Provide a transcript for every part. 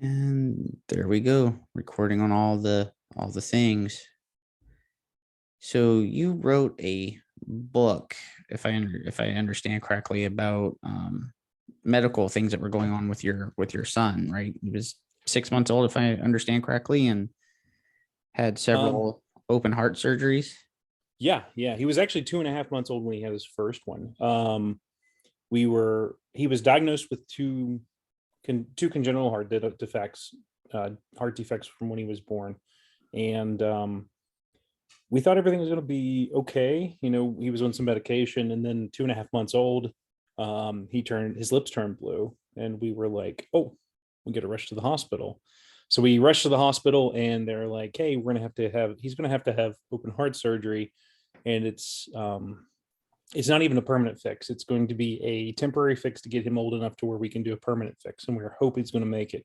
And there we go, recording on all the things. So you wrote a book, if I understand correctly, about medical things that were going on with your son, right? He was 6 months old, if I understand correctly, and had Um, several open heart surgeries. yeah. He was actually 2.5 months old when he had his first one. He was diagnosed with two congenital heart defects from when he was born. And we thought everything was going to be okay. He was on some medication, and then 2.5 months old, his lips turned blue, and we were like, oh, we got to rush to the hospital. So we rushed to the hospital, and they're like, hey, he's going to have open heart surgery, and it's not even a permanent fix. It's going to be a temporary fix to get him old enough to where we can do a permanent fix. And we are hoping he's going to make it,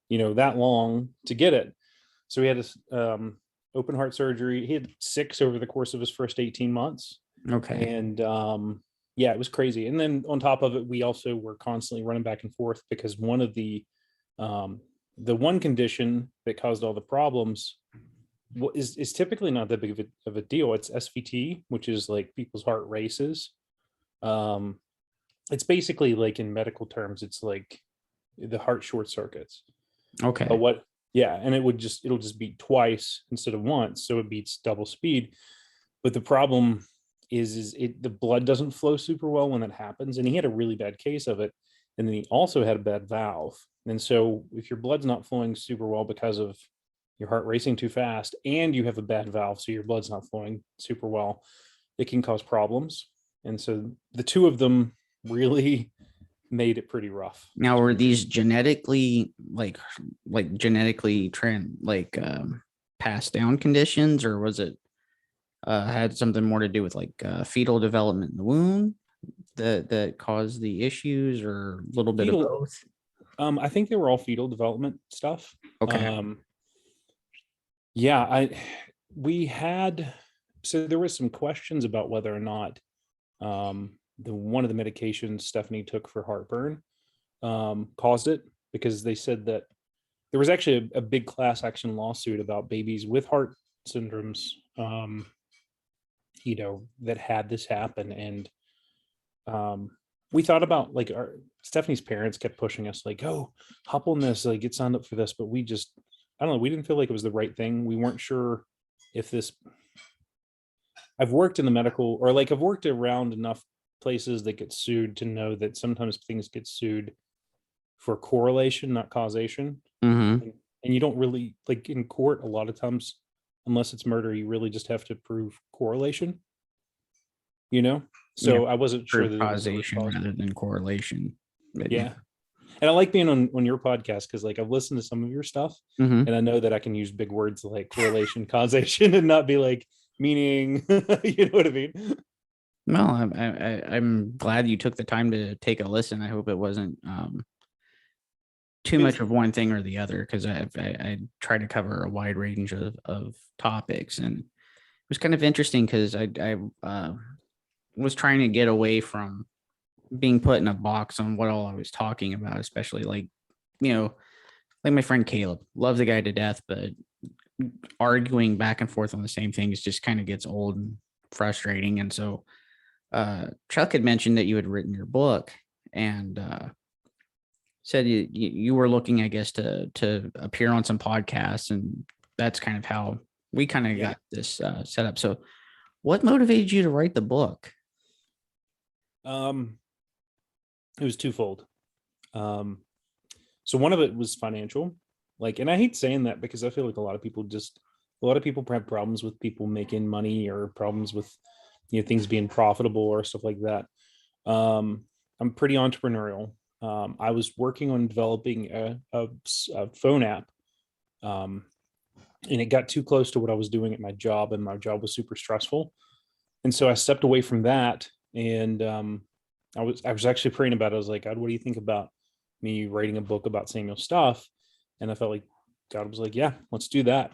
that long to get it. So he had this open heart surgery. He had 6 over the course of his first 18 months. Okay. And yeah, it was crazy. And then on top of it, we also were constantly running back and forth because the one condition that caused all the problems is typically not that big of a deal. It's SVT, which is like people's heart races. Um, it's basically, like, in medical terms, it's like the heart short circuits. But Okay. what, yeah, and it'll just beat twice instead of once, so it beats double speed. But the problem is the blood doesn't flow super well when that happens, and he had a really bad case of it. And then he also had a bad valve. And so if your blood's not flowing super well because of your heart racing too fast, and you have a bad valve, so your blood's not flowing super well, it can cause problems. And so the two of them really made it pretty rough. Now, were these genetically like genetically trend like passed down conditions, or was it had something more to do with like fetal development in the womb that caused the issues, or a little bit of Fetal, both? I think they were all fetal development stuff. Okay. Um, yeah, we had, so there was some questions about whether or not the one of the medications Stephanie took for heartburn caused it, because they said that there was actually a big class action lawsuit about babies with heart syndromes, that had this happen. And um, we thought about, like, Stephanie's parents kept pushing us, like, oh, hop on this, like, get signed up for this. But I don't know, we didn't feel like it was the right thing. We weren't sure if this, I've worked in the medical, or like I've worked around enough places that get sued to know that sometimes things get sued for correlation, not causation. Mm-hmm. And you don't really, like, in court, a lot of times, unless it's murder, you really just have to prove correlation, you know? Yeah. So I wasn't sure Prove that it was the root causation cause. rather than correlation. But yeah. Yeah. And I like being on your podcast because, like, I've listened to some of your stuff, Mm-hmm. and I know that I can use big words like correlation, causation, and not be like meaning, you know what I mean? Well, I'm glad you took the time to take a listen. I hope it wasn't too It's, much of one thing or the other, because I try to cover a wide range of topics, and it was kind of interesting because I was trying to get away from being put in a box on what all I was talking about, especially like, you know, like my friend Caleb, loves the guy to death, but arguing back and forth on the same things just kind of gets old and frustrating. And so Chuck had mentioned that you had written your book, and said you were looking, I guess, to appear on some podcasts, and that's kind of how we kind of yeah. got this set up. So, what motivated you to write the book? Um, it was twofold. Um, so one of it was financial. Like, and I hate saying that because I feel like a lot of people have problems with people making money, or problems with, things being profitable or stuff like that. I'm pretty entrepreneurial. I was working on developing a phone app, um, and it got too close to what I was doing at my job, and my job was super stressful. And so I stepped away from that, and I was actually praying about it. I was like, God, what do you think about me writing a book about Samuel stuff? And I felt like God was like, yeah, let's do that.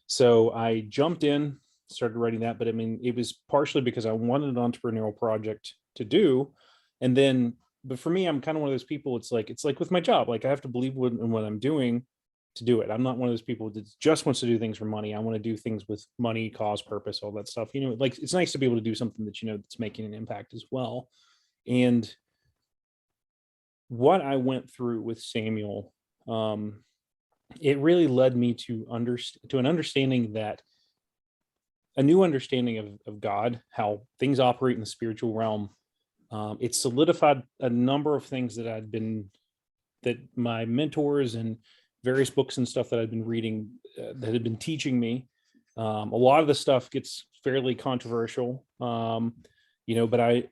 So I jumped in, started writing that. But I mean, it was partially because I wanted an entrepreneurial project to do. And then but for me, I'm kind of one of those people. It's like with my job. Like I have to believe in what I'm doing to do it. I'm not one of those people that just wants to do things for money. I want to do things with money, cause, purpose, all that stuff. Like it's nice to be able to do something that that's making an impact as well. And what I went through with Samuel, um, it really led me to an understanding that a new understanding of God, how things operate in the spiritual realm. It solidified a number of things that my mentors and various books and stuff that I've been reading that had been teaching me. A lot of the stuff gets fairly controversial, but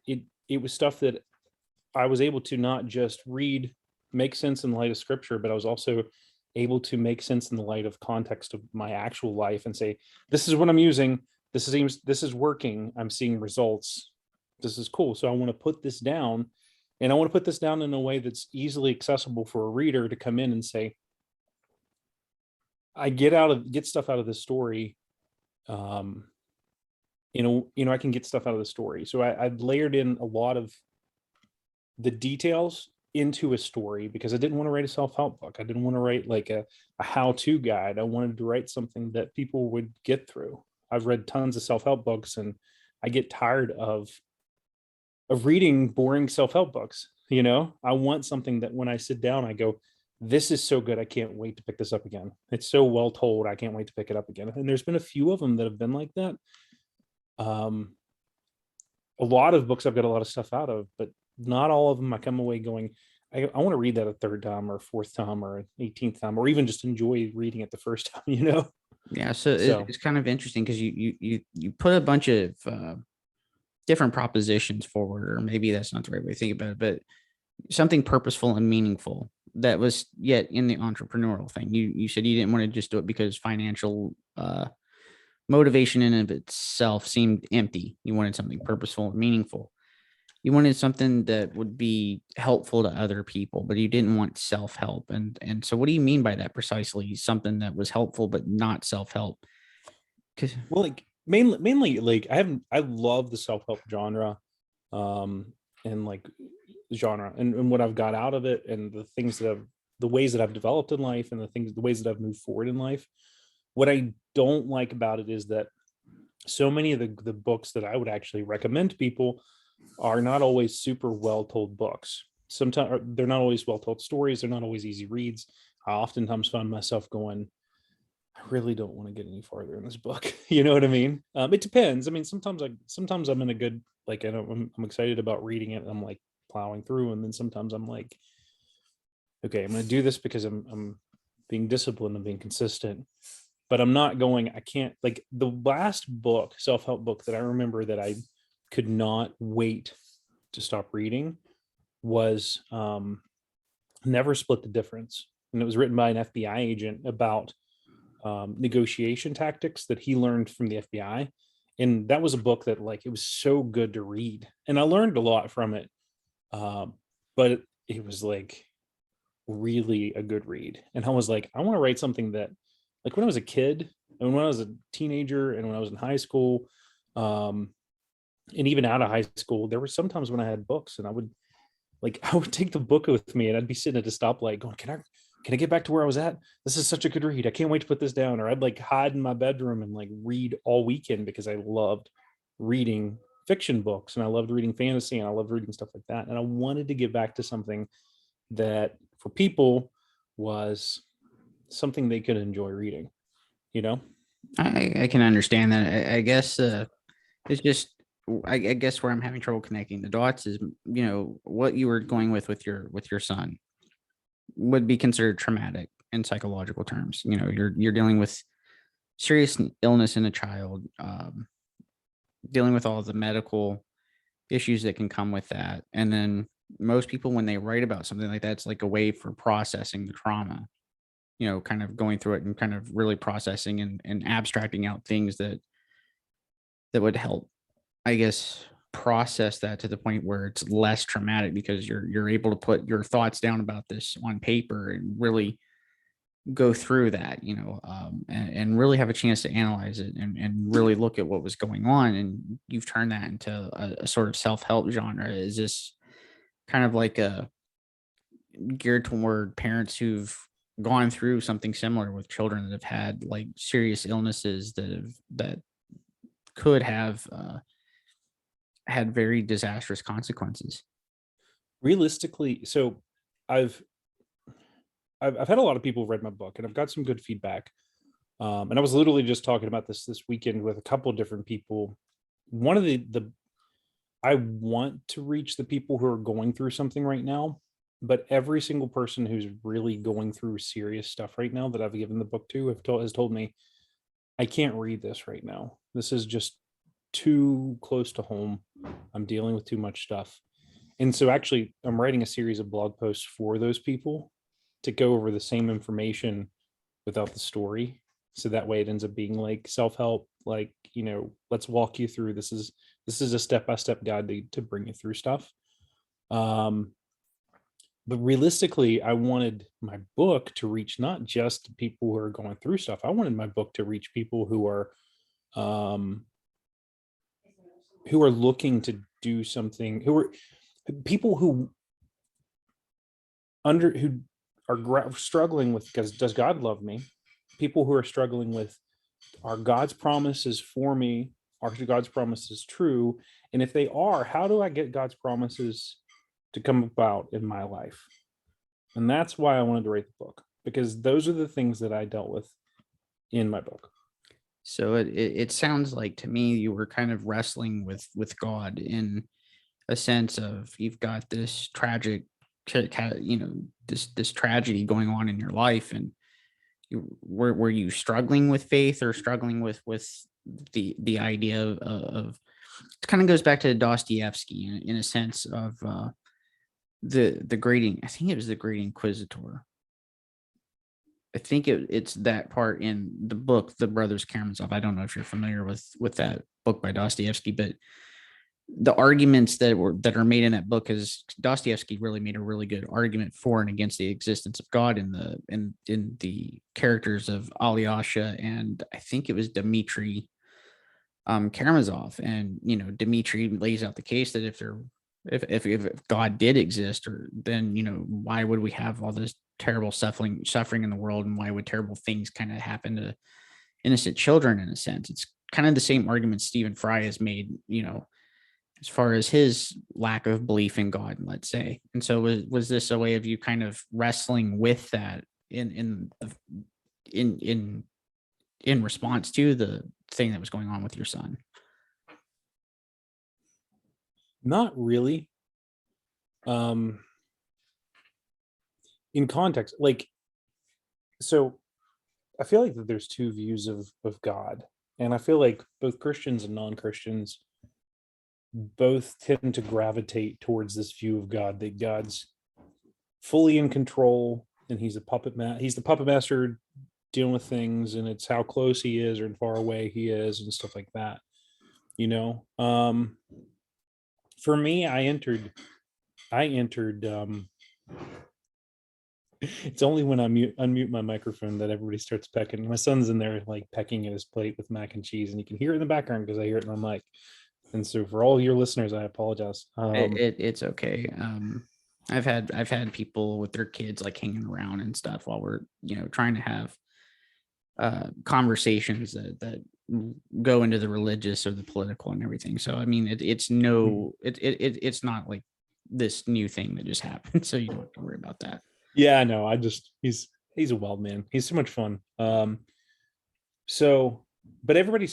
it was stuff that I was able to not just read, make sense in the light of scripture, but I was also able to make sense in the light of context of my actual life and say, this is what I'm using. This is working. I'm seeing results. This is cool. So I want to put this down, and I want to put this down in a way that's easily accessible for a reader to come in and say, I get stuff out of this story. Um, I can get stuff out of the story. So I've layered in a lot of the details into a story because I didn't want to write a self-help book. I didn't want to write like a how-to guide. I wanted to write something that people would get through. I've read tons of self-help books, and I get tired of reading boring self-help books. I want something that when I sit down, I go, this is so good. I can't wait to pick this up again. It's so well told. I can't wait to pick it up again. And there's been a few of them that have been like that. A lot of books I've got a lot of stuff out of, but not all of them I come away going, I want to read that a third time or a fourth time or an 18th time, or even just enjoy reading it the first time, Yeah, so So it's kind of interesting because you put a bunch of different propositions forward, or maybe that's not the right way to think about it, but something purposeful and meaningful that was yet in the entrepreneurial thing. You said you didn't want to just do it because financial motivation in and of itself seemed empty. You wanted something purposeful and meaningful. You wanted something that would be helpful to other people, but you didn't want self-help. And so what do you mean by that precisely? Something that was helpful but not self-help? Because well, like mainly like I love the self-help genre, and like genre and what I've got out of it, and the ways that I've developed in life, and the ways that I've moved forward in life. What I don't like about it is that so many of the books that I would actually recommend to people are not always super well told books. Sometimes they're not always well told stories. They're not always easy reads. I oftentimes find myself going, I really don't want to get any farther in this book. You know what I mean? It depends. I mean, sometimes I'm in a good, like, I'm excited about reading it. And I'm like plowing through. And then sometimes I'm like, okay, I'm going to do this because I'm being disciplined and being consistent, but I'm not going, I can't, like the last book, self-help book that I remember that I could not wait to stop reading was Never Split the Difference. And it was written by an FBI agent about negotiation tactics that he learned from the FBI. And that was a book that, like, it was so good to read. And I learned a lot from it. But it was like really a good read. And I was like, I want to write something that, like, when I was a kid and when I was a teenager and when I was in high school, and even out of high school, there were sometimes when I had books and I would take the book with me and I'd be sitting at a stoplight going, can I get back to where I was at? This is such a good read. I can't wait to put this down. Or I'd like hide in my bedroom and like read all weekend because I loved reading fiction books and I loved reading fantasy and I loved reading stuff like that. And I wanted to get back to something that for people was something they could enjoy reading, you know? I can understand that. I guess it's just I guess where I'm having trouble connecting the dots is what you were going with your son would be considered traumatic in psychological terms. You're dealing with serious illness in a child, dealing with all the medical issues that can come with that, and then most people when they write about something like that, it's like a way for processing the trauma. Kind of going through it and kind of really processing and abstracting out things that would help, I guess, process that to the point where it's less traumatic because you're able to put your thoughts down about this on paper and really go through that, and really have a chance to analyze it and really look at what was going on. And you've turned that into a sort of self-help genre. Is this kind of like geared toward parents who've gone through something similar with children that have had like serious illnesses that could have had very disastrous consequences. Realistically, so I've I've had a lot of people read my book, and I've got some good feedback. And I was literally just talking about this weekend with a couple of different people. One of the I want to reach the people who are going through something right now, but every single person who's really going through serious stuff right now that I've given the book to has told me, I can't read this right now. This is just too close to home. I'm dealing with too much stuff. And so actually I'm writing a series of blog posts for those people to go over the same information without the story. So that way it ends up being like self-help, like, let's walk you through, this is a step-by-step guide to bring you through stuff. But realistically, I wanted my book to reach not just people who are going through stuff. I wanted my book to reach people um who are looking to do something, who are people who are struggling with, because does God love me? People who are struggling with, are God's promises for me? Are God's promises true? And if they are, how do I get God's promises to come about in my life? And that's why I wanted to write the book, because those are the things that I dealt with in my book. So it sounds like to me you were kind of wrestling with God in a sense of you've got this tragic, this tragedy going on in your life, and were you struggling with faith or struggling with the idea of it kind of goes back to Dostoevsky in a sense of the great, I think it was the Great Inquisitor. I think it's that part in the book, The Brothers Karamazov. I don't know if you're familiar with that book by Dostoevsky, but the arguments that are made in that book is Dostoevsky really made a really good argument for and against the existence of God in the characters of Alyosha, and I think it was Dmitri Karamazov. And Dmitri lays out the case that if God did exist, or then why would we have all this terrible suffering in the world, and why would terrible things kind of happen to innocent children? In a sense, it's kind of the same argument Stephen Fry has made, as far as his lack of belief in God, let's say. And so was this a way of you kind of wrestling with that in response to the thing that was going on with your son? Not really. In context, like, so I feel like that there's two views of God, and I feel like both Christians and non-Christians both tend to gravitate towards this view of God, that God's fully in control and he's the puppet master dealing with things, and it's how close he is or far away he is and stuff like that. For me, I entered it's only when I unmute my microphone that everybody starts pecking. My son's in there like pecking at his plate with mac and cheese, and you can hear it in the background because I hear it in my mic. And so for all your listeners, I apologize. It's okay. I've had people with their kids like hanging around and stuff while we're trying to have conversations that go into the religious or the political and everything. So I mean, it's not like this new thing that just happened. So you don't have to worry about that. Yeah, no, he's a wild man. He's so much fun. So, but everybody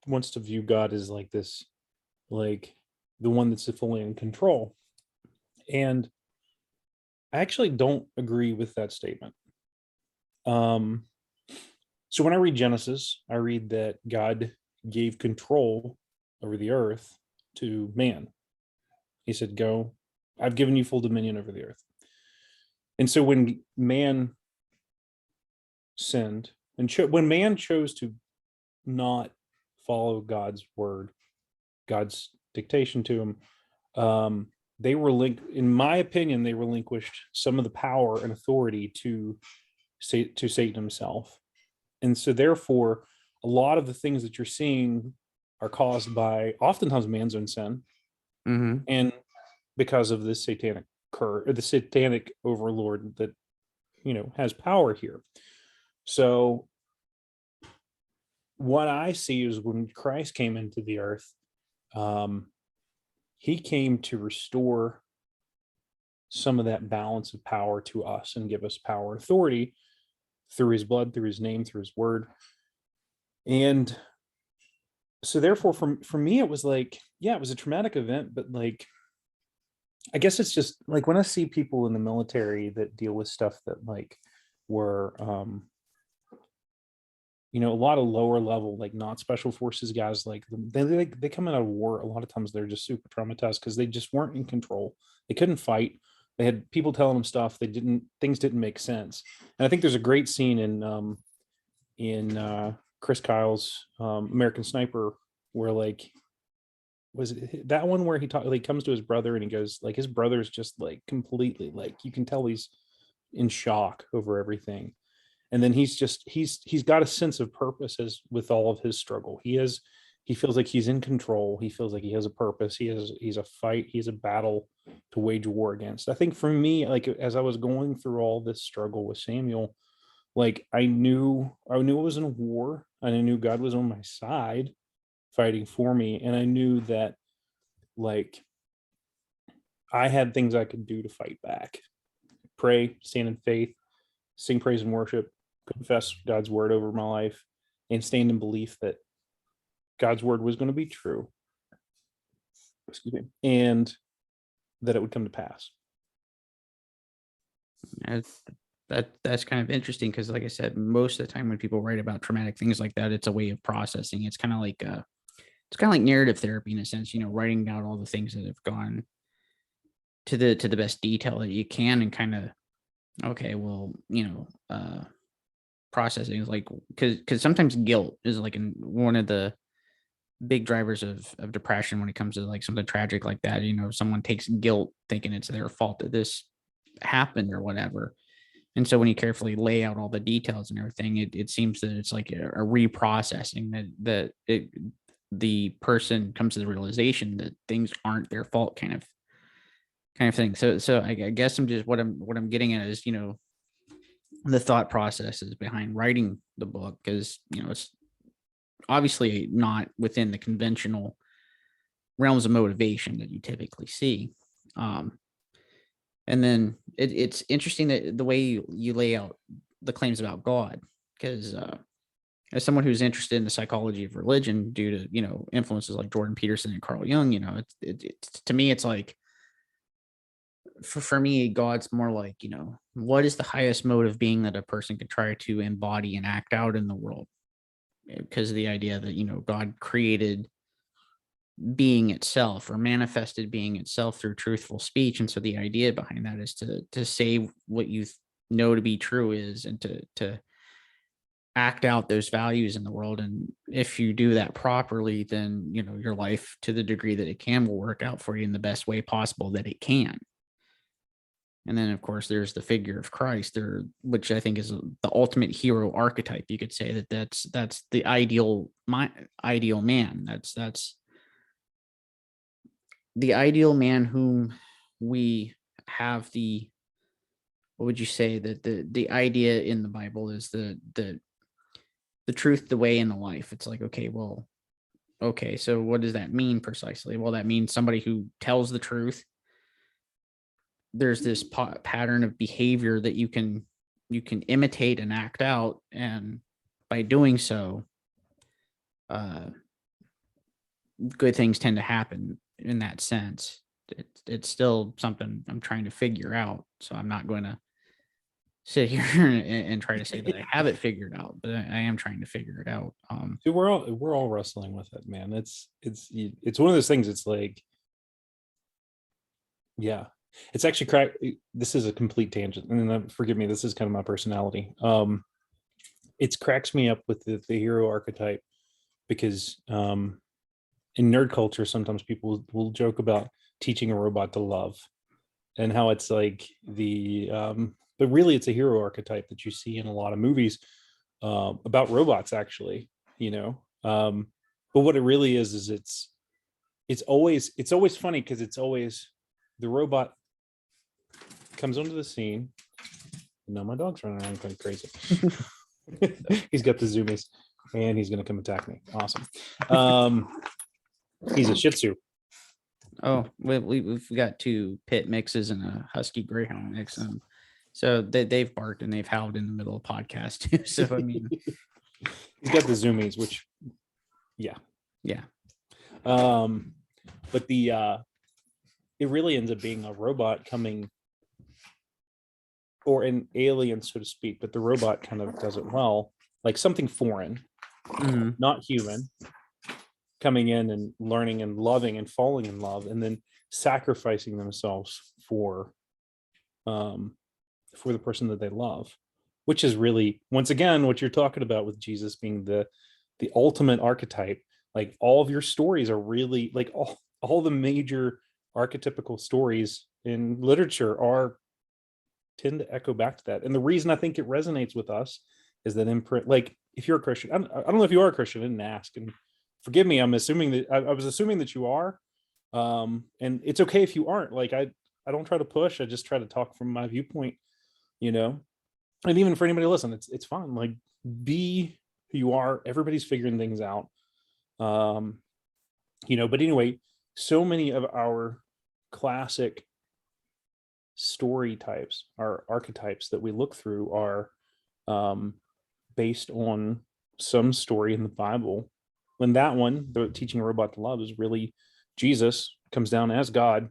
wants to view God as like this, like the one that's fully in control. And I actually don't agree with that statement. So when I read Genesis, I read that God gave control over the earth to man. He said, go, I've given you full dominion over the earth. And so when man sinned, and when man chose to not follow God's word, God's dictation to him, they in my opinion, they relinquished some of the power and authority to Satan himself. And so therefore, a lot of the things that you're seeing are caused by oftentimes man's own sin, Mm-hmm. and because of this satanic or the satanic overlord that, has power here. So what I see is when Christ came into the earth, he came to restore some of that balance of power to us and give us power and authority through his blood, through his name, through his word. And so therefore for me, it was like, yeah, it was a traumatic event, but like, I guess it's just like when I see people in the military that deal with stuff that like were, a lot of lower level, like not special forces guys, like they come out of war. A lot of times they're just super traumatized because they just weren't in control. They couldn't fight. They had people telling them stuff. Things didn't make sense. And I think there's a great scene in Chris Kyle's American Sniper where like, was it that one where he comes to his brother and he goes like, his brother's just like completely like, you can tell he's in shock over everything. And then he's got a sense of purpose as with all of his struggle. He feels like he's in control. He feels like he has a purpose. He's a battle to wage war against. I think for me, like as I was going through all this struggle with Samuel, like I knew it was in a war, and I knew God was on my side fighting for me. And I knew that like I had things I could do to fight back. Pray, stand in faith, sing praise and worship, confess God's word over my life, and stand in belief that God's word was going to be true. Excuse me. And that it would come to pass. That's kind of interesting because, like I said, most of the time when people write about traumatic things like that, it's a way of processing. It's kind of like narrative therapy in a sense, writing down all the things that have gone to the best detail that you can, and kind of, okay, well, processing is like, because sometimes guilt is like one of the big drivers of depression when it comes to like something tragic like that. Someone takes guilt thinking it's their fault that this happened or whatever. And so when you carefully lay out all the details and everything, it seems that it's like a reprocessing that the person comes to the realization that things aren't their fault, kind of thing. So I guess what I'm getting at is, the thought processes behind writing the book, because, it's obviously not within the conventional realms of motivation that you typically see. And then it's interesting that the way you lay out the claims about God, because as someone who's interested in the psychology of religion due to, influences like Jordan Peterson and Carl Jung, it's to me, it's like, for me, God's more like, what is the highest mode of being that a person could try to embody and act out in the world? Because of the idea that, God created being itself, or manifested being itself through truthful speech. And so the idea behind that is to say what you know to be true is, and to act out those values in the world. And if you do that properly, then, your life, to the degree that it can, will work out for you in the best way possible that it can. And then, of course, there's the figure of Christ there, which I think is the ultimate hero archetype. You could say that's the ideal man. That's the ideal man whom we have what would you say that the idea in the Bible is the truth, the way, and the life. It's like, okay, so what does that mean precisely? Well, that means somebody who tells the truth. There's this pattern of behavior that you can imitate and act out, and by doing so, good things tend to happen in that sense. It's still something I'm trying to figure out, so I'm not going to sit here and try to say that I have it figured out, but I am trying to figure it out. So we're all wrestling with it, man. It's one of those things. It's like, yeah, it's actually this is a complete tangent, and forgive me, this is kind of my personality. It cracks me up with the hero archetype, because in nerd culture, sometimes people will joke about teaching a robot to love, and how it's like but really it's a hero archetype that you see in a lot of movies about robots, actually. But what it really is it's always funny, because it's always the robot comes onto the scene. No, my dog's running around going crazy. He's got the zoomies, and he's going to come attack me. Awesome. He's a Shih Tzu. Oh, we've got 2 pit mixes and a Husky Greyhound mix. So they've barked and they've howled in the middle of podcast too. So I mean, he's got the zoomies, which, yeah. But it really ends up being a robot coming, or an alien, so to speak. But the robot kind of does it well, like something foreign, not human, coming in and learning and loving and falling in love, and then sacrificing themselves for the person that they love, which is really, once again, what you're talking about with Jesus being the ultimate archetype. Like, all of your stories are really, like, all the major archetypical stories in literature tend to echo back to that. And the reason I think it resonates with us is that like, if you're a Christian, I don't know if you are a Christian, I didn't ask, and forgive me, I'm assuming that I was assuming that you are, and it's okay if you aren't. Like, I don't try to push, I just try to talk from my viewpoint, and even for anybody listening, it's fine. Like, be who you are. Everybody's figuring things out. But anyway, so many of our classic story types, our archetypes that we look through, are based on some story in the Bible. When that one, the teaching a robot to love, is really Jesus comes down as God,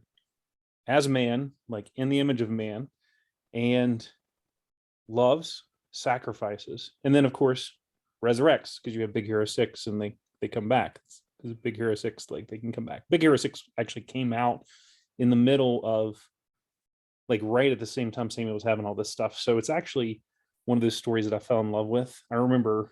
as man, like in the image of man, and loves, sacrifices, and then of course resurrects, because you have Big Hero 6 and they come back. Because Big Hero 6, like, they can come back. Big Hero 6 actually came out in the middle of, like, right at the same time Samuel was having all this stuff. So it's actually one of those stories that I fell in love with. I remember,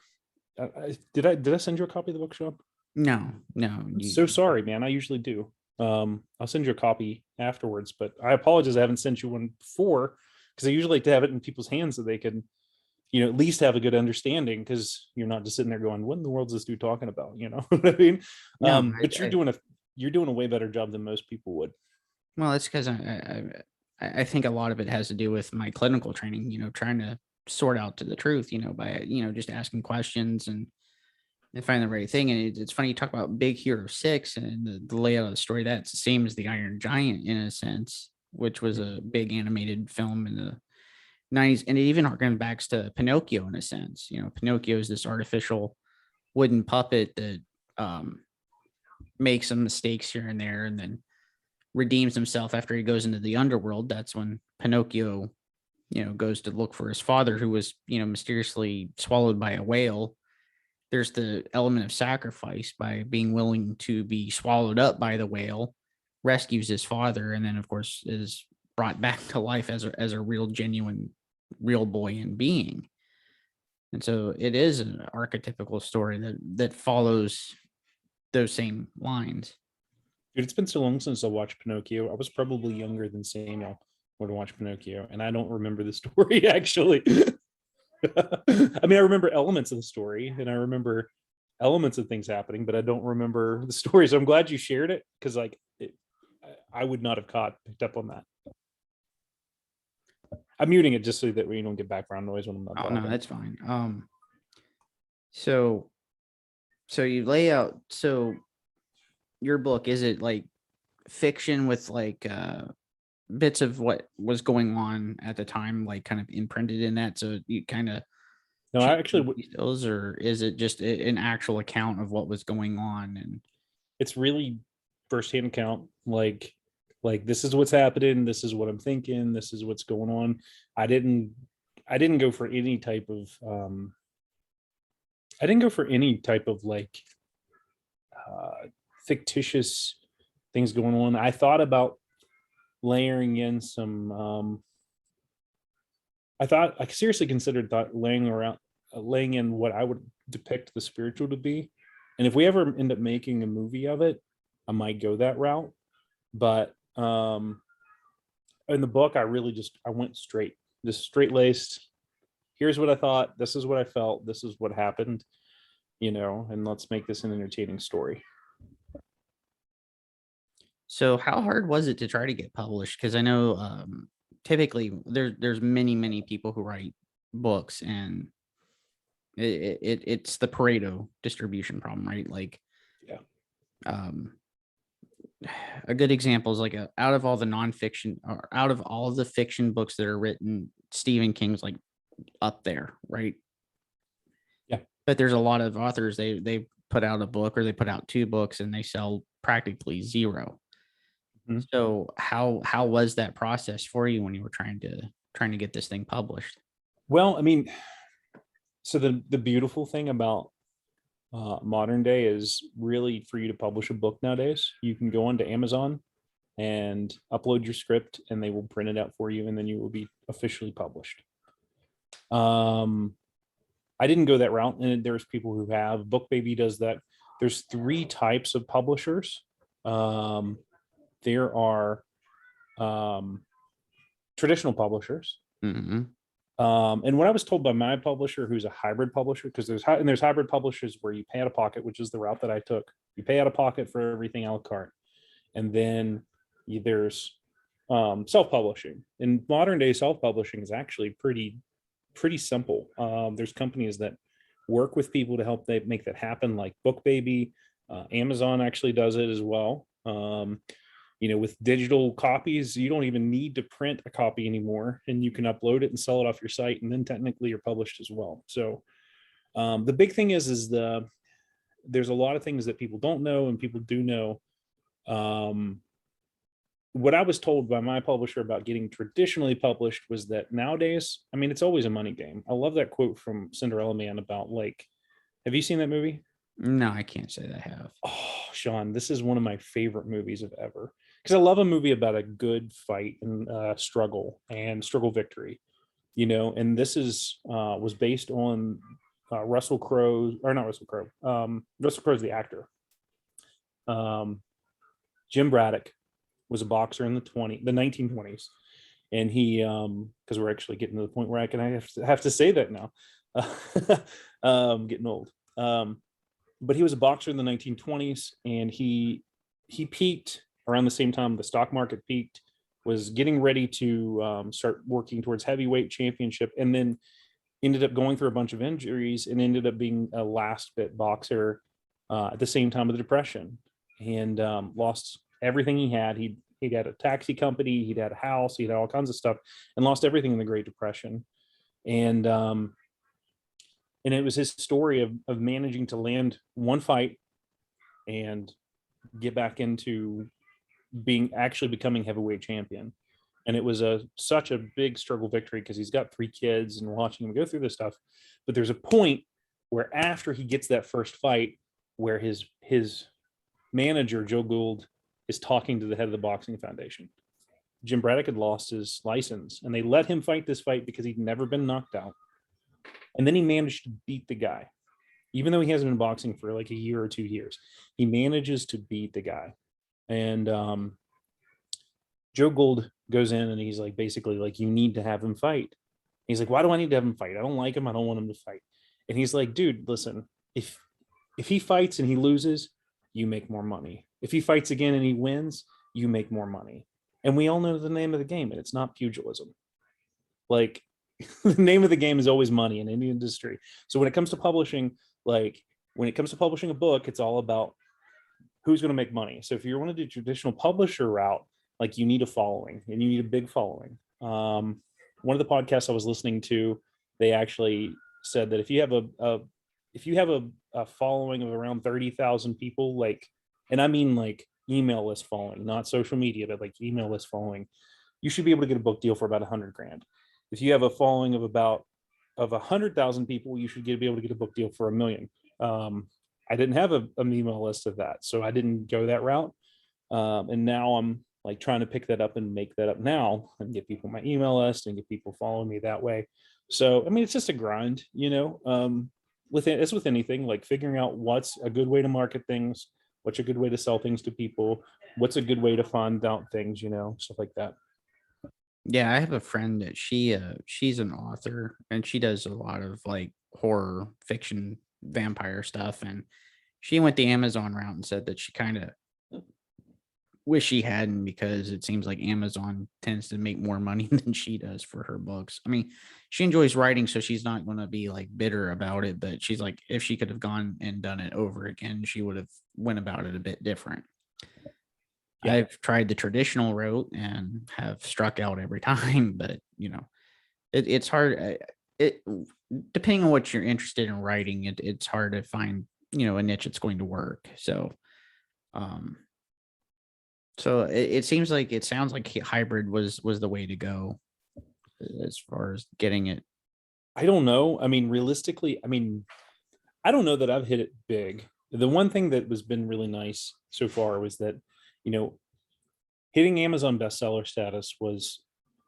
did I send you a copy of the book, Sean? no. I'm so sorry, man. I usually do. I'll send you a copy afterwards, but I apologize I haven't sent you one before, because I usually like to have it in people's hands so they can, at least have a good understanding, because you're not just sitting there going, what in the world is this dude talking about? You know what I mean? No, But you're doing a way better job than most people would. well, it's because I think a lot of it has to do with my clinical training, trying to sort out to the truth, by, just asking questions and find the right thing. And it's funny, you talk about Big Hero 6 and the layout of the story. That's the same as the Iron Giant, in a sense, which was a big animated film in the 90s. And it even harkens back to Pinocchio, in a sense. Pinocchio is this artificial wooden puppet that makes some mistakes here and there, and then redeems himself after he goes into the underworld. That's when Pinocchio, goes to look for his father, who was, mysteriously swallowed by a whale. There's the element of sacrifice by being willing to be swallowed up by the whale, rescues his father, and then, of course, is brought back to life as a real, genuine, real boy and being. And so it is an archetypical story that follows those same lines. Dude, it's been so long since I watched Pinocchio. I was probably younger than Samuel when I watched Pinocchio, and I don't remember the story, actually. I mean, I remember elements of the story, and I remember elements of things happening, but I don't remember the story. So I'm glad you shared it, because, like, I would not have picked up on that. I'm muting it just so that we don't get background noise when I'm not talking. No, that's fine. So you lay out, so your book, is it like fiction with like bits of what was going on at the time, like kind of imprinted in that, so you kind of No, I actually those, or is it just an actual account of what was going on? And it's really firsthand account, like this is what's happening, this is what I'm thinking, this is what's going on. I didn't go for any type of like fictitious things going on. I thought about layering in some I seriously considered laying in what I would depict the spiritual to be. And if we ever end up making a movie of it, I might go that route. But in the book, I went straight laced. Here's what I thought. This is what I felt. This is what happened, and let's make this an entertaining story. so how hard was it to try to get published? Because I know typically there's many people who write books, and it's the Pareto distribution problem, right? Like, Yeah. A good example is like out of all the nonfiction, or out of all the fiction books that are written, Stephen King's like up there, right? Yeah. But there's a lot of authors, they put out a book or they put out 2 books and they sell practically 0. Mhm. So how was that process for you when you were trying to get this thing published? Well, I mean, so the beautiful thing about modern day is really for you to publish a book nowadays, you can go onto Amazon and upload your script and they will print it out for you and then you will be officially published. I didn't go that route, and there's people who have. BookBaby does that. There's 3 types of publishers. There are traditional publishers. Mm-hmm. And what I was told by my publisher, who's a hybrid publisher, because there's hybrid publishers where you pay out of pocket, which is the route that I took. You pay out of pocket for everything a la carte, and then there's self-publishing. In modern day, self-publishing is actually pretty simple. There's companies that work with people to help they make that happen, like BookBaby. Amazon actually does it as well. With digital copies, you don't even need to print a copy anymore, and you can upload it and sell it off your site, and then technically you're published as well. So the big thing is there's a lot of things that people don't know and people do know. What I was told by my publisher about getting traditionally published was that nowadays, I mean, it's always a money game. I love that quote from Cinderella Man about, like, have you seen that movie? No, I can't say that I have. Oh, Sean, this is one of my favorite movies of ever, because I love a movie about a good fight and struggle victory, and this was based on Russell Crowe, or not Russell Crowe. Russell Crowe's the actor. Jim Braddock was a boxer in the 1920s, and he because we're actually getting to the point where I have to say that now. Getting old. But he was a boxer in the 1920s, and he peaked around the same time the stock market peaked, was getting ready to start working towards heavyweight championship, and then ended up going through a bunch of injuries and ended up being a last bit boxer at the same time of the Depression, and lost everything he had. He'd had a taxi company, he'd had a house, he'd had all kinds of stuff, and lost everything in the Great Depression. And it was his story of managing to land one fight and get back into becoming heavyweight champion. And it was such a big struggle victory, because he's got 3 kids and watching him go through this stuff. But there's a point where after he gets that first fight, where his manager, Joe Gould, is talking to the head of the boxing foundation. Jim Braddock had lost his license, and they let him fight this fight because he'd never been knocked out. And then he managed to beat the guy, even though he hasn't been boxing for like a year or 2 years. He manages to beat the guy. And Joe Gould goes in and he's like, basically like, you need to have him fight. He's like, why do I need to have him fight? I don't like him. I don't want him to fight. And he's like, dude, listen, if he fights and he loses, you make more money. If he fights again and he wins, you make more money. And we all know the name of the game, and it's not pugilism. Like, the name of the game is always money in any industry. So when it comes to publishing, a book, it's all about who's going to make money. So if you want to do traditional publisher route, like, you need a following, and you need a big following. One of the podcasts I was listening to, they actually said that if you have a following of around 30,000 people, like, and I mean like email list following, not social media, but like email list following, you should be able to get a book deal for about $100,000. If you have a following of 100,000 people, you should be able to get a book deal for $1 million. I didn't have an email list of that, so I didn't go that route. And now I'm like trying to pick that up and make that up now and get people my email list and get people following me that way. So, I mean, it's just a grind, as with anything, like figuring out what's a good way to market things, what's a good way to sell things to people, what's a good way to fund out things, stuff like that. Yeah, I have a friend that she's an author, and she does a lot of like horror fiction vampire stuff, and she went the Amazon route and said that she kind of wish she hadn't, because it seems like Amazon tends to make more money than she does for her books. I mean, she enjoys writing, so she's not going to be like bitter about it, but she's like, if she could have gone and done it over again, she would have went about it a bit different. Yeah. I've tried the traditional route and have struck out every time, but it's hard. It depending on what you're interested in writing, it's hard to find a niche that's going to work. Um, so it sounds like hybrid was the way to go as far as getting it. I don't know. I mean, realistically, I don't know that I've hit it big. The one thing that was been really nice so far was that, hitting Amazon bestseller status was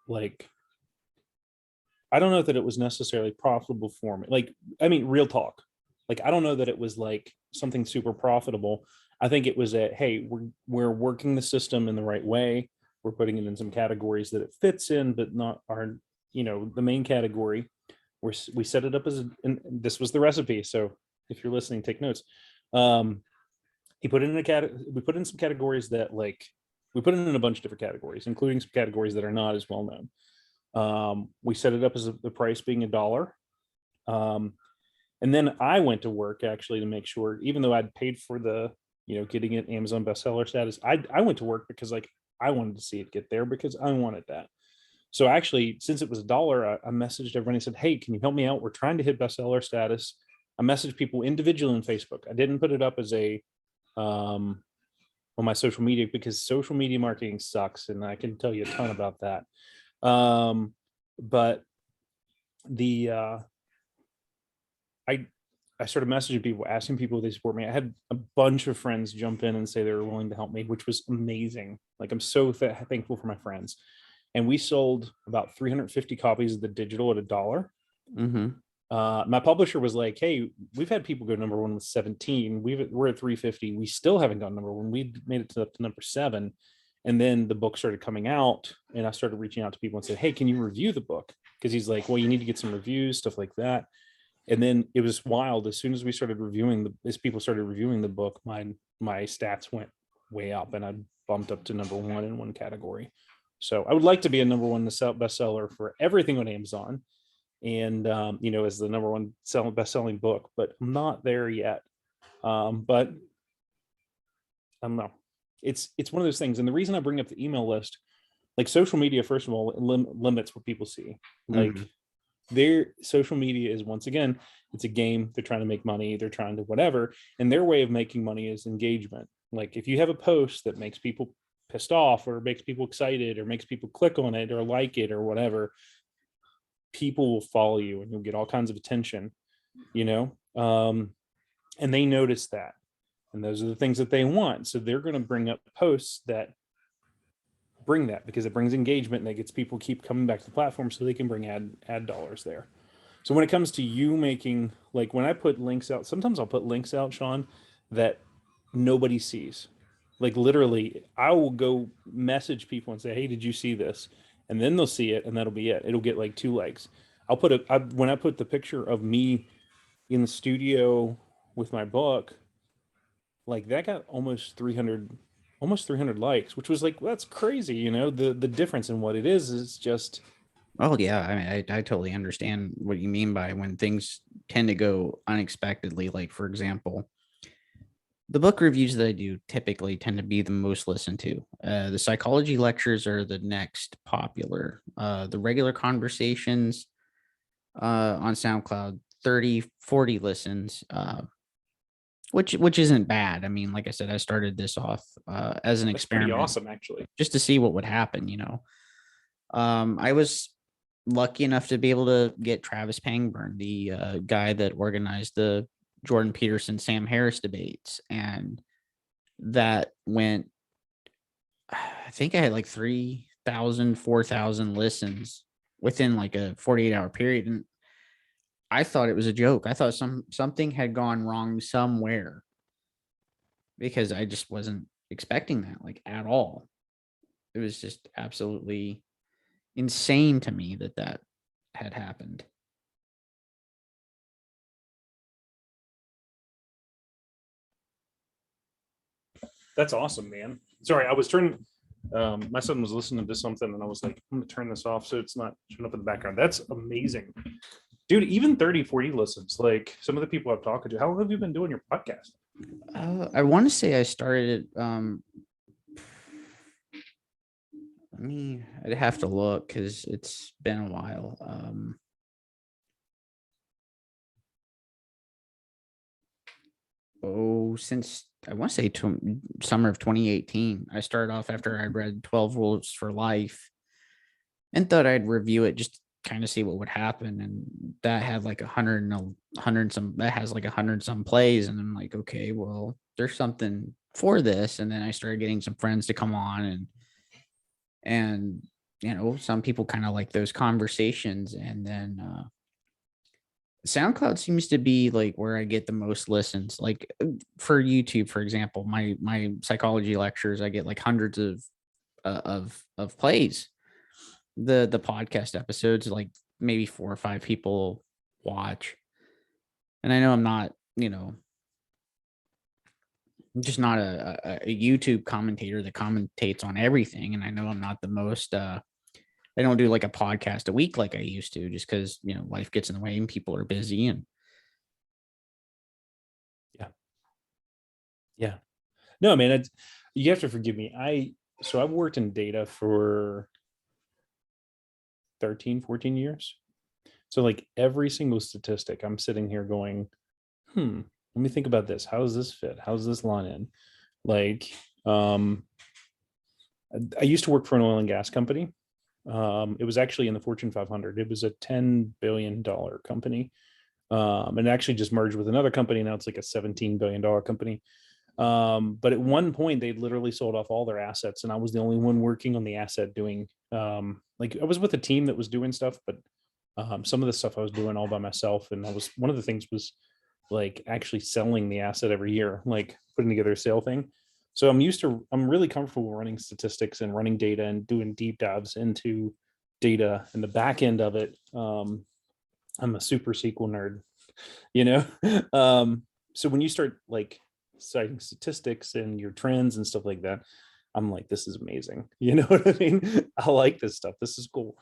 like, I don't know that it was necessarily profitable for me. Like, real talk. Like, I don't know that it was like something super profitable. I think it was hey, we're working the system in the right way. We're putting it in some categories that it fits in, but not our, the main category. We set it up and this was the recipe. So if you're listening, take notes. He put it in we put in some categories that we put it in a bunch of different categories, including some categories that are not as well known. We set it up as the price being $1. And then I went to work actually to make sure, even though I'd paid for the, getting it Amazon bestseller status, I went to work because I wanted to see it get there because I wanted that. So actually, since it was $1, I messaged everybody and said, hey, can you help me out? We're trying to hit bestseller status. I messaged people individually on Facebook. I didn't put it up as on my social media because social media marketing sucks. And I can tell you a ton about that. But I started messaging people, asking people if they support me. I had a bunch of friends jump in and say they were willing to help me, which was amazing. Like, I'm so thankful for my friends. And we sold about 350 copies of the digital at $1. Mm-hmm. My publisher was like, hey, we've had people go #1 with 17. We're at 350. We still haven't gone #1. We made it up to number 7. And then the book started coming out and I started reaching out to people and said, hey, can you review the book? Because he's like, well, you need to get some reviews, stuff like that. And then it was wild. As soon as we started as people started reviewing the book, my stats went way up and I bumped up to #1 in one category. So I would like to be a #1 bestseller for everything on Amazon, and as the #1 best-selling book, but I'm not there yet. But I don't know. It's one of those things, and the reason I bring up the email list, like social media, first of all, limits what people see. Like, their social media is, once again, it's a game. They're trying to make money. They're trying to whatever, and their way of making money is engagement. Like, if you have a post that makes people pissed off or makes people excited or makes people click on it or like it or whatever, people will follow you and you'll get all kinds of attention, and they notice that, and those are the things that they want. So they're going to bring up posts that bring that, because it brings engagement and it gets people keep coming back to the platform so they can bring ad dollars there. So when it comes to you making, like, when I put links out, sometimes I'll put links out, Sean, that nobody sees. Like, literally, I will go message people and say, hey, did you see this? And then they'll see it and that'll be it. It'll get like 2 likes. When I put the picture of me in the studio with my book, like, that got almost 300 likes, which was like, well, that's crazy. The difference in what it is just, Oh yeah, I mean, I totally understand what you mean by when things tend to go unexpectedly. Like, for example, the book reviews that I do typically tend to be the most listened to. The psychology lectures are the next popular. The regular conversations on SoundCloud, 30, 40 listens, which isn't bad. I mean, like I said, I started this off as an that's pretty experiment, awesome, actually. just to see what would happen. I was lucky enough to be able to get Travis Pangburn, the guy that organized the Jordan Peterson Sam Harris debates, and that went, I think I had like 3,000 4,000 listens within like a 48-hour period, and I thought it was a joke. I thought something had gone wrong somewhere, because I just wasn't expecting that, like, at all. It was just absolutely insane to me that had happened. That's awesome, man. Sorry, I was turning. My son was listening to something, and I was like, I'm gonna turn this off so it's not showing up in the background. That's amazing, dude. Even 30, 40 listens. Like some of the people I've talked to. How long have you been doing your podcast? I want to say I started it. I'd have to look because it's been a while. Since I want to say summer of 2018. I started off after I read 12 Rules for Life and thought I'd review it just kind of see what would happen. And that had like 100 some, that has like 100 some plays. And I'm like, okay, well, there's something for this. And then I started getting some friends to come on and, some people kind of like those conversations. And then, SoundCloud seems to be like where I get the most listens. Like for YouTube, for example, my psychology lectures, I get like hundreds of plays. The podcast episodes, like maybe 4 or 5 people watch. And I know I'm not, I'm just not a YouTube commentator that commentates on everything. And I know I'm not the most I don't do like a podcast a week like I used to, just because life gets in the way and people are busy. And Yeah. No, man, you have to forgive me. I've worked in data for 13, 14 years. So like every single statistic, I'm sitting here going, let me think about this. How does this fit? How does this line in? Like, I used to work for an oil and gas company. It was actually in the Fortune 500. It was a $10 billion company. And actually just merged with another company. Now it's like a $17 billion company. But at one point they literally sold off all their assets, and I was the only one working on the asset doing, like I was with a team that was doing stuff, but some of the stuff I was doing all by myself. And one of the things was like actually selling the asset every year, like putting together a sale thing. So I'm really comfortable running statistics and running data and doing deep dives into data and the back end of it. I'm a super SQL nerd, you know? So when you start like citing statistics and your trends and stuff like that, I'm like, this is amazing. You know what I mean? I like this stuff. This is cool.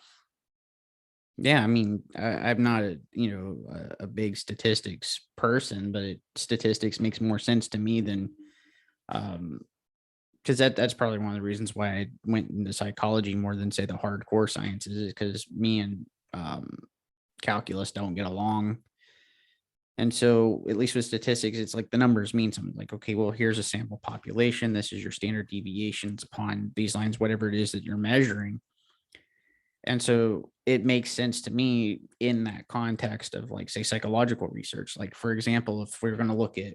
yeah, I mean, I'm not a big statistics person, but statistics makes more sense to me than because that's probably one of the reasons why I went into psychology more than say the hardcore sciences, is because me and calculus don't get along. And so at least with statistics, it's like the numbers mean something. Like, okay, well, here's a sample population. This is your standard deviations upon these lines, whatever it is that you're measuring. And so it makes sense to me in that context of like, say, psychological research. Like, for example, if we're going to look at,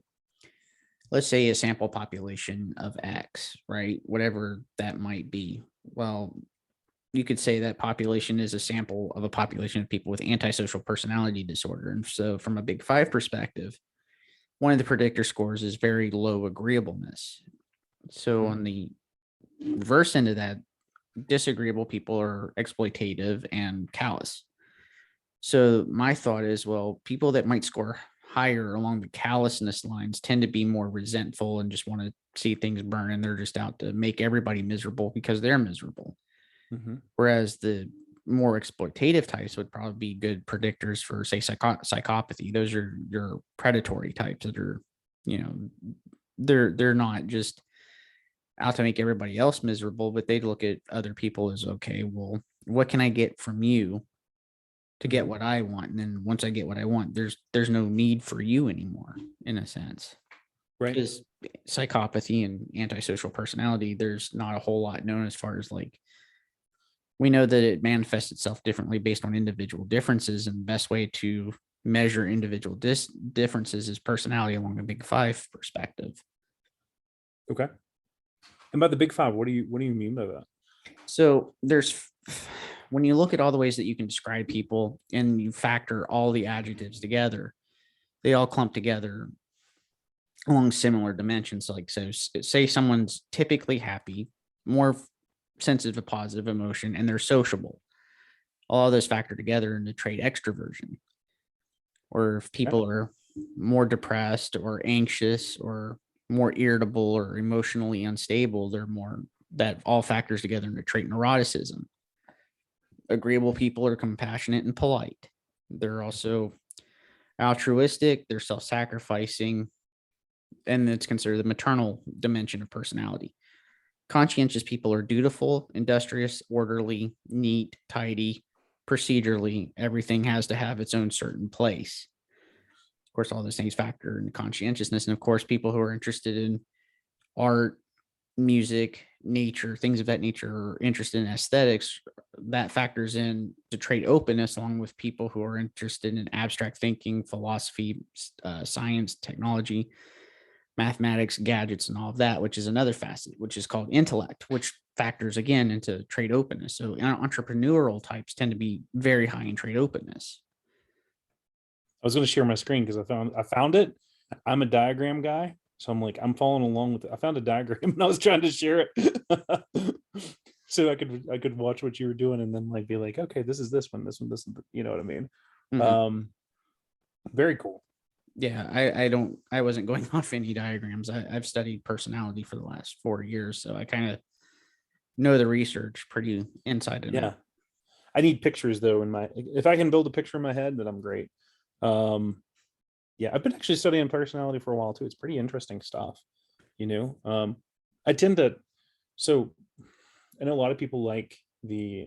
let's say, a sample population of X, right? Whatever that might be. Well, you could say that population is a sample of a population of people with antisocial personality disorder. And so from a big 5 perspective, one of the predictor scores is very low agreeableness. So on the reverse end of that, disagreeable people are exploitative and callous. So my thought is, well, people that might score higher along the callousness lines tend to be more resentful and just want to see things burn, and they're just out to make everybody miserable because they're miserable. Whereas the more exploitative types would probably be good predictors for, say, psychopathy. Those are your predatory types that are, they're not just out to make everybody else miserable, but they'd look at other people as, okay, well, what can I get from you to get what I want? And then once I get what I want, there's no need for you anymore, in a sense. Right. Because psychopathy and antisocial personality, there's not a whole lot known as far as like, we know that it manifests itself differently based on individual differences, and the best way to measure individual differences is personality along a big 5 perspective. Okay. And by the big 5, what do you mean by that? So when you look at all the ways that you can describe people and you factor all the adjectives together, they all clump together along similar dimensions. Like, so say someone's typically happy, more sensitive to positive emotion, and they're sociable. All of those factor together in the trait extroversion. Or if people are more depressed or anxious or more irritable or emotionally unstable. They're more, that all factors together into trait neuroticism. Agreeable people are compassionate and polite. They're also altruistic, they're self-sacrificing, and it's considered the maternal dimension of personality. Conscientious people are dutiful, industrious, orderly, neat, tidy, procedurally. Everything has to have its own certain place. Of course, all those things factor into conscientiousness. And of course, people who are interested in art, music, nature, things of that nature, are interested in aesthetics, that factors in to trait openness, along with people who are interested in abstract thinking, philosophy, science, technology, mathematics, gadgets, and all of that, which is another facet, which is called intellect, which factors again into trait openness. So entrepreneurial types tend to be very high in trait openness. I was going to share my screen because I found it. I'm a diagram guy, so I'm following along with it. I found a diagram and I was trying to share it. So I could watch what you were doing and then like be like, okay, this is this one, this one, this one, you know what I mean? Mhm. Very cool. Yeah, I wasn't going off any diagrams. I've studied personality for the last 4 years, so I kind of know the research pretty inside and Yeah. out. I need pictures though if I can build a picture in my head, then I'm great. Yeah, I've been actually studying personality for a while too. It's pretty interesting stuff, you know. I tend to, so I know a lot of people like the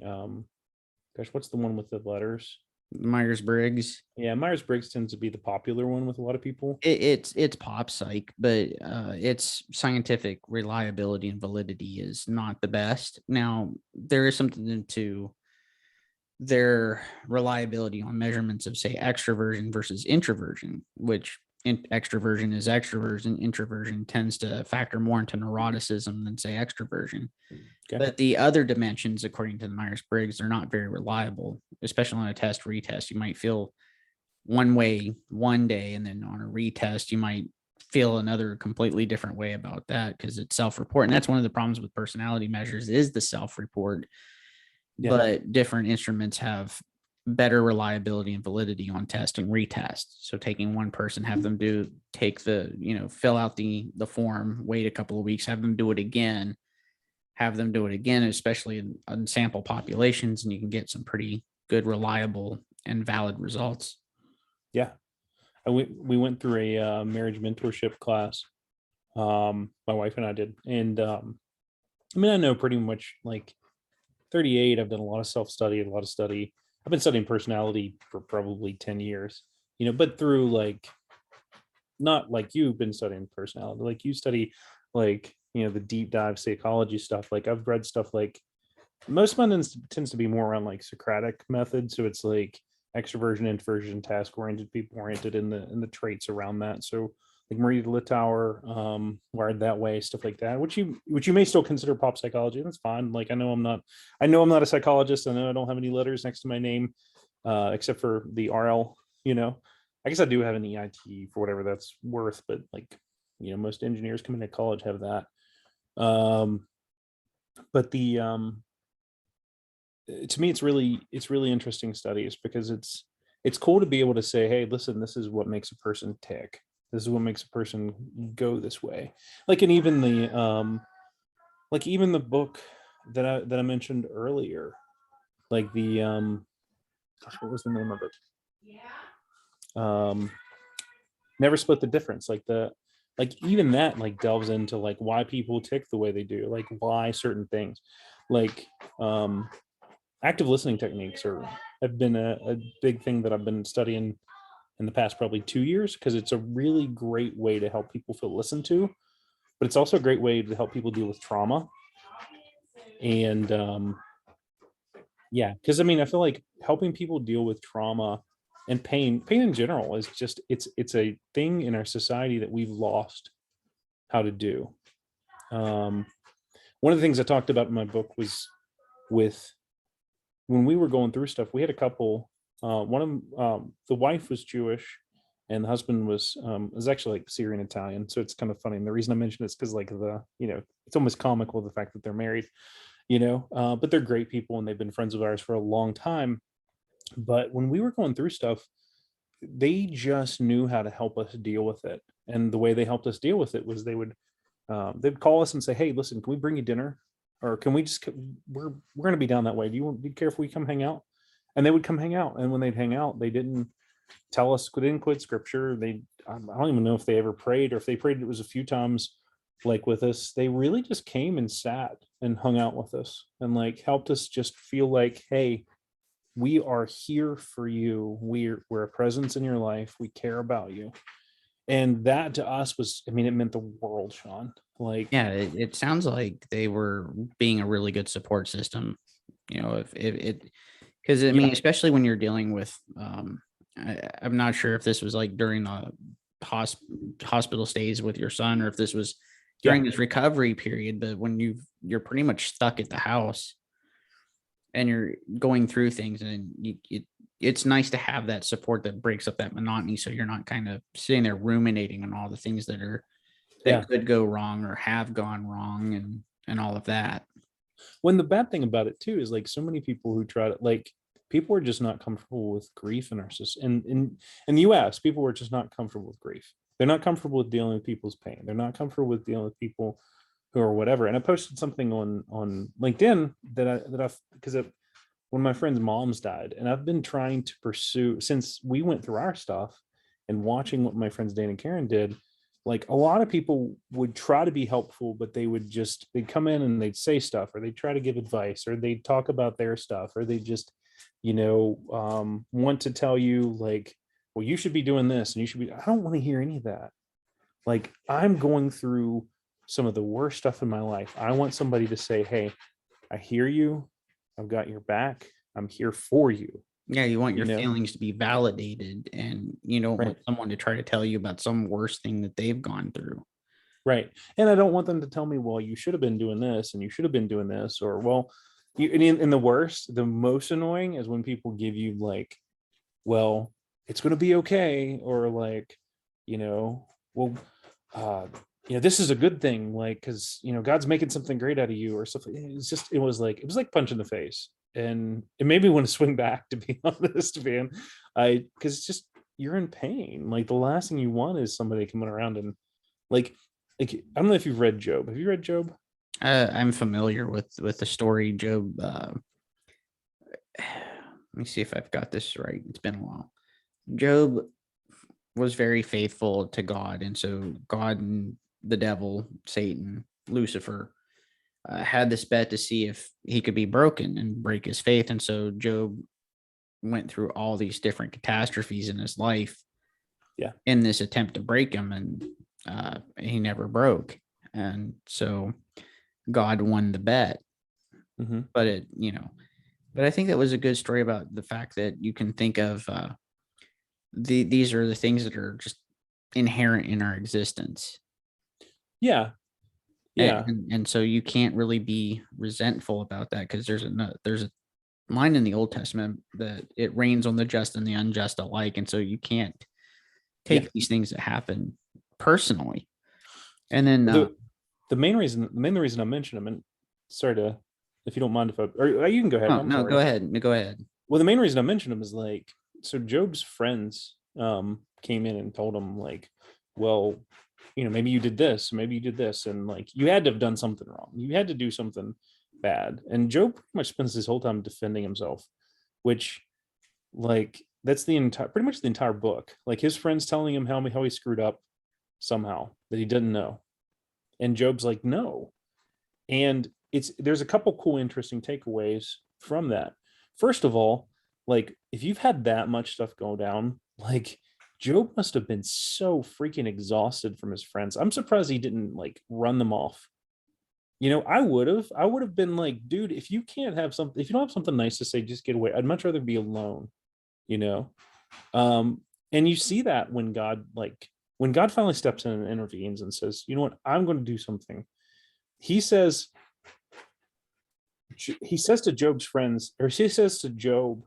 gosh, what's the one with the letters? Myers-Briggs. Yeah, Myers-Briggs tends to be the popular one with a lot of people. It's pop psych, but its scientific reliability and validity is not the best. Now, there is something to their reliability on measurements of, say, extroversion versus introversion, which extroversion is extroversion, introversion tends to factor more into neuroticism than, say, extroversion. Okay. But the other dimensions, according to the Myers-Briggs, are not very reliable, especially on a test retest. You might feel one way one day, and then on a retest, you might feel another completely different way about that because it's self-report. And that's one of the problems with personality measures is the self-report. Yeah. But different instruments have better reliability and validity on test and retest. So taking one person, have them fill out the form, wait a couple of weeks, have them do it again, especially in sample populations, and you can get some pretty good, reliable, and valid results. Yeah. We went through a marriage mentorship class. My wife and I did. And I mean, I know pretty much like 38. I've done a lot of self-study, a lot of study. I've been studying personality for probably 10 years, you know, but through like, not like you've been studying personality, like you study like, you know, the deep dive psychology stuff. Like I've read stuff like most of mine tends to be more around like Socratic method. So it's like extroversion, introversion, task oriented, people oriented in the traits around that. So like Marie Litauer, wired that way, stuff like that, which you may still consider pop psychology. That's fine. Like I know I'm not a psychologist. I know I don't have any letters next to my name, except for the RL, you know. I guess I do have an EIT for whatever that's worth, but like, you know, most engineers coming to college have that. But the to me it's really interesting studies because it's cool to be able to say, hey, listen, this is what makes a person tick, this is what makes a person go this way. Like, and even the book that I mentioned earlier, like the gosh, what was the name of it? Never Split the Difference. Like even that like delves into like why people tick the way they do, like why certain things, like active listening techniques have been a big thing that I've been studying in the past probably 2 years, because it's a really great way to help people feel listened to, but it's also a great way to help people deal with trauma. And yeah, because I mean, I feel like helping people deal with trauma and pain in general is just it's a thing in our society that we've lost how to do. One of the things I talked about in my book was with when we were going through stuff, we had a couple. One of the wife was Jewish, and the husband was actually like Syrian Italian. So it's kind of funny. And the reason I mention it's because like it's almost comical the fact that they're married, you know. But they're great people, and they've been friends of ours for a long time. But when we were going through stuff, they just knew how to help us deal with it. And the way they helped us deal with it was they'd call us and say, hey, listen, can we bring you dinner? Or can we just, we're going to be down that way. Do you care if we come hang out? And they would come hang out. And when they'd hang out, they didn't tell us, they didn't quote scripture. I don't even know if they ever prayed, or if they prayed, it was a few times, like with us. They really just came and sat and hung out with us and like helped us just feel like, hey, we are here for you. We're a presence in your life. We care about you. And that to us was, I mean, it meant the world, Sean. Like, Yeah, it sounds like they were being a really good support system. If it, because I yeah, mean, especially when you're dealing with, I'm not sure if this was like during the hospital stays with your son, or if this was yeah, during this recovery period, but when you're pretty much stuck at the house and you're going through things, and it's nice to have that support that breaks up that monotony, so you're not kind of sitting there ruminating on all the things yeah. that could go wrong or have gone wrong, and all of that. When the bad thing about it too is like so many people who try to like people are just not comfortable with grief in our system. In the US, people were just not comfortable with grief. They're not comfortable with dealing with people's pain. They're not comfortable with dealing with people who are whatever. And I posted something on LinkedIn because when my friend's moms died, and I've been trying to pursue since we went through our stuff and watching what my friends Dan and Karen did. Like a lot of people would try to be helpful, but they'd come in and they'd say stuff, or they'd try to give advice, or they'd talk about their stuff, or they just, want to tell you like, well, you should be doing this and you should be, I don't want to hear any of that. Like I'm going through some of the worst stuff in my life. I want somebody to say, hey, I hear you. I've got your back. I'm here for you. Yeah, you want You your know, feelings to be validated, and you don't right. want someone to try to tell you about some worst thing that they've gone through. Right. And I don't want them to tell me, well, you should have been doing this and you should have been doing this, or, well, in the worst, the most annoying is when people give you like, well, it's going to be okay. Or like, well, uh, this is a good thing. Like, cause God's making something great out of you or something. It was like punch in the face. And it made me want to swing back, to be honest, man. Cause it's just, you're in pain. Like the last thing you want is somebody coming around and like I don't know if you've read Job. Have you read Job? I'm familiar with the story, Job. Let me see if I've got this right. It's been a while. Job was very faithful to God, and so God and the devil, Satan, Lucifer, had this bet to see if he could be broken and break his faith. And so Job went through all these different catastrophes in his life Yeah. in this attempt to break him, and he never broke. And so God won the bet. Mm-hmm. But but I think that was a good story about the fact that you can think of these are the things that are just inherent in our existence. Yeah. Yeah. And so you can't really be resentful about that, because there's a line in the Old Testament that it rains on the just and the unjust alike, and so you can't Yeah. take these things that happen personally. And then The main reason I mentioned them, and sorry to, if you don't mind, if I, or you can go ahead. oh I'm no, sorry. go ahead, go ahead. Well, the main reason I mentioned them is like, so Job's friends came in and told him like, well, maybe you did this, maybe you did this, and like you had to have done something wrong. You had to do something bad. And Job pretty much spends his whole time defending himself, which like that's pretty much the entire book. Like his friends telling him how he screwed up somehow that he didn't know. And Job's like, no. And there's a couple cool, interesting takeaways from that. First of all, like if you've had that much stuff go down, like Job must have been so freaking exhausted from his friends. I'm surprised he didn't like run them off. I would have been like, dude, if you can't have something, if you don't have something nice to say, just get away. I'd much rather be alone, you know? And you see that when God finally steps in and intervenes and says, you know what, I'm going to do something. He says to Job's friends, or he says to Job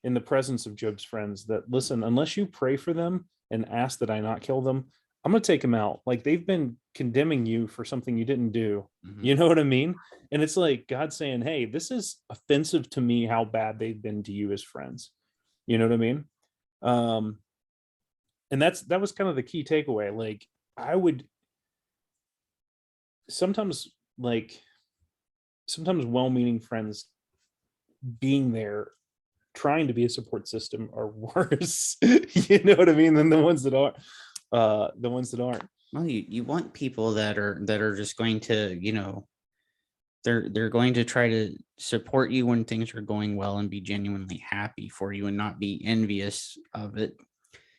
in the presence of Job's friends that, listen, unless you pray for them and ask that I not kill them, I'm going to take them out. Like they've been condemning you for something you didn't do. Mhm. You know what I mean? And it's like God saying, hey, this is offensive to me, how bad they've been to you as friends. You know what I mean? And that was kind of the key takeaway. Like I would sometimes well-meaning friends being there trying to be a support system are worse. You know what I mean, than the ones that are the ones that aren't. Well, you want people that are just going to, they're going to try to support you when things are going well and be genuinely happy for you and not be envious of it.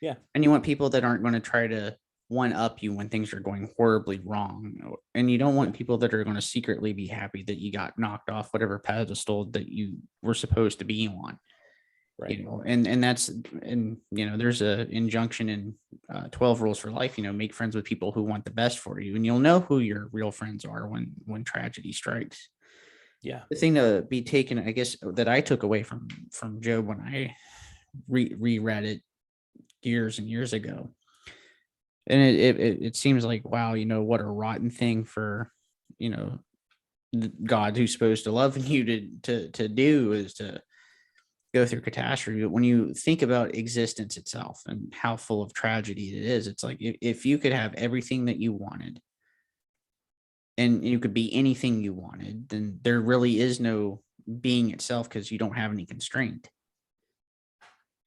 Yeah. And you want people that aren't going to try to one up you when things are going horribly wrong. And you don't want people that are going to secretly be happy that you got knocked off whatever pedestal that you were supposed to be on. Right. And that's, and there's a injunction in 12 rules for life, make friends with people who want the best for you, and you'll know who your real friends are when tragedy strikes. Yeah. The thing to be taken, I guess, that I took away from Job when I reread it years and years ago, and it seems like, wow, what a rotten thing for God, who's supposed to love you, to do, is to go through catastrophe. But when you think about existence itself and how full of tragedy it is, it's like, if you could have everything that you wanted and you could be anything you wanted, then there really is no being itself, because you don't have any constraint.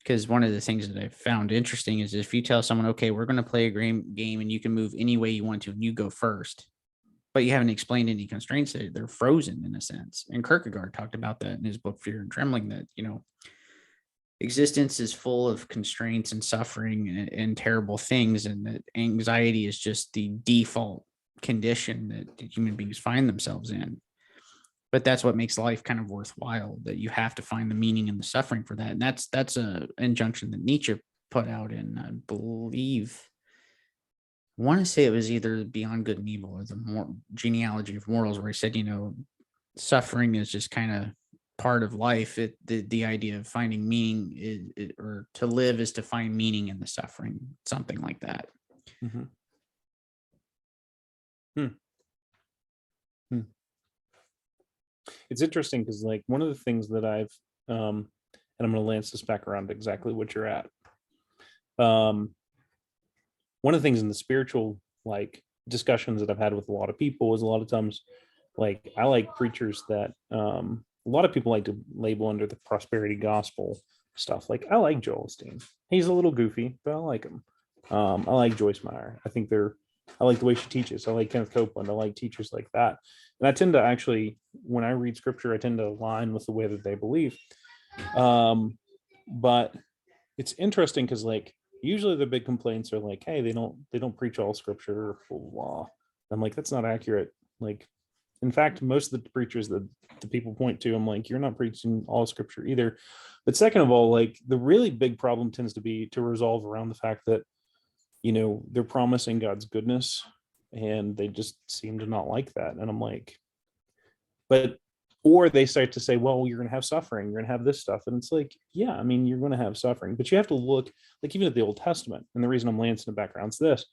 Because one of the things that I found interesting is, if you tell someone, okay, we're going to play a game and you can move any way you want to and you go first, but you haven't explained any constraints, they're frozen in a sense. And Kierkegaard talked about that in his book Fear and Trembling, that existence is full of constraints and suffering and terrible things, and that anxiety is just the default condition that human beings find themselves in. But that's what makes life kind of worthwhile, that you have to find the meaning in the suffering for that. And that's a injunction that Nietzsche put out in, I believe, I want to say it was either Beyond Good and Evil or the Genealogy of Morals, where he said, suffering is just kind of part of life. The idea of finding meaning or to live is to find meaning in the suffering, something like that. Mm-hmm. It's interesting because, like, one of the things that I've and I'm going to lance this back around to exactly what you're at. One of the things in the spiritual, like, discussions that I've had with a lot of people is, a lot of times, like, I like preachers that a lot of people like to label under the prosperity gospel stuff. Like, I like Joel Osteen. He's a little goofy, but I like him. I like Joyce Meyer. I like the way she teaches. I like Kenneth Copeland. I like teachers like that. And I tend to actually, when I read scripture, I tend to align with the way that they believe. But it's interesting because, like, usually the big complaints are like, hey, they don't preach all scripture, blah, blah, blah. I'm like, that's not accurate. Like, in fact, most of the preachers that the people point to, I'm like, you're not preaching all scripture either. But second of all, like, the really big problem tends to be to resolve around the fact that, they're promising God's goodness and they just seem to not like that. And I'm like, or they start to say, well, you're going to have suffering, you're going to have this stuff. And it's like, yeah, I mean, you're going to have suffering, but you have to look, like, even at the Old Testament. And the reason I'm lancing the background is this,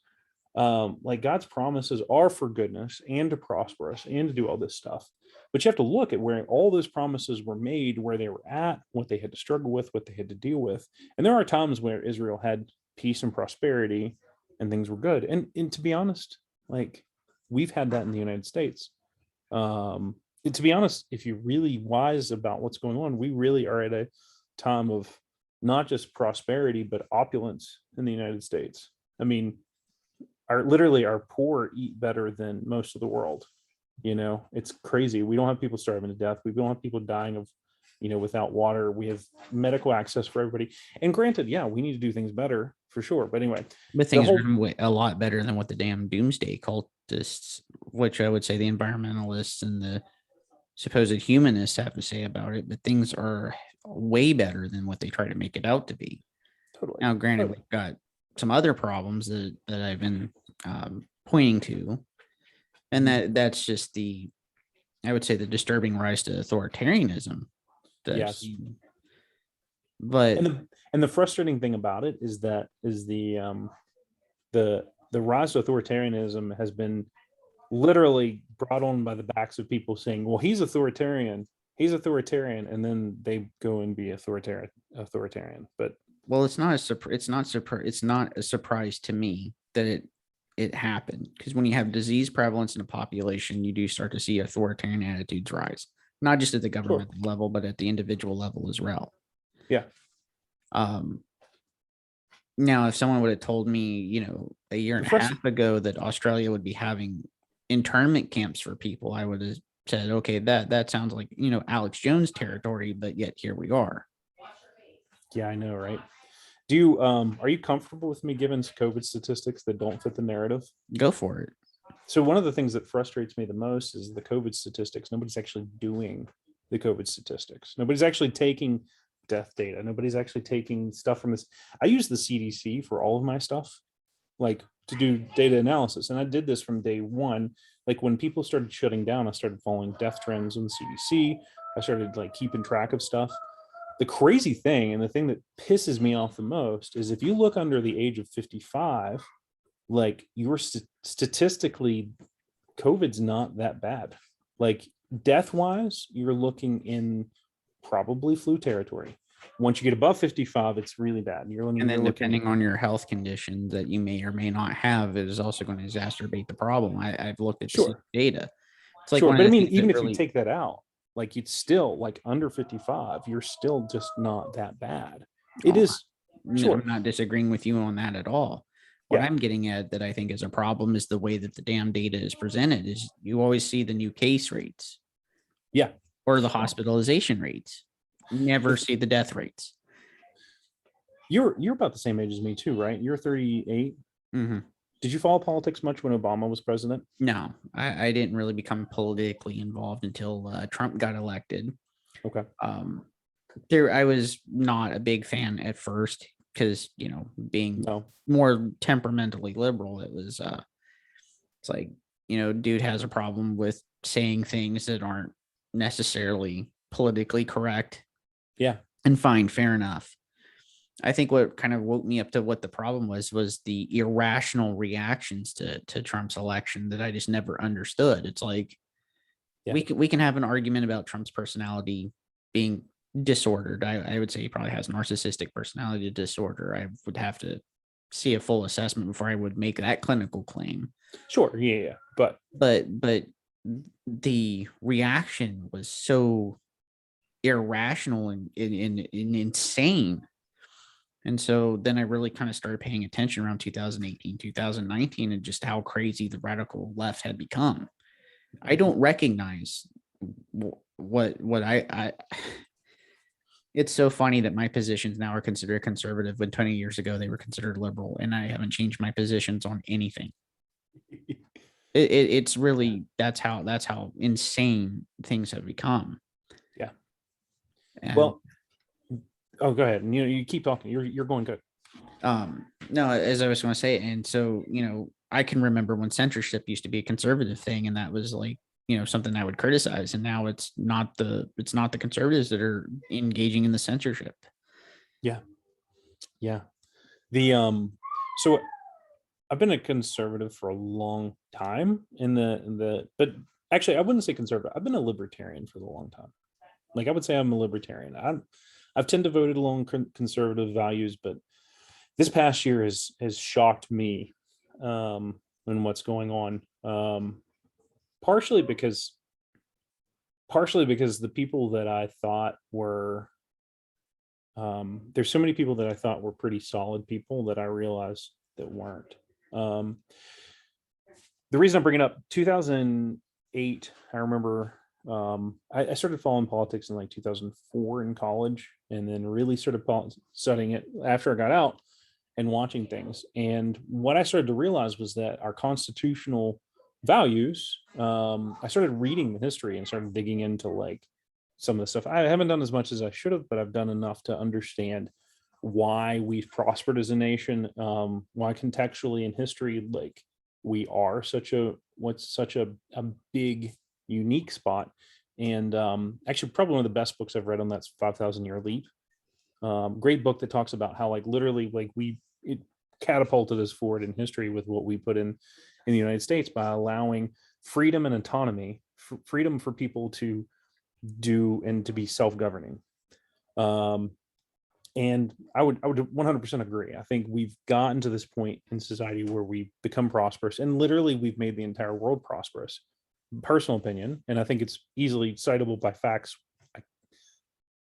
like, God's promises are for goodness and to prosper us and to do all this stuff. But you have to look at where all those promises were made, where they were at, what they had to struggle with, what they had to deal with. And there are times where Israel had peace and prosperity and things were good. And to be honest, like, we've had that in the United States. To be honest, if you're really wise about what's going on, we really are at a time of not just prosperity, but opulence in the United States. I mean, our poor eat better than most of the world. It's crazy. We don't have people starving to death. We don't have people dying of, without water. We have medical access for everybody. And granted, yeah, we need to do things better for sure. But anyway, But things are a lot better than what the damn doomsday cultists, which I would say the environmentalists and the supposed humanists, have to say about it. But things are way better than what they try to make it out to be. Totally. Now, granted, we've got some other problems that I've been pointing to, and that's just I would say, the disturbing rise to authoritarianism. Yes. But and the frustrating thing about it is the rise to authoritarianism has been literally brought on by the backs of people saying, well, he's authoritarian, and then they go and be authoritarian. But well, it's not a surprise to me that it happened. Because when you have disease prevalence in a population, you do start to see authoritarian attitudes rise, not just at the Sure. governmental level, but at the individual level as well. Yeah. Um, Now, if someone would have told me, a year and The a first, half ago that Australia would be having internment camps for people, I would have said, okay, that sounds like, Alex Jones territory, but yet here we are. yeah, I know, right? Do you are you comfortable with me giving COVID statistics that don't fit the narrative? Go for it. So one of the things that frustrates me the most is the COVID statistics. Nobody's actually doing the COVID statistics. Nobody's actually taking death data. Nobody's actually taking stuff from this. I use the CDC for all of my stuff, like to do data analysis. And I did this from day one. Like when people started shutting down, I started following death trends on the CDC. I started like keeping track of stuff. The crazy thing, and the thing that pisses me off the most, is if you look under the age of 55, like you're statistically, COVID's not that bad. Like death wise, you're looking in probably flu territory. Once you get above 55, it's really bad. And then You're looking. depending on your health condition that you may or may not have, it is also going to exacerbate the problem. I've looked at the Sure, data. It's like sure. one of But I the mean, things that even if you really, take that out, like it's still like under 55, you're still just not that bad. It oh, is. I'm Sure. not disagreeing with you on that at all. What Yeah. I'm getting at that I think is a problem is the way that the damn data is presented is you always see the new case rates Yeah. or the hospitalization rates. You never see the death rates. You're about the same age as me too, right? You're 38. Mm-hmm. Did you follow politics much when Obama was president? No, I didn't really become politically involved until Trump got elected. Okay. Um, I was not a big fan at first because being No. more temperamentally liberal, it's like dude has a problem with saying things that aren't necessarily politically correct. Yeah. And fine, fair enough. I think what kind of woke me up to what the problem was the irrational reactions to Trump's election that I just never understood. It's like Yeah. we can have an argument about Trump's personality being disordered. I would say he probably has narcissistic personality disorder. I would have to see a full assessment before I would make that clinical claim. Sure. Yeah. Yeah. But But the reaction was so irrational and insane. And so then I really kind of started paying attention around 2018, 2019, and just how crazy the radical left had become. I don't recognize what I it's so funny that my positions now are considered conservative when 20 years ago they were considered liberal, and I haven't changed my positions on anything. It's really that's how insane things have become. yeah. And Well, oh, go ahead. And you keep talking. You're going good. no, as I was going to say, and so I can remember when censorship used to be a conservative thing, and that was like something I would criticize, and now it's not the conservatives that are engaging in the censorship. Yeah. Yeah. The so I've been a conservative for a long time but actually I wouldn't say conservative. I've been a libertarian for a long time. Like I would say I'm a libertarian. I've tend to voted along conservative values, but this past year has shocked me in what's going on. Partially because the people that I thought were there's so many people that I thought were pretty solid people that I realized that weren't. The reason I'm bringing up 2008, I remember I started following politics in like 2004 in college, and then really started studying it after I got out and watching things. And what I started to realize was that our constitutional values, I started reading the history and started digging into like some of the stuff. I haven't done as much as I should have, but I've done enough to understand why we've prospered as a nation, why contextually in history, like we are such a big unique spot. And actually probably one of the best books I've read on that's 5,000 Year Leap. Great book that talks about how like literally like it catapulted us forward in history with what we put in the United States by allowing freedom and autonomy, freedom for people to do and to be self-governing. And I would 100% agree. I think we've gotten to this point in society where we've become prosperous, and literally we've made the entire world prosperous. Personal opinion, and I think it's easily citable by facts.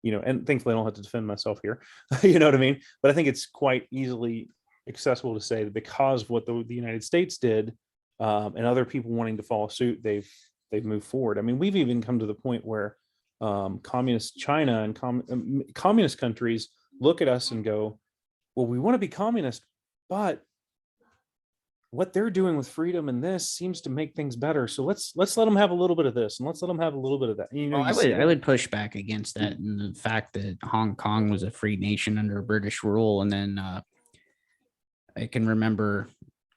And thankfully I don't have to defend myself here. You know what I mean? But I think it's quite easily accessible to say that because of what the United States did, and other people wanting to follow suit, they've moved forward. I mean, we've even come to the point where communist China and communist countries look at us and go, well, we want to be communist, but what they're doing with freedom and this seems to make things better. So let's let them have a little bit of this, and let's let them have a little bit of that. Well, You see I that. would push back against that, and the fact that Hong Kong was a free nation under British rule, and then I can remember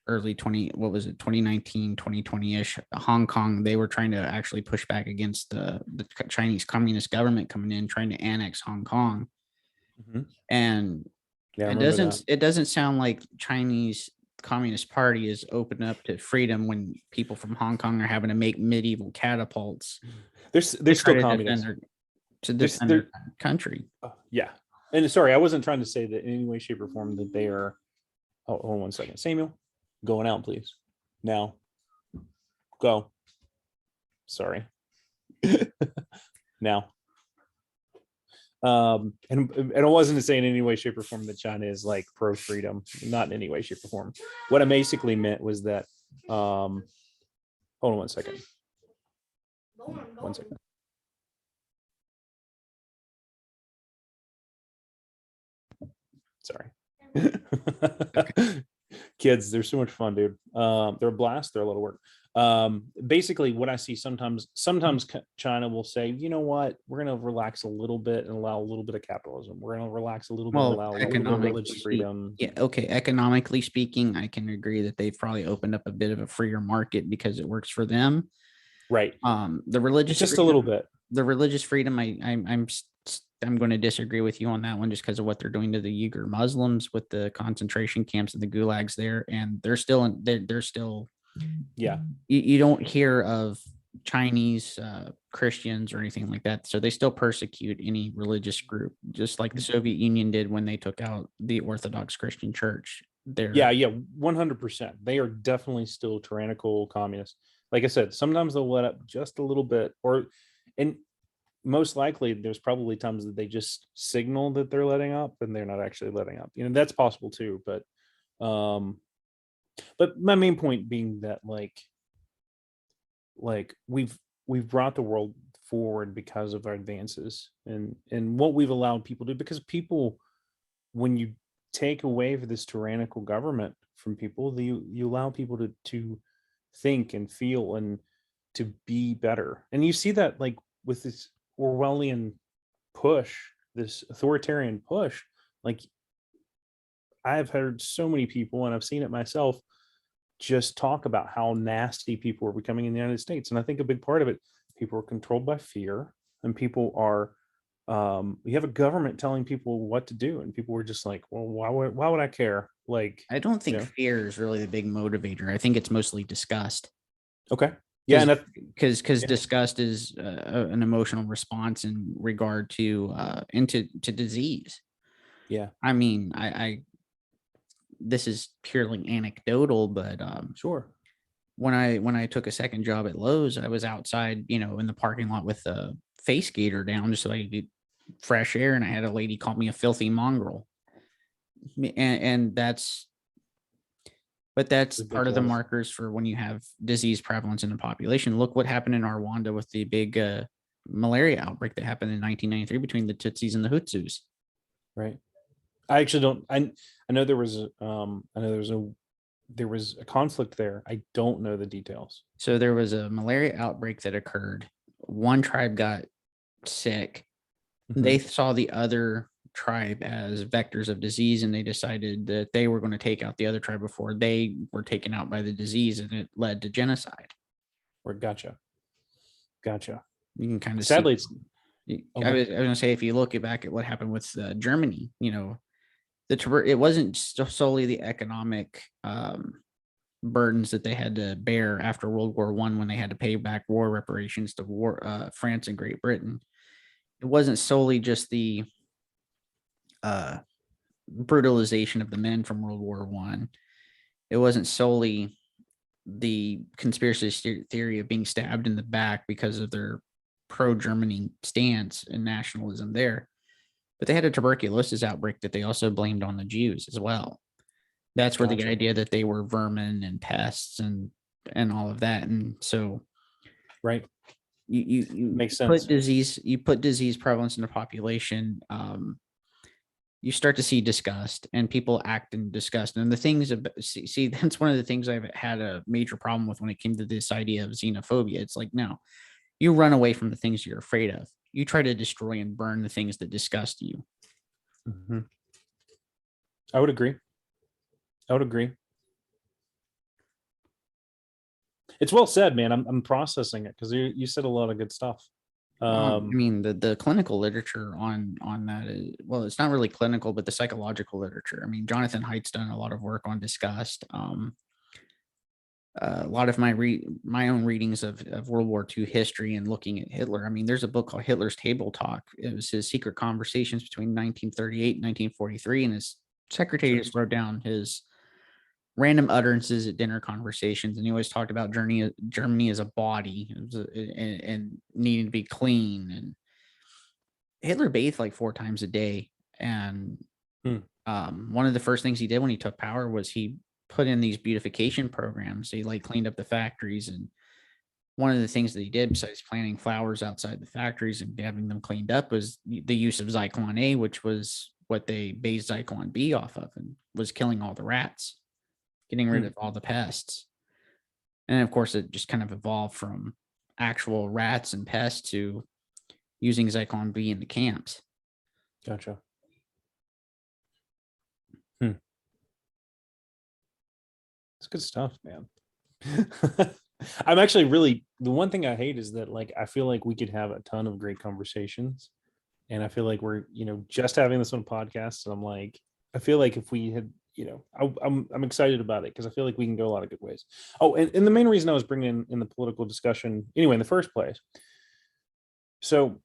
early 2019, 2020-ish, Hong Kong, they were trying to actually push back against the Chinese Communist government coming in, trying to annex Hong Kong. Mhm. And Yeah, I it remember that. doesn't sound like Chinese Communist Party is open up to freedom when people from Hong Kong are having to make medieval catapults They're to still try to communists. defend They're their country. yeah. And sorry, I wasn't trying to say that in any way, shape, or form that they are. Oh, hold on 1 second, Samuel, going out, please. Now, go. Sorry. Now. And I wasn't saying in any way, shape, or form that China is like pro freedom, not in any way, shape, or form. What I basically meant was that, hold on 1 second. 1 second. Sorry. Kids, they're so much fun, dude. They're a blast. They're a lot of work. Basically what I see sometimes China will say, you know what, we're going to relax a little bit and allow a little bit of capitalism. We're going to relax a little bit, Well, allow a little bit of religious freedom. Yeah, okay. Economically speaking, I can agree that they've probably opened up a bit of a freer market because it works for them. Right. The religious Just freedom, a little bit. the religious freedom, I'm going to disagree with you on that one, just because of what they're doing to the Uyghur Muslims with the concentration camps and the gulags there, and they're still Yeah. You don't hear of Chinese Christians or anything like that, so they still persecute any religious group, just like the Soviet Union did when they took out the Orthodox Christian Church. Yeah, 100%. They are definitely still tyrannical communists. Like I said, sometimes they'll let up just a little bit, and most likely there's probably times that they just signal that they're letting up and they're not actually letting up. That's possible too. But my main point being that we've brought the world forward because of our advances and what we've allowed people to do. Because people, when you take away this tyrannical government from people, you allow people to think and feel and to be better. And you see that like with this Orwellian push, this authoritarian push. Like I've heard so many people, and I've seen it myself, just talk about how nasty people are becoming in the United States. And I think a big part of it, people are controlled by fear, and people are you have a government telling people what to do, and people were just like, well, why would I care? Like, I don't think fear is really the big motivator. I think it's mostly disgust. Okay. Yeah, and because disgust is an emotional response in regard to to disease. Yeah. I mean, I this is purely anecdotal, but sure. When I took a second job at Lowe's, I was outside, in the parking lot with a face gaiter down just so I could get fresh air, and I had a lady call me a filthy mongrel, and that's part of the markers for when you have disease prevalence in the population. Look what happened in Rwanda with the big malaria outbreak that happened in 1993 between the Tutsis and the Hutsus. Right. I actually don't. I know there was there was a conflict there. I don't know the details. So there was a malaria outbreak that occurred. One tribe got sick. Mm-hmm. They saw the other tribe as vectors of disease, and they decided that they were going to take out the other tribe before they were taken out by the disease, and it led to genocide. Or gotcha. You can kind of sadly see. I was going to say, if you look back at what happened with Germany, it wasn't solely the economic burdens that they had to bear after World War I when they had to pay back war reparations to France and Great Britain. It wasn't solely just the uh, brutalization of the men from World War One. It wasn't solely the conspiracy theory of being stabbed in the back because of their pro-Germany stance and nationalism there, but they had a tuberculosis outbreak that they also blamed on the Jews as well. That's where the Gotcha. idea that they were vermin and pests and all of that. And so Right. you Makes sense. put disease prevalence in the population. You start to see disgust and people act in disgust. And the things of see that's one of the things I've had a major problem with when it came to this idea of xenophobia. It's like, no, you run away from the things you're afraid of. You try to destroy and burn the things that disgust you. Mm-hmm. I would agree. It's well said, man. I'm processing it because you said a lot of good stuff. I mean, the clinical literature on that is, well, it's not really clinical, but the psychological literature. I mean, Jonathan Haidt's done a lot of work on disgust. A lot of my own readings of World War II history and looking at Hitler. I mean, there's a book called Hitler's Table Talk. It was his secret conversations between 1938 and 1943, and his secretary just wrote down his random utterances at dinner conversations, and he always talked about Germany as a body and needing to be clean. And Hitler bathed like 4 times a day, and one of the first things he did when he took power was he put in these beautification programs. He like cleaned up the factories, and one of the things that he did besides planting flowers outside the factories and having them cleaned up was the use of Zyklon A, which was what they based Zyklon B off of, and was killing all the rats, getting rid of all the pests. And of course, it just kind of evolved from actual rats and pests to using Zyklon B in the camps. Gotcha. It's good stuff, man. I'm actually really, the one thing I hate is that like I feel like we could have a ton of great conversations, and I feel like we're just having this on a podcast, and I'm like, I feel like if we had I'm excited about it because I feel like we can go a lot of good ways. Oh, and the main reason I was bringing in the political discussion anyway in the first place. So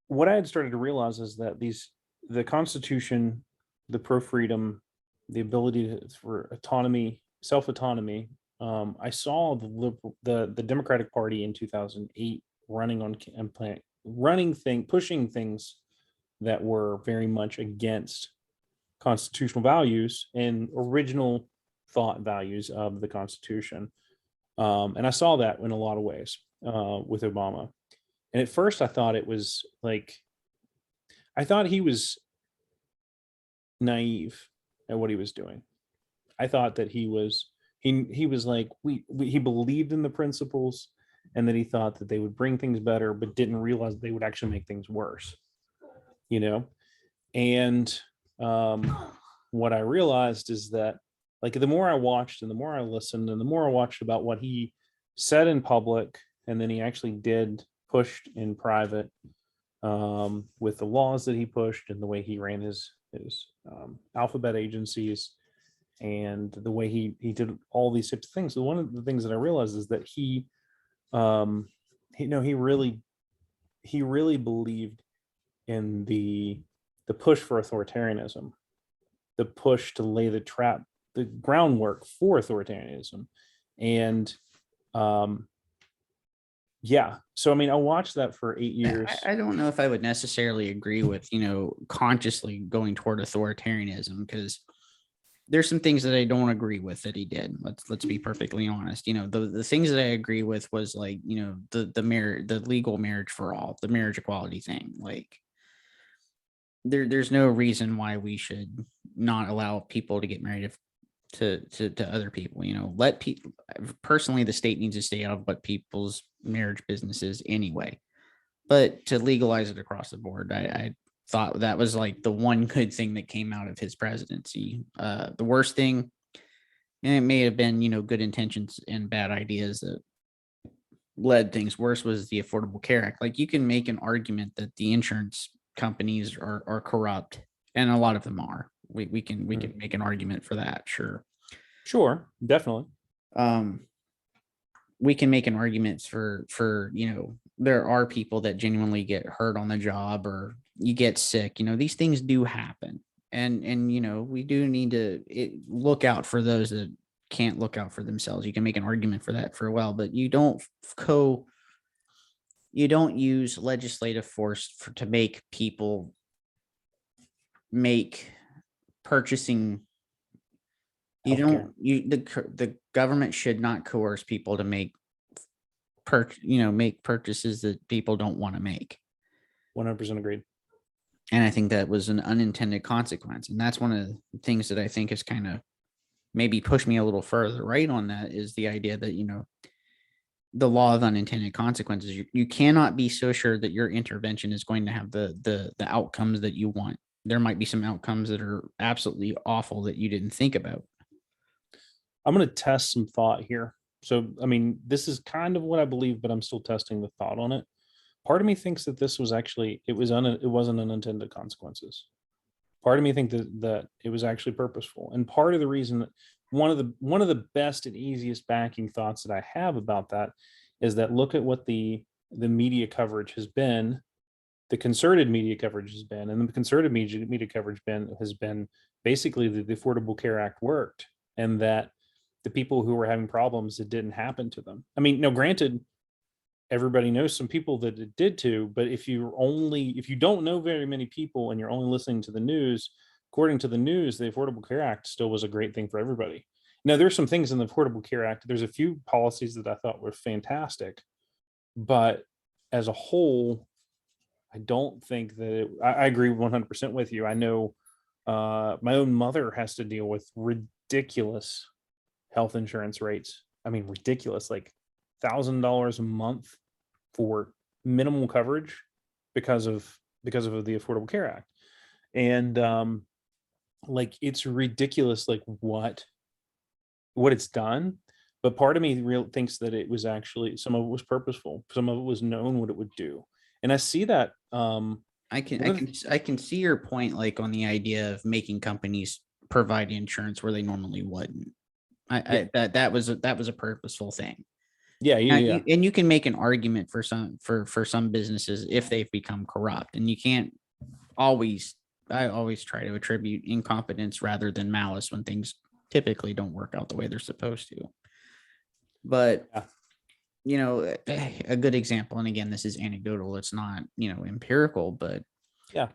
what I had started to realize is that the Constitution, the pro freedom, the ability for autonomy, self autonomy. I saw the Democratic Party in 2008 pushing things that were very much against constitutional values and original thought values of the Constitution. And I saw that in a lot of ways with Obama. And at first I thought it was like, I thought he was naive at what he was doing. I thought that he was like, he believed in the principles, and that he thought that they would bring things better, but didn't realize they would actually make things worse, and what I realized is that like the more I watched and the more I listened and the more I watched about what he said in public and then he actually pushed in private, with the laws that he pushed and the way he ran his alphabet agencies and the way he did all these types of things. So one of the things that I realized is that he really believed in the push for authoritarianism, the push to lay the groundwork for authoritarianism. And yeah, so I mean, I watched that for 8 years. I don't know if I would necessarily agree with consciously going toward authoritarianism, because there's some things that I don't agree with that he did. Let's be perfectly honest. The things that I agree with was like, the legal marriage for all, the marriage equality thing. Like there's no reason why we should not allow people to get married to other people. Let people, personally, the state needs to stay out of what people's marriage businesses anyway. But to legalize it across the board, I thought that was like the one good thing that came out of his presidency. The worst thing, and it may have been, good intentions and bad ideas that led things worse, was the Affordable Care Act. Like you can make an argument that the insurance companies are corrupt, and a lot of them are. We can make an argument for that. Sure, definitely. We can make an argument for there are people that genuinely get hurt on the job or you get sick. These things do happen. And we do need to look out for those that can't look out for themselves. You can make an argument for that for a while, but you don't use legislative force to make people make purchasing. You Healthcare. don't you the government should not coerce people to make make purchases that people don't want to make. 100% agreed. And I think that was an unintended consequence. And that's one of the things that I think has kind of maybe pushed me a little further right on that, is the idea that, the law of unintended consequences. You cannot be so sure that your intervention is going to have the outcomes that you want. There might be some outcomes that are absolutely awful that you didn't think about. I'm going to test some thought here. So, I mean, this is kind of what I believe, but I'm still testing the thought on it. Part of me thinks that this was actually, it wasn't unintended consequences. Part of me think that it was actually purposeful. And part of the reason that one of the best and easiest backing thoughts that I have about that is that look at what the media coverage has been, the concerted media coverage has been, and the concerted media coverage has been basically that the Affordable Care Act worked, and that the people who were having problems, it didn't happen to them. I mean, now granted, everybody knows some people that it did to, but if you don't know very many people and you're only listening to the news, according to the news, the Affordable Care Act still was a great thing for everybody. Now, there's some things in the Affordable Care Act. There's a few policies that I thought were fantastic, but as a whole, I don't think that I agree 100% with you. I know my own mother has to deal with ridiculous health insurance rates. I mean, ridiculous, like $1,000 a month for minimal coverage because of the Affordable Care Act. And like, it's ridiculous, like what it's done. But part of me thinks that it was actually, some of it was purposeful, some of it was known what it would do. And I see that I can see your point, like on the idea of making companies provide insurance where they normally wouldn't. That was a purposeful thing. Yeah. And you can make an argument for some businesses if they've become corrupt, and you can't always. I always try to attribute incompetence rather than malice when things typically don't work out the way they're supposed to. But a good example, and again, this is anecdotal, it's not empirical, but yeah,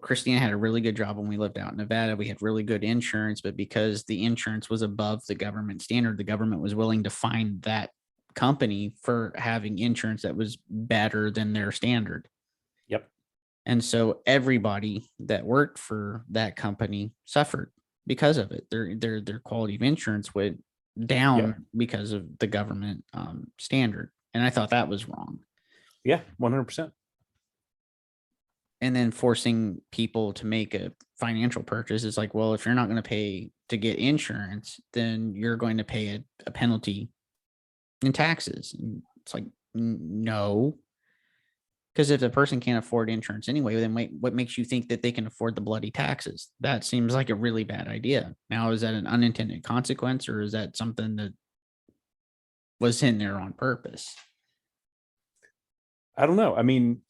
Christina had a really good job when we lived out in Nevada. We had really good insurance, but because the insurance was above the government standard, the government was willing to fine that company for having insurance that was better than their standard. Yep. And so everybody that worked for that company suffered because of it. Their quality of insurance went down because of the government standard. And I thought that was wrong. Yeah, 100%. And then forcing people to make a financial purchase is like, well, if you're not going to pay to get insurance, then you're going to pay a penalty in taxes. And it's like, no, because if the person can't afford insurance anyway, then what makes you think that they can afford the bloody taxes? That seems like a really bad idea. Now, is that an unintended consequence, or is that something that was in there on purpose? I don't know. I mean,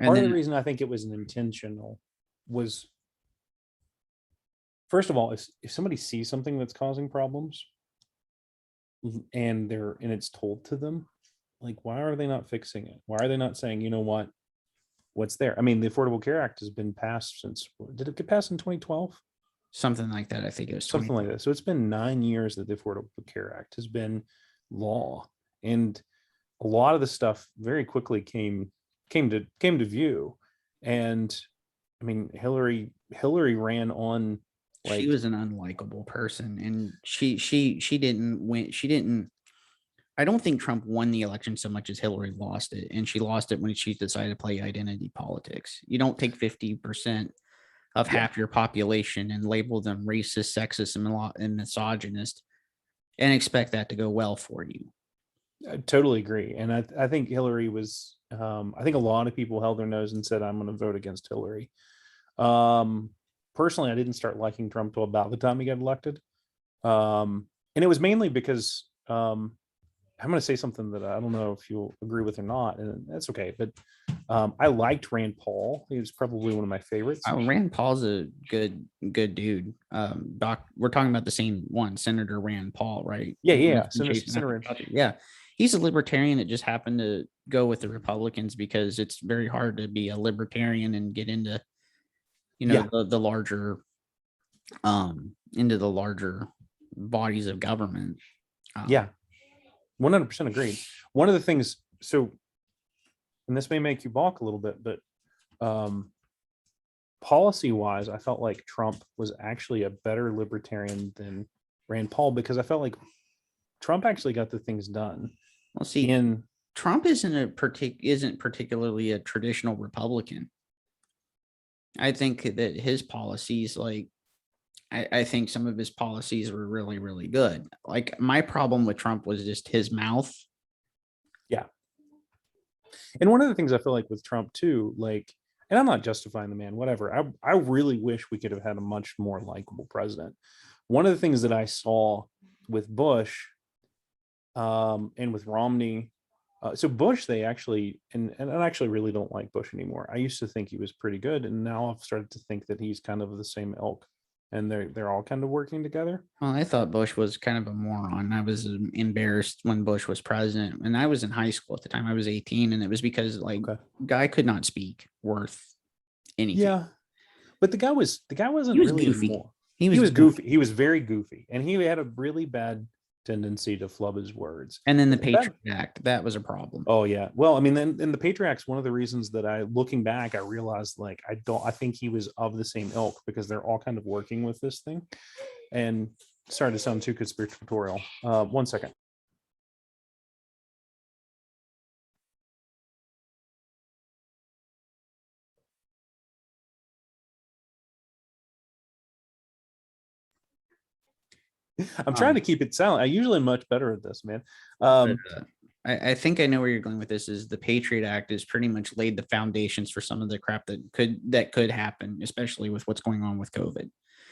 part of the reason I think it was an intentional was, first of all, if somebody sees something that's causing problems and it's told to them, like, why are they not fixing it? Why are they not saying, you know what's there? I mean, the Affordable Care Act has been passed since, did it get passed in 2012? Something like that. I think it was something like that. So it's been 9 years that the Affordable Care Act has been law, and a lot of the stuff very quickly came to view. And I mean, Hillary ran on, like, she was an unlikable person, and she didn't win. I don't think Trump won the election so much as Hillary lost it, and she lost it when she decided to play identity politics. You don't take 50% of half your population and label them racist, sexist, and misogynist and expect that to go well for you. I totally agree. And I think Hillary was, I think a lot of people held their nose and said, I'm going to vote against Hillary. Personally, I didn't start liking Trump till about the time he got elected. And it was mainly because I'm going to say something that I don't know if you'll agree with or not, and that's okay. But I liked Rand Paul. He was probably one of my favorites. Oh, Rand Paul's a good dude. We're talking about the same one, Senator Rand Paul, right? Yeah, The one yeah. that's been chasing after Fauci. Yeah, he's a libertarian that just happened to go with the Republicans because it's very hard to be a libertarian and get into, Yeah. the larger, into the larger bodies of government. Yeah, 100% agreed. One of the things, so, and this may make you balk a little bit, but policy wise, I felt like Trump was actually a better libertarian than Rand Paul, because I felt like Trump actually got the things done. Well, see, Trump isn't particularly a traditional Republican. I think that his policies, like, I think some of his policies were really, really good. Like, my problem with Trump was just his mouth. Yeah. And one of the things I feel like with Trump too, like, and I'm not justifying the man, whatever. I really wish we could have had a much more likable president. One of the things that I saw with Bush and with Romney, so Bush, they actually, and I actually really don't like Bush anymore. I used to think he was pretty good, and now I've started to think that he's kind of the same ilk, and they're all kind of working together. Well, I thought Bush was kind of a moron. I was embarrassed when Bush was president, and I was in high school at the time. I was 18, and it was because, like, guy could not speak worth anything. Yeah, but the guy wasn't really goofy. He was goofy. He was very goofy, and he had a really bad tendency to flub his words. And then the Patriot Act, that was a problem. Oh yeah. Well, I mean, then in the Patriot Act's one of the reasons that looking back, I realized, like, I think he was of the same ilk, because they're all kind of working with this thing. And sorry to sound too conspiratorial. 1 second. I'm trying to keep it silent. I usually am much better at this, man. I think I know where you're going with this. Is the Patriot Act has pretty much laid the foundations for some of the crap that could happen, especially with what's going on with COVID.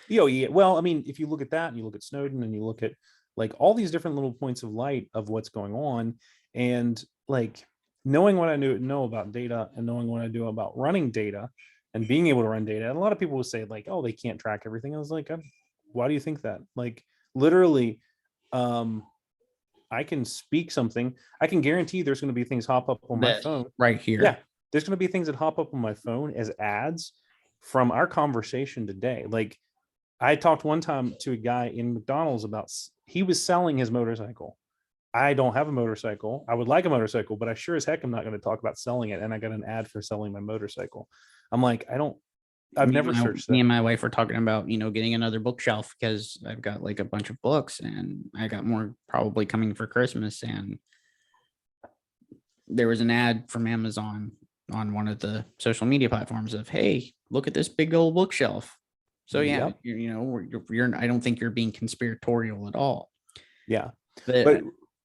Yeah. Well, I mean, if you look at that and you look at Snowden and you look at, like, all these different little points of light of what's going on, and, like, knowing what I know about data and knowing what I do about running data and being able to run data. And a lot of people will say, like, oh, they can't track everything. I was like, why do you think that? Like, literally, I can speak something. I can guarantee there's going to be things hop up on my phone right here. Yeah, there's going to be things that hop up on my phone as ads from our conversation today. Like, I talked one time to a guy in McDonald's about, he was selling his motorcycle. I don't have a motorcycle. I would like a motorcycle, but I sure as heck am not going to talk about selling it. And I got an ad for selling my motorcycle. I'm like, I've never searched that. Me and my wife were talking about, getting another bookshelf, because I've got, like, a bunch of books, and I got more probably coming for Christmas. And there was an ad from Amazon on one of the social media platforms of, hey, look at this big old bookshelf. So yeah, you're I don't think you're being conspiratorial at all. Yeah. But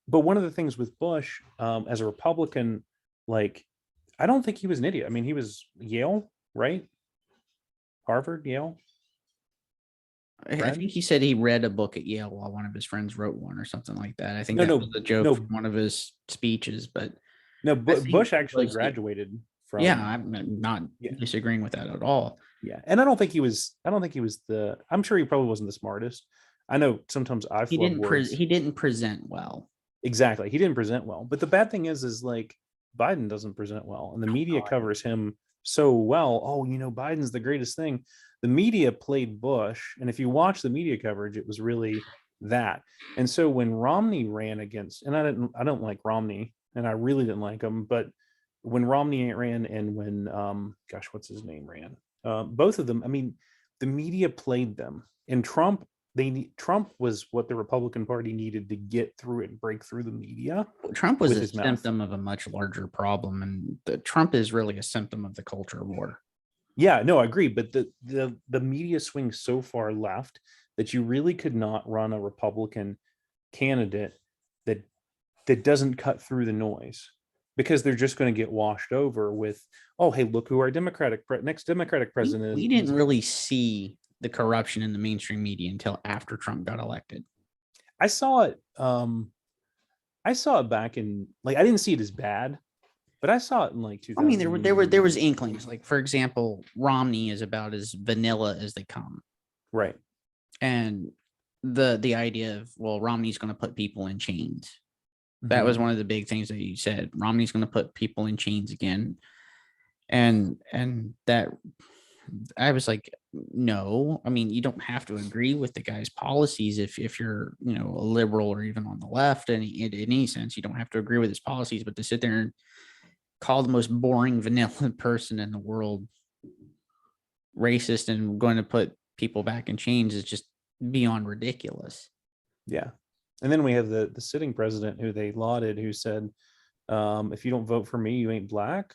one of the things with Bush, as a Republican, like, I don't think he was an idiot. I mean, he was Yale, right? Harvard, Yale. I think he said he read a book at Yale while one of his friends wrote one or something like that. I think that was a joke from one of his speeches, but no, Bush actually graduated from. Yeah, I'm not disagreeing with that at all. Yeah, and I don't think he was I'm sure he probably wasn't the smartest. I know sometimes he didn't present well. Exactly, he didn't present well. But the bad thing is like, Biden doesn't present well, and the media covers him so well. Oh, Biden's the greatest thing. The media played Bush, and if you watch the media coverage, it was really that. And so when Romney ran against, and I don't like Romney, and I really didn't like him, but when Romney ran, and when what's his name ran, both of them, I mean, the media played them. And Trump was what the Republican Party needed to get through it and break through the media. Trump was a symptom of a much larger problem, and Trump is really a symptom of the culture war. Yeah, no, I agree. But the media swings so far left that you really could not run a Republican candidate that doesn't cut through the noise, because they're just going to get washed over with, oh, hey, look who our next Democratic president is. We didn't really see the corruption in the mainstream media until after Trump got elected. I saw it. I saw it back in, like, I didn't see it as bad, but I saw it in like I mean, 2000. there was inklings. Like, for example, Romney is about as vanilla as they come. Right. And the idea of, well, Romney's going to put people in chains. That Mhm. was one of the big things that you said. Romney's going to put people in chains again. And that I was like, no, I mean, you don't have to agree with the guy's policies if you're, a liberal or even on the left in any sense. You don't have to agree with his policies, but to sit there and call the most boring vanilla person in the world racist and going to put people back in chains is just beyond ridiculous. Yeah. And then we have the sitting president who they lauded, who said, if you don't vote for me, you ain't black.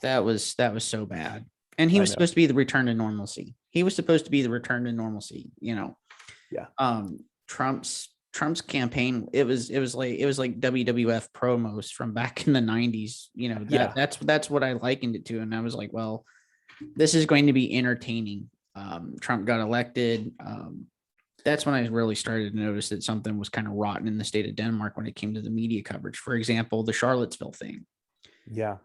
That was so bad. And he I was know. supposed to be the return to normalcy. He was supposed to be the return to normalcy, Yeah. Trump's campaign, it was like WWF promos from back in the 90s. Yeah. That's what I likened it to. And I was like, well, this is going to be entertaining. Trump got elected. That's when I really started to notice that something was kind of rotten in the state of Denmark when it came to the media coverage. For example, the Charlottesville thing. Yeah.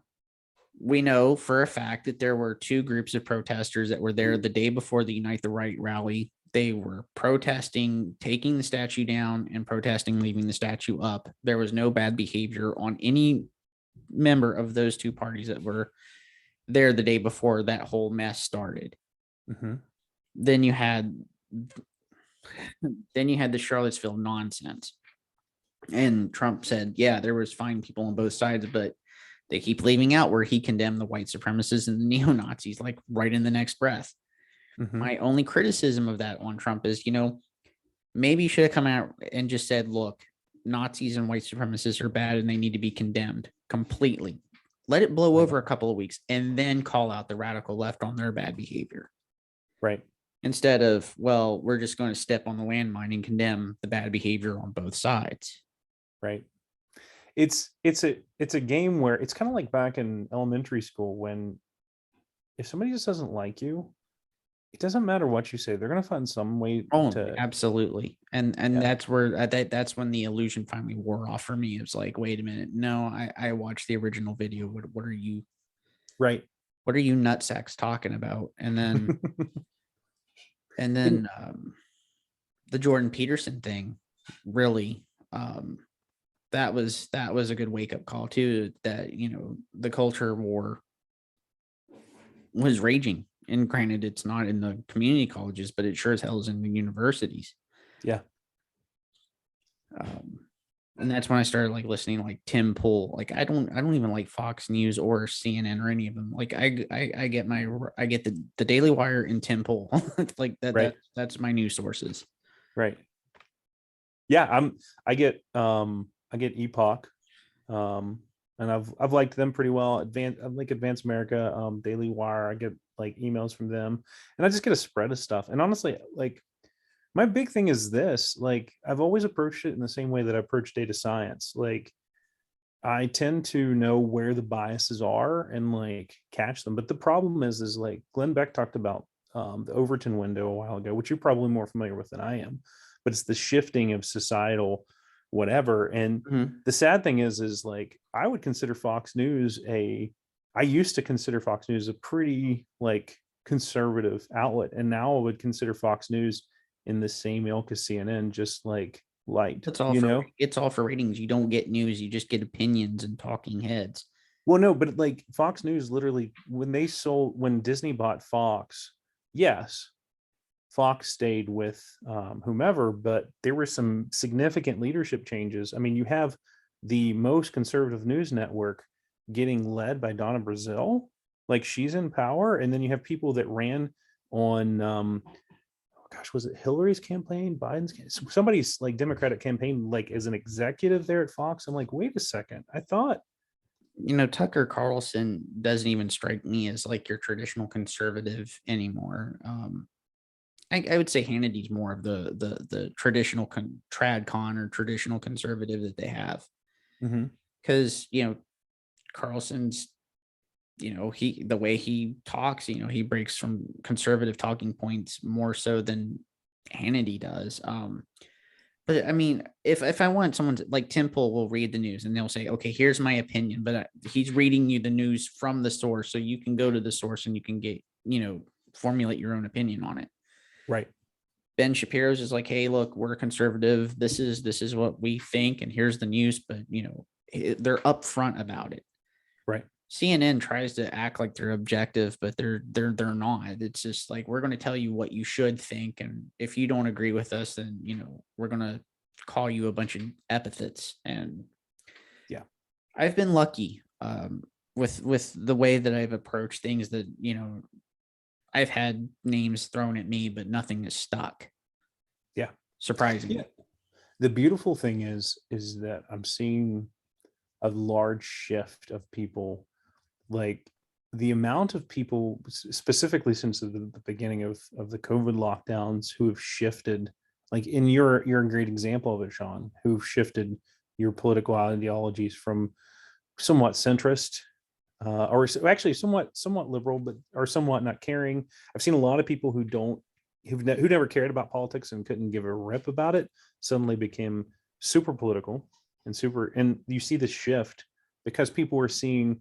We know for a fact that there were two groups of protesters that were there the day before the Unite the Right rally. They were protesting, taking the statue down, and protesting, leaving the statue up. There was no bad behavior on any member of those two parties that were there the day before that whole mess started. Mm-hmm. Then you had the Charlottesville nonsense. And Trump said, yeah, there was fine people on both sides, but they keep leaving out where he condemned the white supremacists and the neo-Nazis, like right in the next breath. Mm-hmm. My only criticism of that on Trump is, maybe you should have come out and just said, look, Nazis and white supremacists are bad and they need to be condemned completely. Let it blow over a couple of weeks and then call out the radical left on their bad behavior. Right. Instead of, well, we're just going to step on the landmine and condemn the bad behavior on both sides. Right. It's a game where it's kind of like back in elementary school when if somebody just doesn't like you, it doesn't matter what you say, they're going to find some way to. Absolutely. And Yeah. that's where that's when the illusion finally wore off for me. It was like, wait a minute. No, I watched the original video. What are you Right. what are you nutsacks talking about? And then the Jordan Peterson thing, really, that was a good wake up call too, that, the culture war was raging. And granted, it's not in the community colleges, but it sure as hell is in the universities. Yeah. And that's when I started like listening, like Tim Pool. Like I don't even like Fox News or CNN or any of them. Like I get the Daily Wire and Tim Pool. Like that. Right. That's my news sources. Right. Yeah. I get Epoch, and I've liked them pretty well. I like Advance America, Daily Wire. I get like emails from them, and I just get a spread of stuff. And honestly, like my big thing is this: like I've always approached it in the same way that I approach data science. Like I tend to know where the biases are and like catch them. But the problem is like Glenn Beck talked about the Overton window a while ago, which you're probably more familiar with than I am. But it's the shifting of societal whatever. And the sad thing is like I would consider Fox News I used to consider Fox News a pretty like conservative outlet, and now I would consider Fox News in the same ilk as CNN, just like light. It's all for ratings. You don't get news, you just get opinions and talking heads. Well, no, but like Fox News literally when Disney bought Fox, yes, Fox stayed with whomever, but there were some significant leadership changes. I mean, you have the most conservative news network getting led by Donna Brazile, like she's in power, and then you have people that ran on, was it Hillary's campaign, Biden's somebody's like Democratic campaign, like as an executive there at Fox. I'm like, wait a second, I thought. Tucker Carlson doesn't even strike me as like your traditional conservative anymore. I would say Hannity's more of the traditional tradcon or traditional conservative that they have. Because, Carlson's, the way he talks, he breaks from conservative talking points more so than Hannity does. But I mean, if I want someone to, like Tim Pool will read the news and they'll say, okay, here's my opinion, but he's reading you the news from the source, so you can go to the source and you can get, formulate your own opinion on it. Right. Ben Shapiro's is like, hey, look, we're conservative. This is what we think, and here's the news. But they're upfront about it. Right. CNN tries to act like they're objective, but they're not. It's just like, we're going to tell you what you should think, and if you don't agree with us, then we're going to call you a bunch of epithets. And yeah, I've been lucky with the way that I've approached things, that I've had names thrown at me, but nothing is stuck. Yeah. Surprisingly. Yeah. The beautiful thing is that I'm seeing a large shift of people, like the amount of people specifically since the beginning of the COVID lockdowns who have shifted, like you're a great example of it, Sean, who've shifted your political ideologies from somewhat centrist or actually somewhat liberal, but or somewhat not caring. I've seen a lot of people who never cared about politics and couldn't give a rip about it suddenly became super political and you see the shift because people were seeing,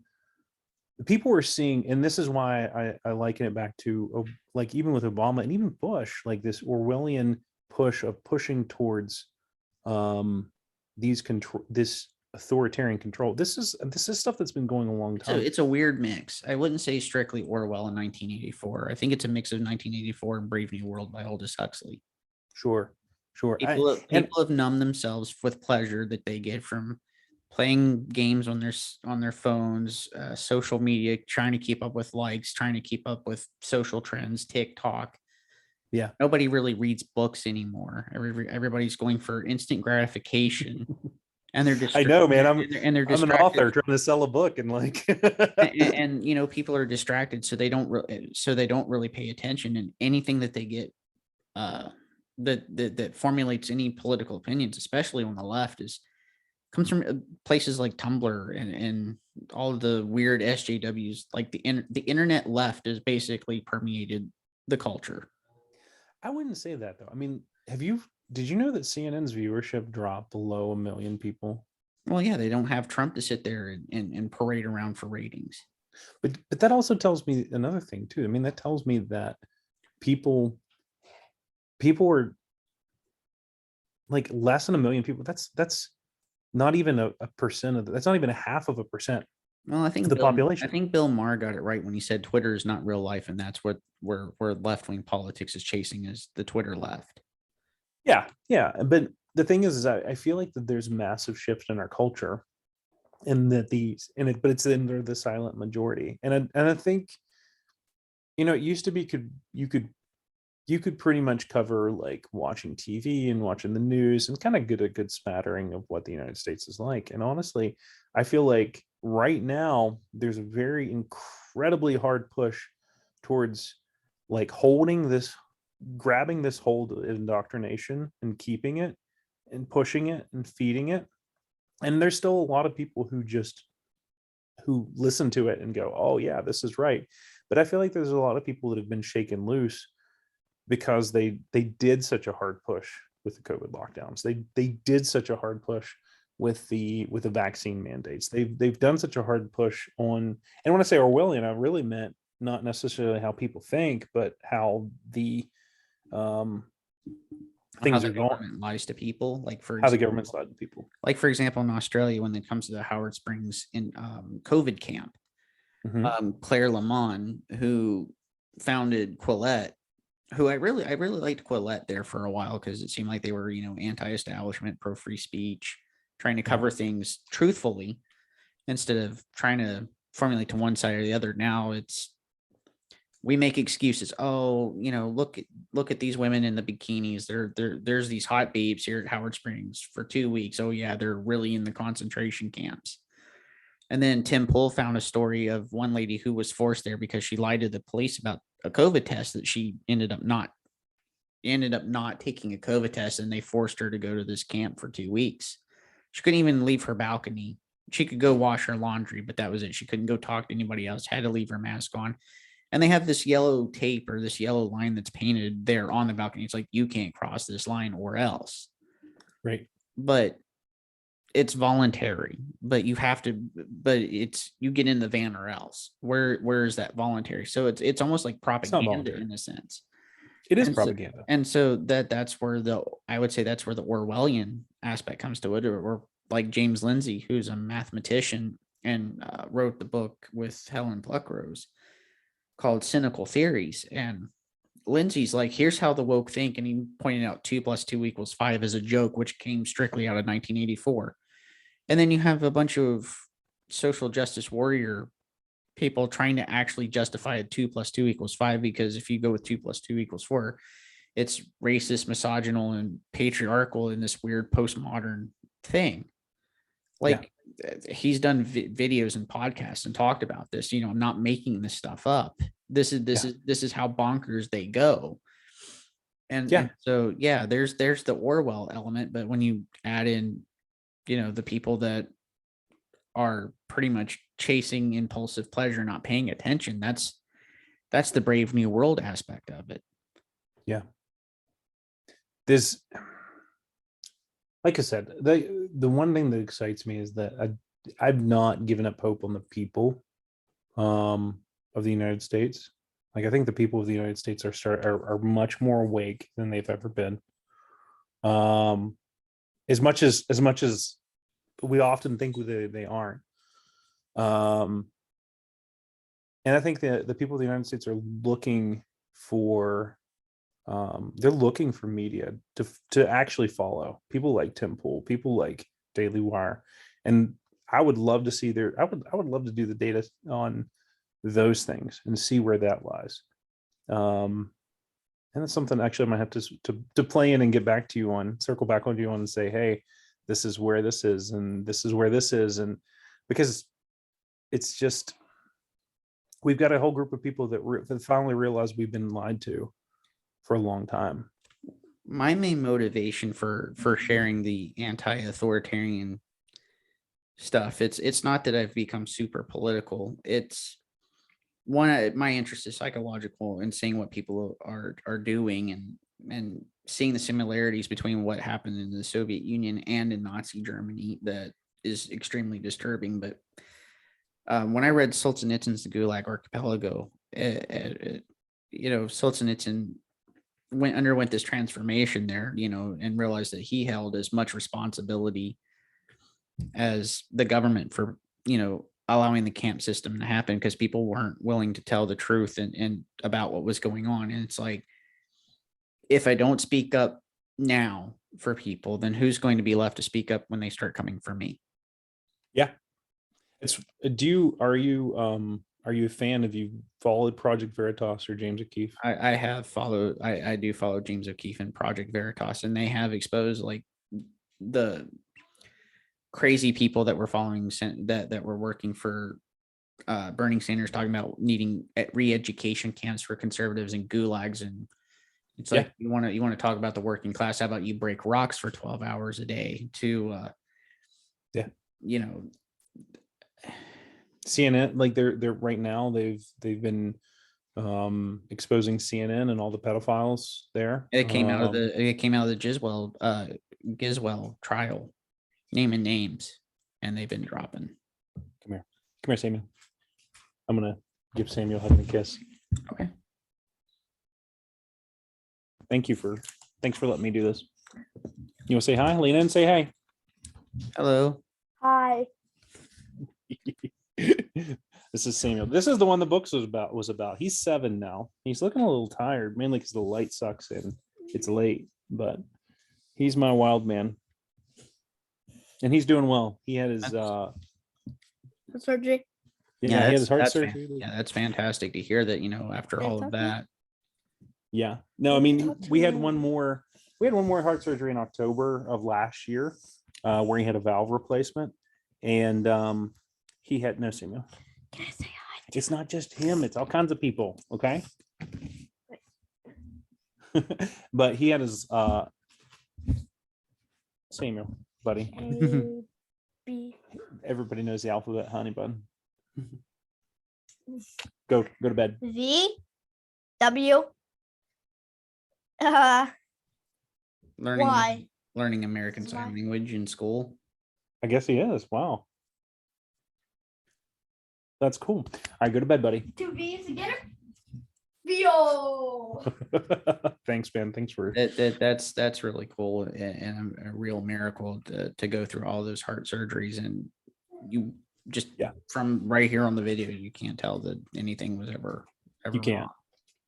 and this is why I liken it back to like even with Obama and even Bush, like this Orwellian push of pushing towards this authoritarian control. This is stuff that's been going a long time. So it's a weird mix. I wouldn't say strictly Orwell in 1984. I think it's a mix of 1984 and Brave New World by Aldous Huxley. Sure. People have numbed themselves with pleasure that they get from playing games on their phones, social media, trying to keep up with likes, trying to keep up with social trends, TikTok. Yeah. Nobody really reads books anymore. Everybody's going for instant gratification. And they're just, I know, man. I'm an author trying to sell a book, and like, and people are distracted, so they don't really pay attention. And anything that they get, that formulates any political opinions, especially on the left, comes from places like Tumblr and all of the weird SJWs. Like the internet left has basically permeated the culture. I wouldn't say that though. I mean, did you know that CNN's viewership dropped below 1 million people? Well, yeah, they don't have Trump to sit there and parade around for ratings. But that also tells me another thing too. I mean, that tells me that people are like less than 1 million people. That's not even a percent of that's not even a half of a percent. Well, I think the population. I think Bill Maher got it right when he said Twitter is not real life, and that's what where left-wing politics is chasing, is the Twitter left. Yeah. But the thing is I feel like that there's massive shift in our culture, and that but it's in the silent majority. And I think, it used to be you could pretty much cover like watching TV and watching the news and kind of get a good smattering of what the United States is like. And honestly, I feel like right now there's a very incredibly hard push towards like grabbing this hold of indoctrination and keeping it and pushing it and feeding it. And there's still a lot of people who listen to it and go, oh yeah, this is right. But I feel like there's a lot of people that have been shaken loose because they did such a hard push with the COVID lockdowns. They did such a hard push with the vaccine mandates. They've done such a hard push on, and when I say Orwellian, I really meant not necessarily how people think, but how the things how the are going. Government lies to people, like for How the example, government's lied to people. like for example, in Australia, when it comes to the Howard Springs in COVID camp, Claire Lamont, who founded Quillette, who I really liked Quillette there for a while, because it seemed like they were, anti-establishment, pro free speech, trying to cover things truthfully instead of trying to formulate to one side or the other. Now it's, we make excuses. Oh, look at these women in the bikinis. There's these hot babes here at Howard Springs for 2 weeks. Oh yeah, they're really in the concentration camps. And then Tim Pool found a story of one lady who was forced there because she lied to the police about a COVID test, that she ended up not taking a COVID test, and they forced her to go to this camp for 2 weeks. She couldn't even leave her balcony. She could go wash her laundry, but that was it. She couldn't go talk to anybody else, had to leave her mask on. And they have this yellow tape or this yellow line that's painted there on the balcony. It's like, you can't cross this line or else. Right. but it's voluntary, but you have to, but it's, you get in the van or else. Where is that voluntary? So it's almost like not propaganda voluntary. in a sense. It is And so, propaganda. that's where I would say that's where the Orwellian aspect comes to it, or like James Lindsay, who's a mathematician and wrote the book with Helen Pluckrose called Cynical Theories. And Lindsay's like, here's how the woke think. And he pointed out 2 + 2 = 5 as a joke, which came strictly out of 1984. And then you have a bunch of social justice warrior people trying to actually justify 2 + 2 = 5, because if you go with 2 + 2 = 4, it's racist, misogynal, and patriarchal in this weird postmodern thing. Like he's done videos and podcasts and talked about this. I'm not making this stuff up. This is how bonkers they go. And so there's the Orwell element, but when you add in, the people that are pretty much chasing impulsive pleasure, not paying attention, that's the Brave New World aspect of it. Yeah. There's, like I said, the one thing that excites me is that I've not given up hope on the people of the United States. Like, I think the people of the United States are much more awake than they've ever been. As much as we often think they aren't. And I think that the people of the United States are looking for they're looking for media to actually follow. People like Tim Pool, people like Daily Wire, and I would love to see I would love to do the data on those things and see where that lies. And that's something actually I might have to play in and get back to you on, circle back on you on, and say, hey, this is where this is, and this is where this is, and because it's just, we've got a whole group of people that finally realize we've been lied to for a long time. My main motivation for sharing the anti-authoritarian stuff, it's not that I've become super political. It's one, my interest is psychological and seeing what people are doing, and seeing the similarities between what happened in the Soviet Union and in Nazi Germany that is extremely disturbing. But when I read Solzhenitsyn's The Gulag Archipelago, Solzhenitsyn underwent this transformation there, and realized that he held as much responsibility as the government for, allowing the camp system to happen, because people weren't willing to tell the truth and about what was going on. And it's like, if I don't speak up now for people, then who's going to be left to speak up when they start coming for me? Yeah. Are you a fan? Have you followed Project Veritas or James O'Keefe? I have followed, I do follow James O'Keefe and Project Veritas, and they have exposed like the crazy people that were following that were working for Bernie Sanders, talking about needing re-education camps for conservatives and gulags. And it's like, you want to talk about the working class, how about you break rocks for 12 hours a day to CNN, like they're right now they've been exposing CNN and all the pedophiles there. It came out of the Giswell trial, naming names, and they've been dropping. Come here, Samuel. I'm gonna give Samuel a hug and a kiss. Okay. Thanks for letting me do this. You want to say hi? Lean in and say hey. Hello. Hi. This is Samuel. This is the one the books was about. He's 7 now. He's looking a little tired, mainly because the light sucks in. It's late, but he's my wild man. And he's doing well. He had his surgery. He had his heart surgery. That's fantastic to hear that, after all of that. Yeah. No, I mean, we had one more heart surgery in October of last year, where he had a valve replacement. And he had no, Samuel. Can I say hi? It's not just him, it's all kinds of people, okay? But he had his Samuel, buddy. A, B. Everybody knows the alphabet, honey bun. Go to bed. V, W, Learning Y. learning American It's Sign not- Language in school. I guess he is. Wow. That's cool. All right, go to bed, buddy. 2 V's to get it. Yo. Thanks, man. Thanks for That's really cool and a real miracle to go through all those heart surgeries, and you just from right here on the video, you can't tell that anything was ever you can't. wrong.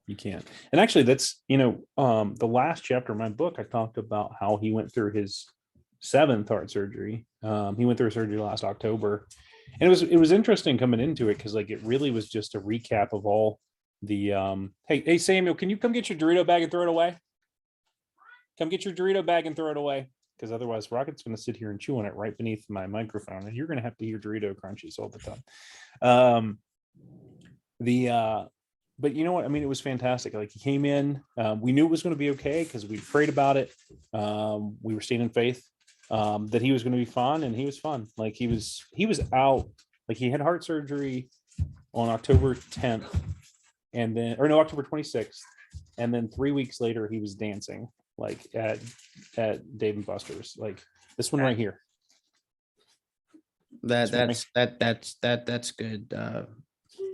You can't. And actually, that's the last chapter of my book. I talked about how he went through his 7th heart surgery. He went through a surgery last October, and it was interesting coming into it because like it really was just a recap of all the hey Samuel, can you come get your Dorito bag and throw it away? Come get your Dorito bag and throw it away, because otherwise Rocket's going to sit here and chew on it right beneath my microphone, and you're going to have to hear Dorito crunchies all the time. But you know what? I mean, it was fantastic. Like he came in, we knew it was going to be okay because we prayed about it. We were staying in faith that he was going to be fun, and he was fun. Like he was out. Like he had heart surgery on October 10th, and then October 26th, and then 3 weeks later he was dancing like at Dave & Buster's, like this one right here. That's good.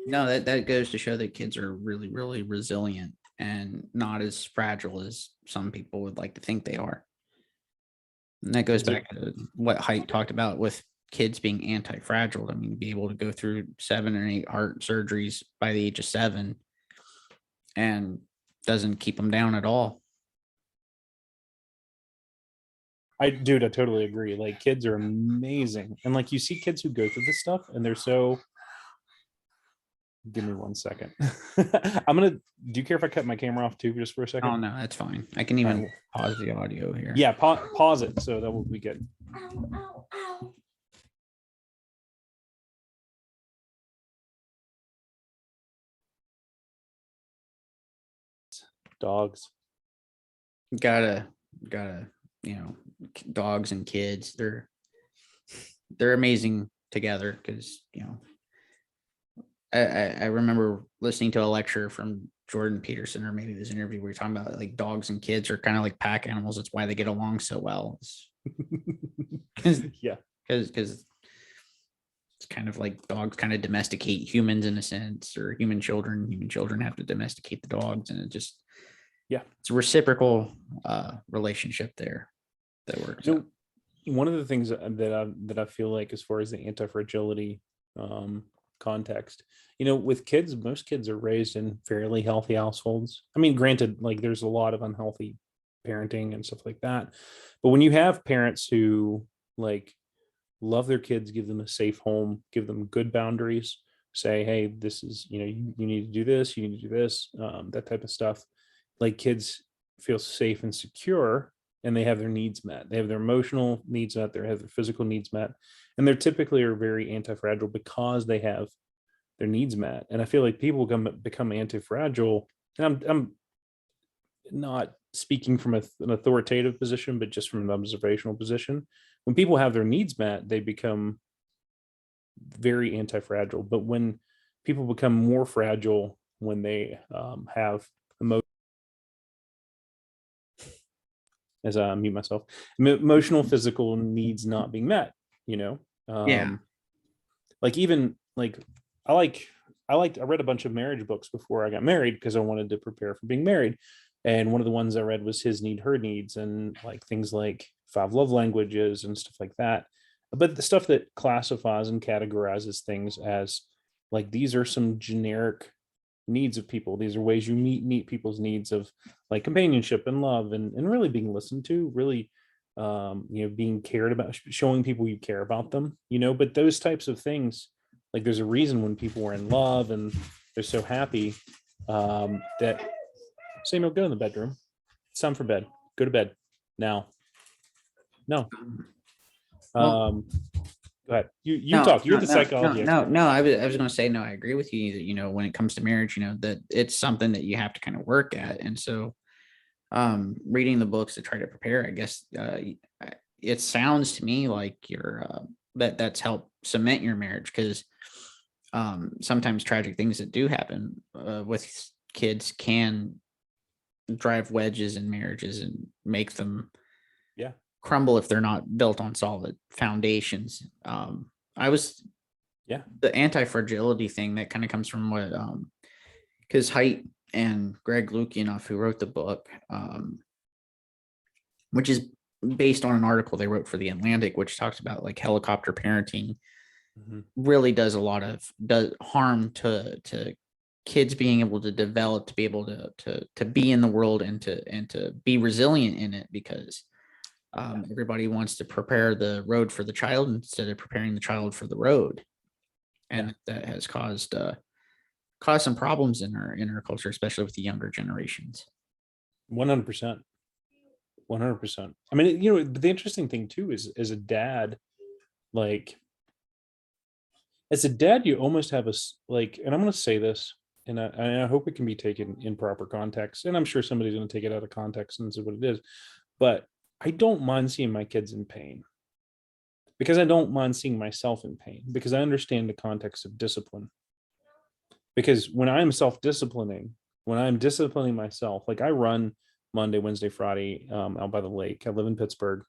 No, that goes to show that kids are really, really resilient and not as fragile as some people would like to think they are. And that goes back to what Haidt talked about with kids being anti-fragile. I mean, to be able to go through 7 or 8 heart surgeries by the age of 7 and doesn't keep them down at all. I totally agree. Like kids are amazing. And like you see kids who go through this stuff and they're so. Give me 1 second. Do you care if I cut my camera off too just for a second? Oh no, that's fine. I can even pause the audio here. Yeah, pause it so that will be good. Ow, ow, ow. Dogs. Gotta, dogs and kids, they're amazing together because, I remember listening to a lecture from Jordan Peterson, or maybe this interview where you're talking about like dogs and kids are kind of like pack animals. That's why they get along so well. Yeah. Because it's kind of like dogs kind of domesticate humans in a sense, or human children have to domesticate the dogs, and it just, it's a reciprocal relationship there that works. One of the things that I feel like, as far as the anti-fragility context, with kids, most kids are raised in fairly healthy households. I mean, granted, like there's a lot of unhealthy parenting and stuff like that, but when you have parents who like love their kids, give them a safe home, give them good boundaries, say, hey, this is, you need to do this, you need to do this, that type of stuff. Like kids feel safe and secure, and they have their needs met. They have their emotional needs met. They have their physical needs met, and they're typically are very anti-fragile because they have their needs met. And I feel like people become anti-fragile, and I'm not speaking from an authoritative position, but just from an observational position. When people have their needs met, they become very anti-fragile. But when people become more fragile, when they have emotional, physical needs not being met, like even like I read a bunch of marriage books before I got married because I wanted to prepare for being married. And one of the ones I read was His Need, Her Needs, and like things like 5 love languages and stuff like that. But the stuff that classifies and categorizes things as like, these are some generic needs of people. These are ways you meet people's needs of like companionship and love and really being listened to, really, being cared about, showing people you care about them, but those types of things, like there's a reason when people are in love and they're so happy, that Samuel, go in the bedroom. It's time for bed. Go to bed now. No. Go ahead. You talk. You're the psychology expert. No. I was going to say, no, I agree with you that, when it comes to marriage, that it's something that you have to kind of work at. And so reading the books to try to prepare, I guess it sounds to me like that's helped cement your marriage, because sometimes tragic things that do happen with kids can drive wedges in marriages and make them crumble if they're not built on solid foundations. I was the anti-fragility thing that kind of comes from what because Haidt and Greg Lukianoff, who wrote the book, which is based on an article they wrote for The Atlantic, which talks about like helicopter parenting, really does a lot of harm to kids being able to develop, to be able to be in the world and to be resilient in it, because everybody wants to prepare the road for the child instead of preparing the child for the road. And that has caused some problems in our culture, especially with the younger generations. 100%. 100%. I mean, you know, but the interesting thing too is, as a dad, like, you almost have like, and I'm going to say this, and I hope it can be taken in proper context, and I'm sure somebody's going to take it out of context and say what it is, but I don't mind seeing my kids in pain, because I don't mind seeing myself in pain, because I understand the context of discipline. Because when I'm self-disciplining, when I'm disciplining myself, like I run Monday, Wednesday, Friday out by the lake. I live in Pittsburgh.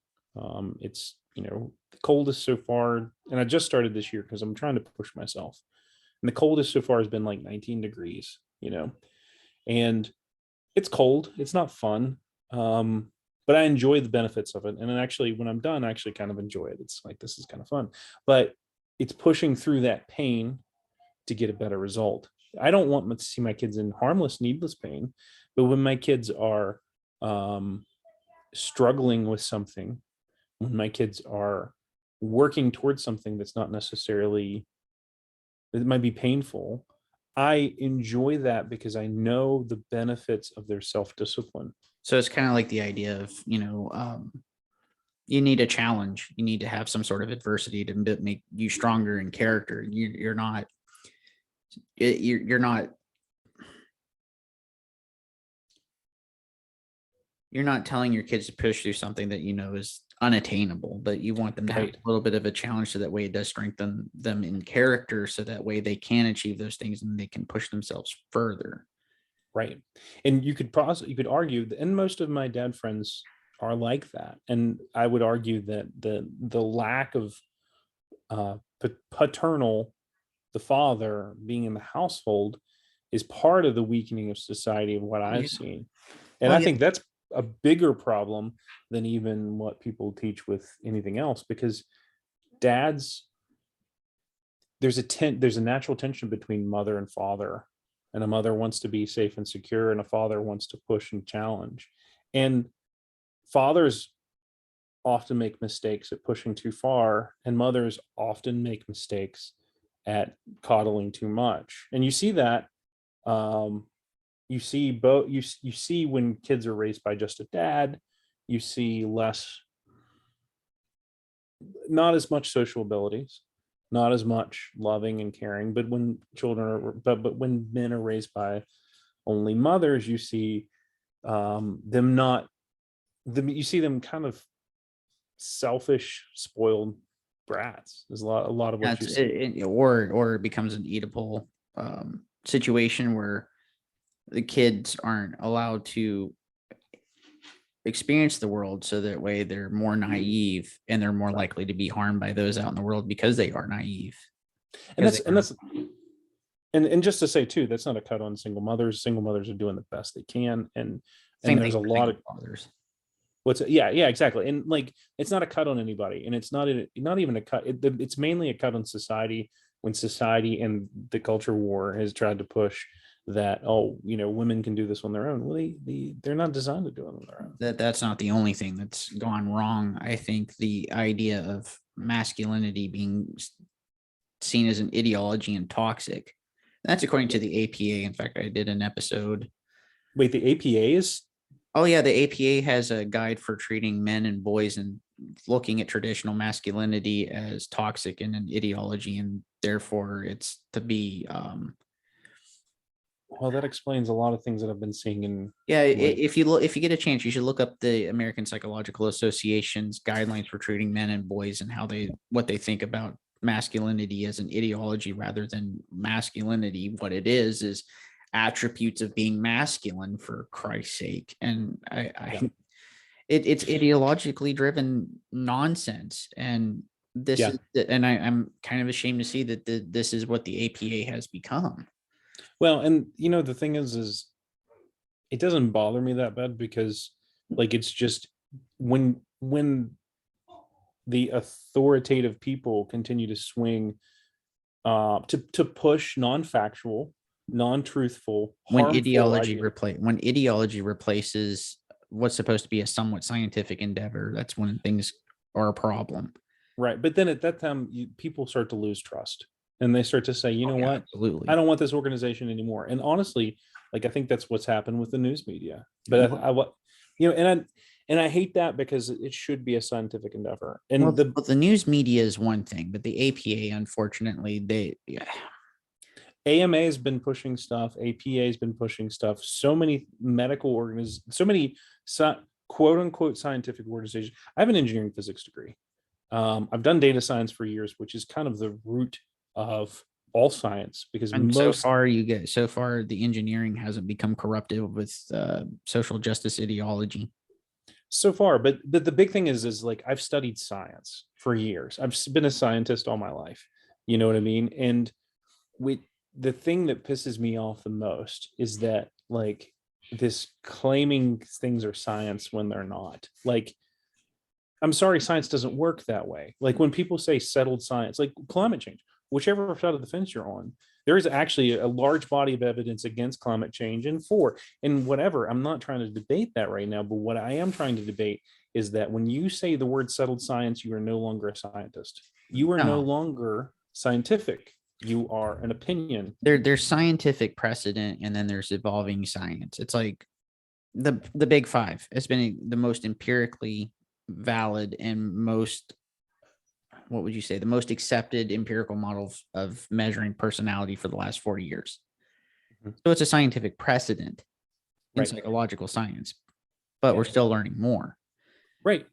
It's, you know, the coldest so far, and I just started this year because I'm trying to push myself. And the coldest so far has been like 19 degrees, you know, and it's cold. It's not fun, but I enjoy the benefits of it. And then actually, when I'm done, I actually kind of enjoy it. It's like, this is kind of fun, but it's pushing through that pain to get a better result. I don't want to see my kids in harmless, needless pain, but when my kids are struggling with something, when my kids are working towards something that's not necessarily, it might be painful, I enjoy that because I know the benefits of their self-discipline. So it's kind of like the idea of, you know, you need a challenge. You need to have some sort of adversity to make you stronger in character. You're not telling your kids to push through something that you know is unattainable, but you want them to have a little bit of a challenge, so that way it does strengthen them in character, so that way they can achieve those things and they can push themselves further. Right. And you could argue that, and most of my dad friends are like that. And I would argue that the lack of paternal, the father being in the household, is part of the weakening of society of what I've seen. And I think that's a bigger problem than even what people teach with anything else, because dads, there's a natural tension between mother and father, and a mother wants to be safe and secure, and a father wants to push and challenge. And fathers often make mistakes at pushing too far, and mothers often make mistakes at coddling too much. And you see that, you see both. You see when kids are raised by just a dad, you see not as much social abilities, not as much loving and caring. But when when men are raised by only mothers, you see you see them kind of selfish, spoiled brats. There's a lot of what you see. Or it becomes an eatable situation where the kids aren't allowed to experience the world, so that way they're more naive and they're more likely to be harmed by those out in the world because they are naive. And just to say too, that's not a cut on single mothers. Single mothers are doing the best they can, and there's a lot of fathers. Exactly. And like, it's not a cut on anybody, and it's not even a cut. It's mainly a cut on society, when society and the culture war has tried to push that, oh, you know, women can do this on their own. Well, they're not designed to do it on their own. That's not the only thing that's gone wrong. I think the idea of masculinity being seen as an ideology and toxic, that's according to the APA. In fact, I did an episode. Wait, the APA is? Oh yeah, the APA has a guide for treating men and boys and looking at traditional masculinity as toxic and an ideology, and therefore it's to be well, that explains a lot of things that I've been seeing in. If you get a chance, you should look up the American Psychological Association's guidelines for treating men and boys, and what they think about masculinity as an ideology rather than masculinity. What it is attributes of being masculine, for Christ's sake. And it's ideologically driven nonsense. And this Yeah. is, I'm kind of ashamed to see that this is what the APA has become. Well, and the thing is it doesn't bother me that bad because like it's just when the authoritative people continue to swing to push non-factual, non-truthful, harmful ideas. When ideology replaces what's supposed to be a somewhat scientific endeavor, that's when things are a problem. Right. But then at that time, people start to lose trust and they start to say, you know Yeah, what? absolutely. I don't want this organization anymore. And honestly, like, I think that's what's happened with the news media. But and I hate that because it should be a scientific endeavor. Well, And the news media is one thing, but the APA, unfortunately, AMA has been pushing stuff. APA has been pushing stuff. So many so many quote unquote scientific organizations. I have an engineering physics degree. I've done data science for years, which is kind of the root of all science because and so far the engineering hasn't become corrupted with social justice ideology. so far, but the big thing is like I've studied science for years. I've been a scientist all my life. You know what I mean? And the thing that pisses me off the most is that like this claiming things are science when they're not. Like, I'm sorry, science doesn't work that way. Like when people say settled science, like climate change, whichever side of the fence you're on, there is actually a large body of evidence against climate change and whatever. I'm not trying to debate that right now, but what I am trying to debate is that when you say the word settled science, you are no longer a scientist. You are no longer scientific. You are an opinion. There's scientific precedent, and then there's evolving science. It's like the big five has been the most empirically valid and most, what would you say, the most accepted empirical models of measuring personality for the last 40 years. So it's a scientific precedent in Right. psychological science, but we're still learning more. Right.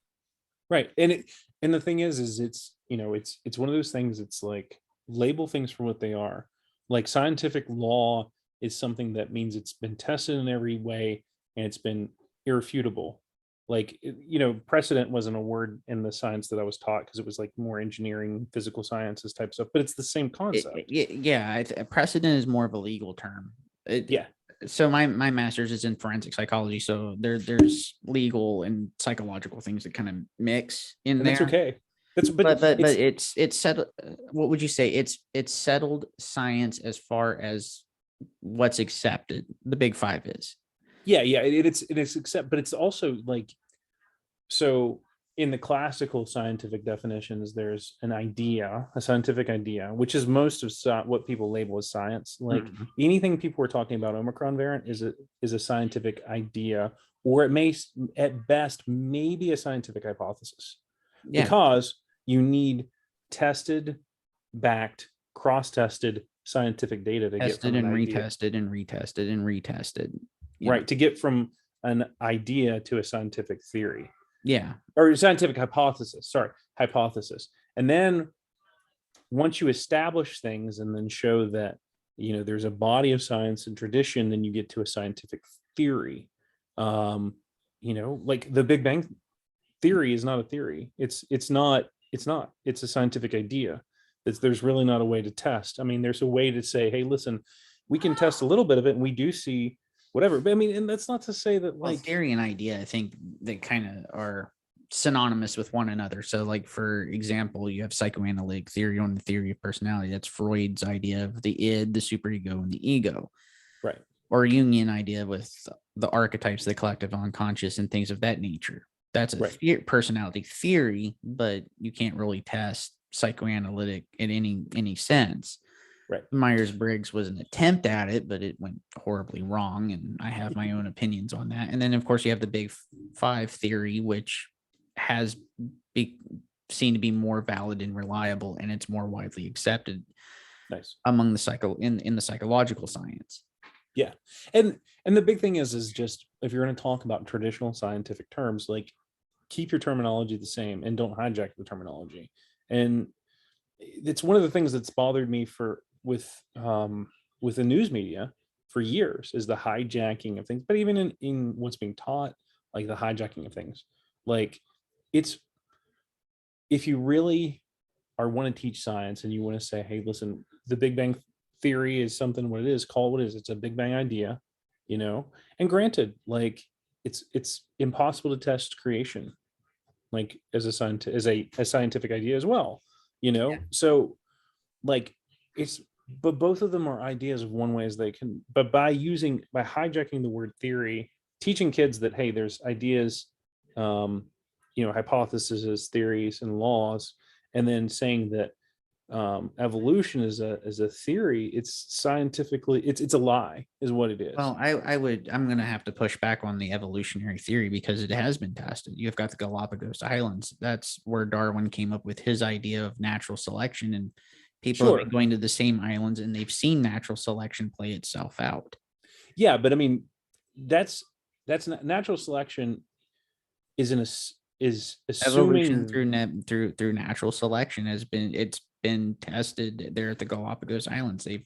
Right. And the thing is it's it's one of those things. It's like label things for what they are. Like scientific law is something that means it's been tested in every way and it's been irrefutable. Like precedent wasn't a word in the science that I was taught because it was like more engineering, physical sciences type stuff, but it's the same concept. Precedent is more of a legal term. So my master's is in forensic psychology, so there's legal and psychological things that kind of mix in And there. that's okay. But it's settled. What would you say? It's settled science as far as what's accepted. The big five is. It's accept, but it's also like, so in the classical scientific definitions, there's a scientific idea, which is most of what people label as science. Like anything people were talking about Omicron variant is a scientific idea, or it may at best maybe a scientific hypothesis, because you need tested, backed, cross-tested scientific data to get from and retested and retested and retested. Right, to get from an idea to a scientific theory. Yeah. Or scientific hypothesis. And then once you establish things and then show that, there's a body of science and tradition, then you get to a scientific theory. Like the Big Bang theory is not a theory. It's a scientific idea. There's really not a way to test. I mean, there's a way to say, hey, listen, we can test a little bit of it and we do see whatever. But I mean, and that's not to say that like theory and idea, I think they kind of are synonymous with one another. So like, for example, you have psychoanalytic theory on the theory of personality. That's Freud's idea of the id, the superego, and the ego. Right. Or Jungian idea with the archetypes, the collective unconscious, and things of that nature. That's a personality theory, but you can't really test psychoanalytic in any sense. Right. Myers-Briggs was an attempt at it, but it went horribly wrong, and I have my own opinions on that. And then, of course, you have the Big Five theory, which has seen to be more valid and reliable, and it's more widely accepted among the in the psychological science. Yeah. And the big thing is just, if you're going to talk about traditional scientific terms, like, keep your terminology the same and don't hijack the terminology. And it's one of the things that's bothered me with the news media for years, is the hijacking of things. But even in what's being taught, like the hijacking of things. Like, it's, if you really are want to teach science and you want to say, hey, listen, the Big Bang theory is something what it is, call it what it is. It's a Big Bang idea, you know. And granted, like, it's impossible to test creation, like as a scientific idea as well, you know. So like, it's, but both of them are ideas of one way as they can, but by hijacking the word theory, teaching kids that, hey, there's ideas, hypotheses, theories, and laws, and then saying that evolution is a theory, it's scientifically, it's a lie, is what it is. Well, I'm going to have to push back on the evolutionary theory because it has been tested. You've got the Galapagos Islands. That's where Darwin came up with his idea of natural selection, and people have Sure. been going to the same islands and they've seen natural selection play itself out. Yeah, but I mean, that's not natural selection, is Evolution assuming. through natural selection it's been tested there at the Galapagos Islands. They've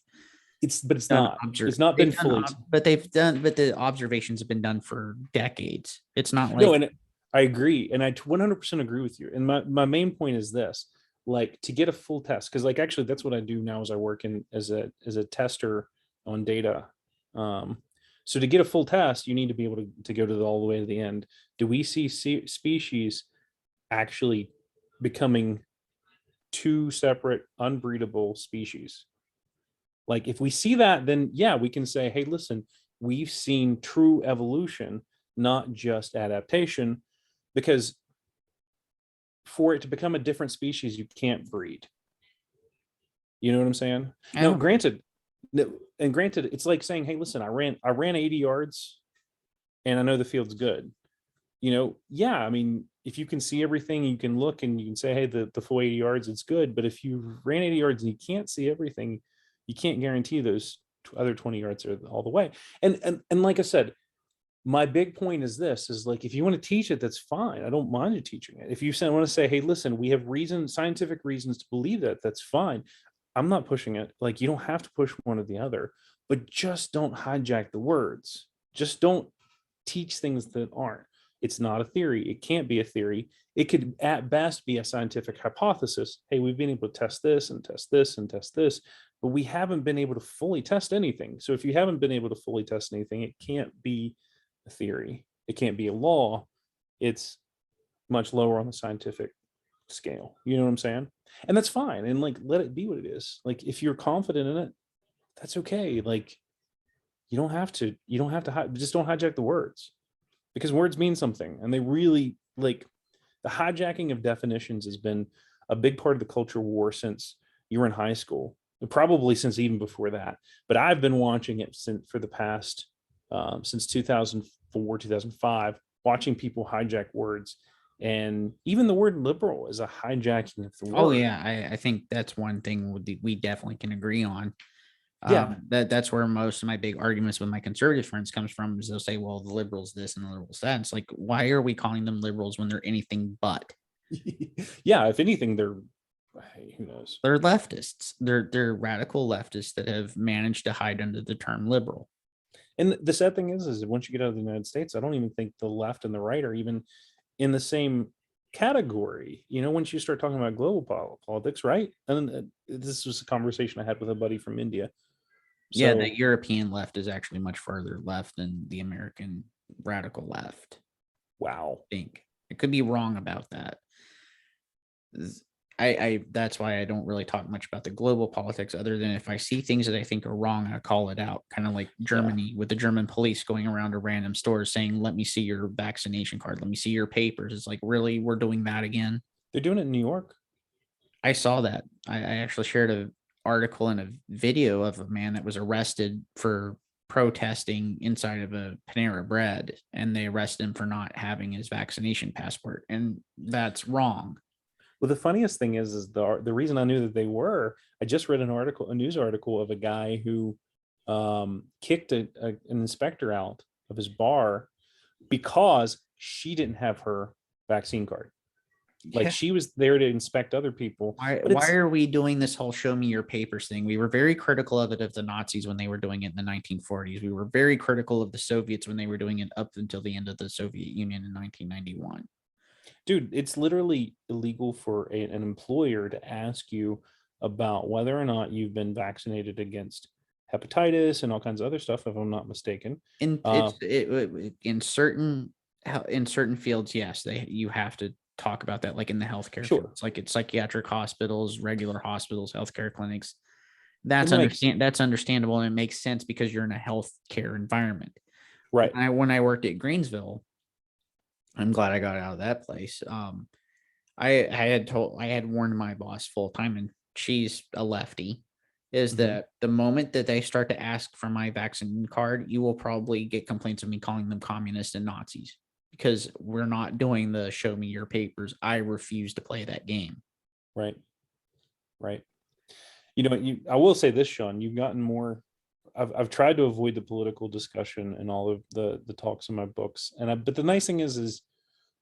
But it's done not, it's not been fully. but the observations have been done for decades. It's not like No, and I agree, and I 100% agree with you. And my main point is this: like, to get a full test, because like actually that's what I do now, is I work in as a tester on data. So to get a full test, you need to be able to go all the way to the end. Do we see species actually becoming two separate unbreedable species? Like, if we see that, then yeah, we can say, hey, listen, we've seen true evolution, not just adaptation, because for it to become a different species, you can't breed. You know what I'm saying? No, granted, it's like saying, hey, listen, I ran 80 yards and I know the field's good. You know, yeah, I mean, if you can see everything, you can look and you can say, hey, the full 80 yards, it's good. But if you ran 80 yards and you can't see everything, you can't guarantee those other 20 yards are all the way. And like I said, my big point is this, is like, if you want to teach it, that's fine. I don't mind you teaching it. If you want to say, hey, listen, we have scientific reasons to believe that, that's fine. I'm not pushing it. Like, you don't have to push one or the other, but just don't hijack the words. Just don't teach things that aren't. It's not a theory. It can't be a theory. It could at best be a scientific hypothesis. Hey, we've been able to test this and test this and test this, but we haven't been able to fully test anything. So if you haven't been able to fully test anything, it can't be a theory. It can't be a law. It's much lower on the scientific scale. You know what I'm saying? And that's fine. And like, let it be what it is. Like, if you're confident in it, that's okay. Like, you don't have to just don't hijack the words, because words mean something. And they really, like, the hijacking of definitions has been a big part of the culture war since you were in high school, probably since even before that. But I've been watching it for the past since 2004, 2005, watching people hijack words. And even the word liberal is a hijacking of the word. Oh yeah, I think that's one thing we definitely can agree on. Yeah. That's where most of my big arguments with my conservative friends comes from, is they'll say, well, the liberals this and the liberals that. It's like, why are we calling them liberals when they're anything but? Yeah, if anything, they're, who knows? They're leftists. They're radical leftists that have managed to hide under the term liberal. And the sad thing is once you get out of the United States, I don't even think the left and the right are even in the same category. You know, once you start talking about global politics, right? And this was a conversation I had with a buddy from India. Yeah, the European left is actually much further left than the American radical left. Wow. I think I could be wrong about that. I that's why I don't really talk much about the global politics, other than if I see things that I think are wrong, I call it out. Kind of like Germany with the German police going around to random stores saying, let me see your vaccination card. Let me see your papers. It's like, really? We're doing that again? They're doing it in New York. I saw that. I actually shared an article and a video of a man that was arrested for protesting inside of a Panera Bread, and they arrested him for not having his vaccination passport. And that's wrong. Well, the funniest thing is the reason I knew that they were, I just read a news article of a guy who kicked an inspector out of his bar because she didn't have her vaccine card. Like, she was there to inspect other people. Why are we doing this whole show me your papers thing? We were very critical of it, of the Nazis when they were doing it in the 1940s. We were very critical of the Soviets when they were doing it up until the end of the Soviet Union in 1991. Dude, it's literally illegal for an employer to ask you about whether or not you've been vaccinated against hepatitis and all kinds of other stuff, if I'm not mistaken. In Uh, in certain fields, yes, you have to talk about that, like in the healthcare sure. fields, like it's psychiatric hospitals, regular hospitals, healthcare clinics. And like, That's understandable, and it makes sense because you're in a healthcare environment. right. When I worked at Greensville, I'm glad I got out of that place. I had warned my boss full time, and she's a lefty, is Mhm. that the moment that they start to ask for my vaccine card, you will probably get complaints of me calling them communists and Nazis, because we're not doing the show me your papers. I refuse to play that game. Right. Right. You know, I will say this, Sean, you've gotten more. I've tried to avoid the political discussion and all of the talks in my books. But the nice thing is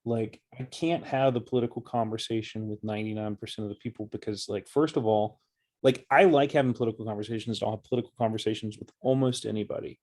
like, I can't have the political conversation with 99% of the people because, like, first of all, like, I like having political conversations. I'll have political conversations with almost anybody,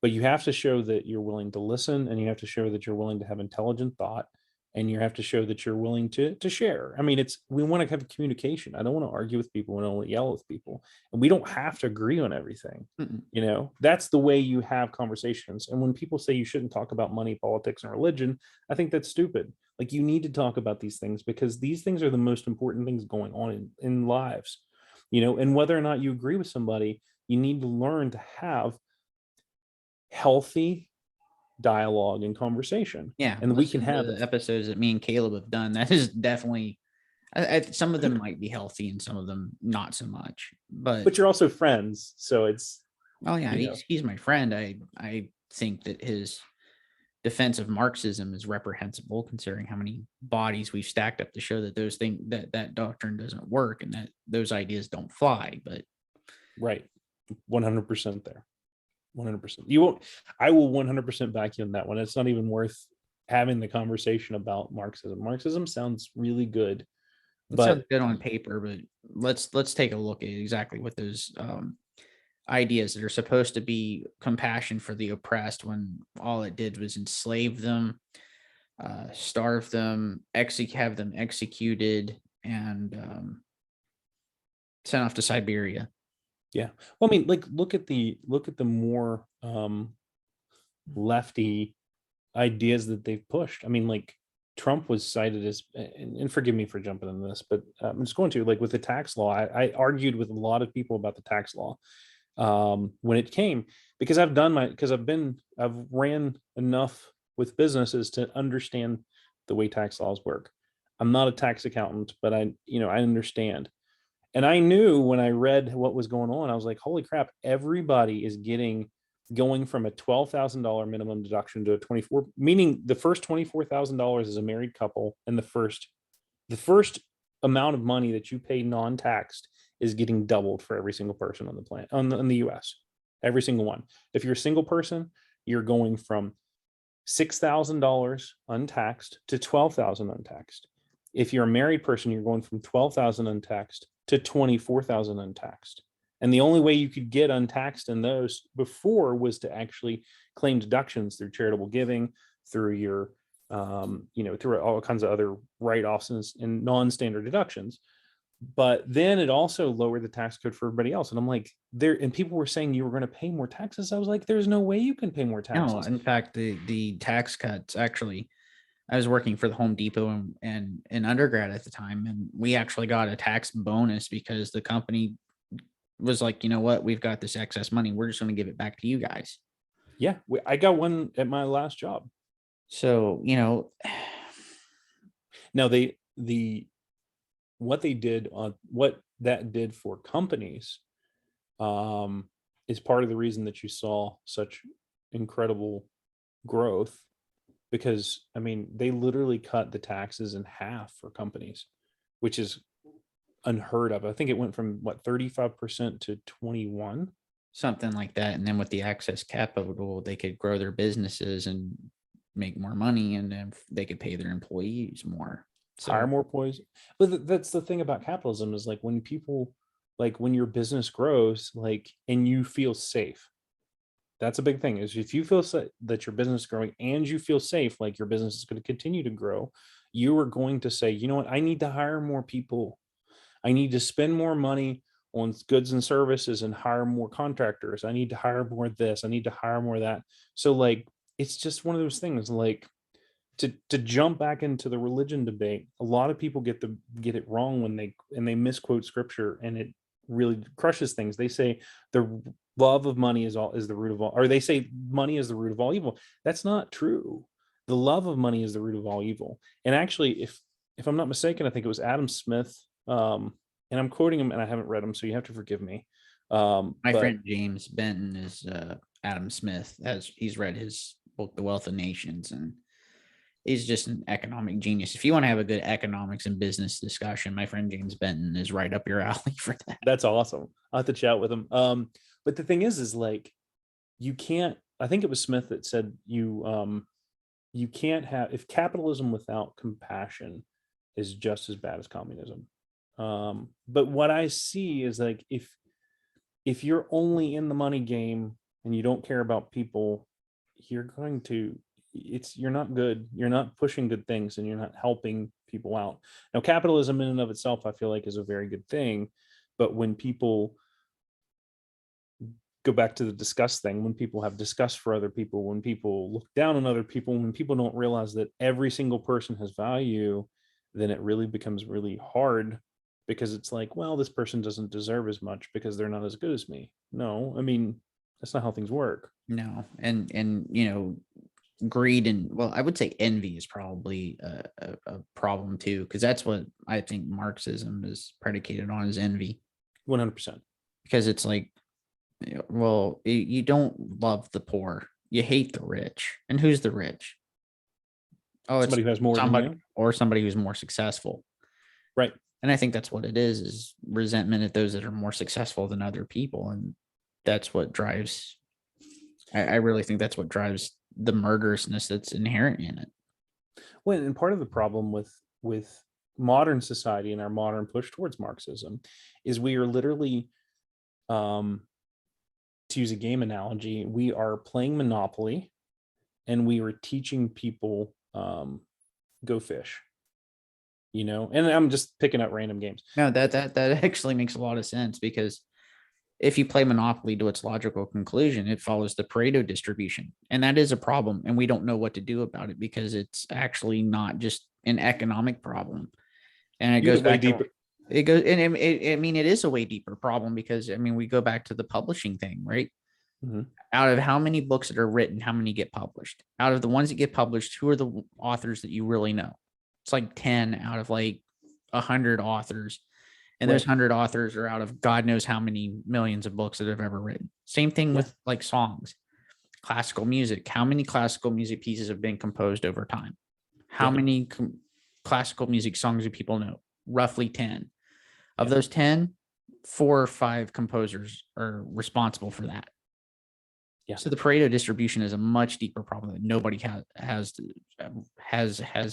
but you have to show that you're willing to listen, and you have to show that you're willing to have intelligent thought, and you have to show that you're willing to share. I mean, it's we want to have communication. I don't want to argue with people. I don't want to yell with people, and we don't have to agree on everything. Mm-mm. You know, that's the way you have conversations. And when people say you shouldn't talk about money, politics, and religion, I think that's stupid. Like, you need to talk about these things because these things are the most important things going on in lives. You know, and whether or not you agree with somebody, you need to learn to have healthy dialogue and conversation, Yeah, and we can listen to have the it. episodes that me and Caleb have done. That is definitely, some of them might be healthy and some of them not so much. But But you're also friends, so it's, oh yeah, you know, he's my friend. I think that his defense of Marxism is reprehensible, considering how many bodies we've stacked up to show that that doctrine doesn't work and that those ideas don't fly. But right, 100% there, 100%. You won't. I will 100% back you on that one. It's not even worth having the conversation about Marxism. Marxism sounds really good, it sounds but good on paper. But let's take a look at exactly what those ideas that are supposed to be compassion for the oppressed, when all it did was enslave them, starve them, have them executed, and sent off to Siberia. yeah. Well, I mean, like, look at the more lefty ideas that they've pushed. I mean, like, Trump was cited as, and forgive me for jumping into this, but I'm just going to, like, with the tax law. I argued with a lot of people about the tax law when it came, because I've ran enough with businesses to understand the way tax laws work. I'm not a tax accountant, but I understand. And I knew when I read what was going on, I was like, holy crap, everybody is going from a $12,000 minimum deduction to a 24, meaning the first $24,000 is a married couple, and the first amount of money that you pay non-taxed is getting doubled for every single person on the planet, in the US. Every single one. If you're a single person, you're going from $6,000 untaxed to 12,000 untaxed. If you're a married person, you're going from 12,000 untaxed to 24,000 untaxed. And the only way you could get untaxed in those before was to actually claim deductions through charitable giving, through your, through all kinds of other write-offs and non-standard deductions. But then it also lowered the tax code for everybody else. And I'm like, and people were saying you were going to pay more taxes. I was like, there's no way you can pay more No, taxes. in fact, the tax cuts actually. I was working for the Home Depot and in undergrad at the time, and we actually got a tax bonus because the company was like, you know what, we've got this excess money, we're just going to give it back to you guys. Yeah, I got one at my last job. So Now the what they did on what that did for companies is part of the reason that you saw such incredible growth, because I mean, they literally cut the taxes in half for companies, which is unheard of. I think it went from what, 35% to 21. something like that, and then with the excess capital, they could grow their businesses and make more money, and then they could pay their employees more. Hire So more employees. But that's the thing about capitalism, is like, when people, like, when your business grows, like, and you feel safe. That's a big thing, is if you feel that your business is growing and you feel safe, like your business is going to continue to grow, you are going to say, you know what, I need to hire more people. I need to spend more money on goods and services and hire more contractors. I need to hire more this. I need to hire more that. So like, it's just one of those things, like, to jump back into the religion debate, a lot of people get it wrong when they misquote scripture, and it really crushes things. They say the love of money is the root of all, or they say money is the root of all evil. That's not true. The love of money is the root of all evil. And actually, if I'm not mistaken, I think it was Adam Smith, and I'm quoting him, and I haven't read him, so you have to forgive me. My But friend James Benton is Adam Smith, as he's read his book, The Wealth of Nations, and he's just an economic genius. If you want to have a good economics and business discussion, my friend James Benton is right up your alley for that. that's awesome. I'll have to chat with him. But the thing is like, you can't, I think it was Smith that said you can't have, if capitalism without compassion is just as bad as communism. But what I see is like, if you're only in the money game and you don't care about people, you're not good. You're not pushing good things, and you're not helping people out. Now, capitalism in and of itself, I feel like, is a very good thing. But when people go back to the disgust thing, when people have disgust for other people, when people look down on other people, when people don't realize that every single person has value, then it really becomes really hard, because it's like, well, this person doesn't deserve as much because they're not as good as me. No, I mean, that's not how things work. No, and greed and, well, I would say envy is probably a problem too, because that's what I think Marxism is predicated on, is envy. 100%. Because it's like, well, you don't love the poor, you hate the rich. And who's the rich? Oh, it's Somebody who has more than somebody, you. or somebody who's more successful. Right. And I think that's what it is resentment at those that are more successful than other people. And that's what drives, I really think that's what drives the murderousness that's inherent in it. Well, and part of the problem with modern society and our modern push towards Marxism is we are literally, to use a game analogy, we are playing Monopoly, and we are teaching people go fish. And I'm just picking up random games. No, that actually makes a lot of sense, because if you play Monopoly to its logical conclusion, it follows the Pareto distribution. And that is a problem. And we don't know what to do about it, because it's actually not just an economic problem. And it goes way back deeper. It goes, and I mean, it is a way deeper problem, because I mean, we go back to the publishing thing, right? Mhm. Out of how many books that are written, how many get published? Out of the ones that get published, who are the authors that you really know? It's like 10 out of like 100 authors. And those Right. 100 authors are out of God knows how many millions of books that have ever written. Same thing Yeah. with like songs, classical music. How many classical music pieces have been composed over time? How Yeah. many classical music songs do people know? Roughly 10. Of Yeah. those 10, 4 or 5 composers are responsible for that. Yeah. So the Pareto distribution is a much deeper problem that nobody has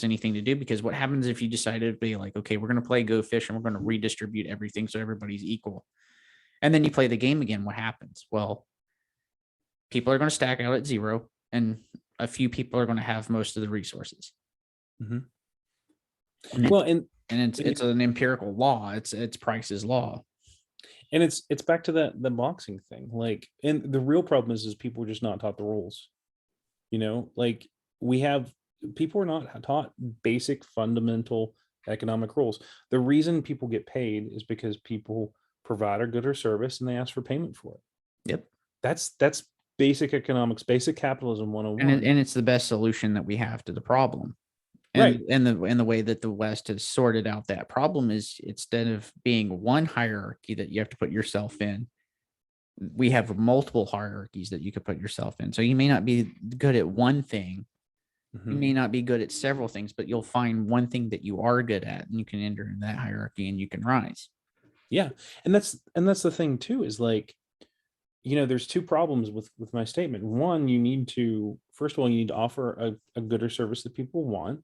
anything to do, because what happens if you decide to be like, okay, we're going to play Go Fish and we're going to redistribute everything so everybody's equal, and then you play the game again? What happens? Well, people are going to stack out at 0, and a few people are going to have most of the resources. Mhm. And Well, and it's an empirical law. It's Price's law. and it's back to the boxing thing. Like, and the real problem is people are just not taught the rules. Like, people are not taught basic fundamental economic rules. The reason people get paid is because people provide a good or service, and they ask for payment for it. Yep. That's basic economics, basic capitalism 101. And it's the best solution that we have to the problem. Right. And the way that the West has sorted out that problem is, instead of being one hierarchy that you have to put yourself in, we have multiple hierarchies that you could put yourself in. So you may not be good at one thing, you Mhm. may not be good at several things, but you'll find one thing that you are good at, and you can enter in that hierarchy and you can rise. Yeah. And that's the thing too, is like, there's two problems with my statement. One, first of all, you need to offer a good or service that people want.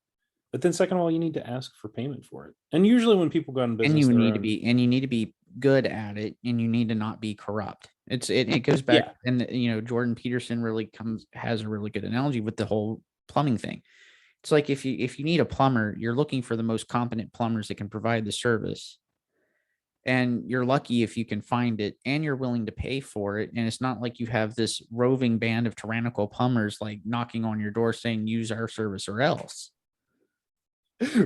But then second of all, you need to ask for payment for it. And usually when people go out in business, And you they're need to be, and you need to be good at it, and you need to not be corrupt. It goes back, Yeah. and Jordan Peterson really has a really good analogy with the whole plumbing thing. It's like if you need a plumber, you're looking for the most competent plumbers that can provide the service. And you're lucky if you can find it and you're willing to pay for it. And it's not like you have this roving band of tyrannical plumbers like knocking on your door saying use our service or else.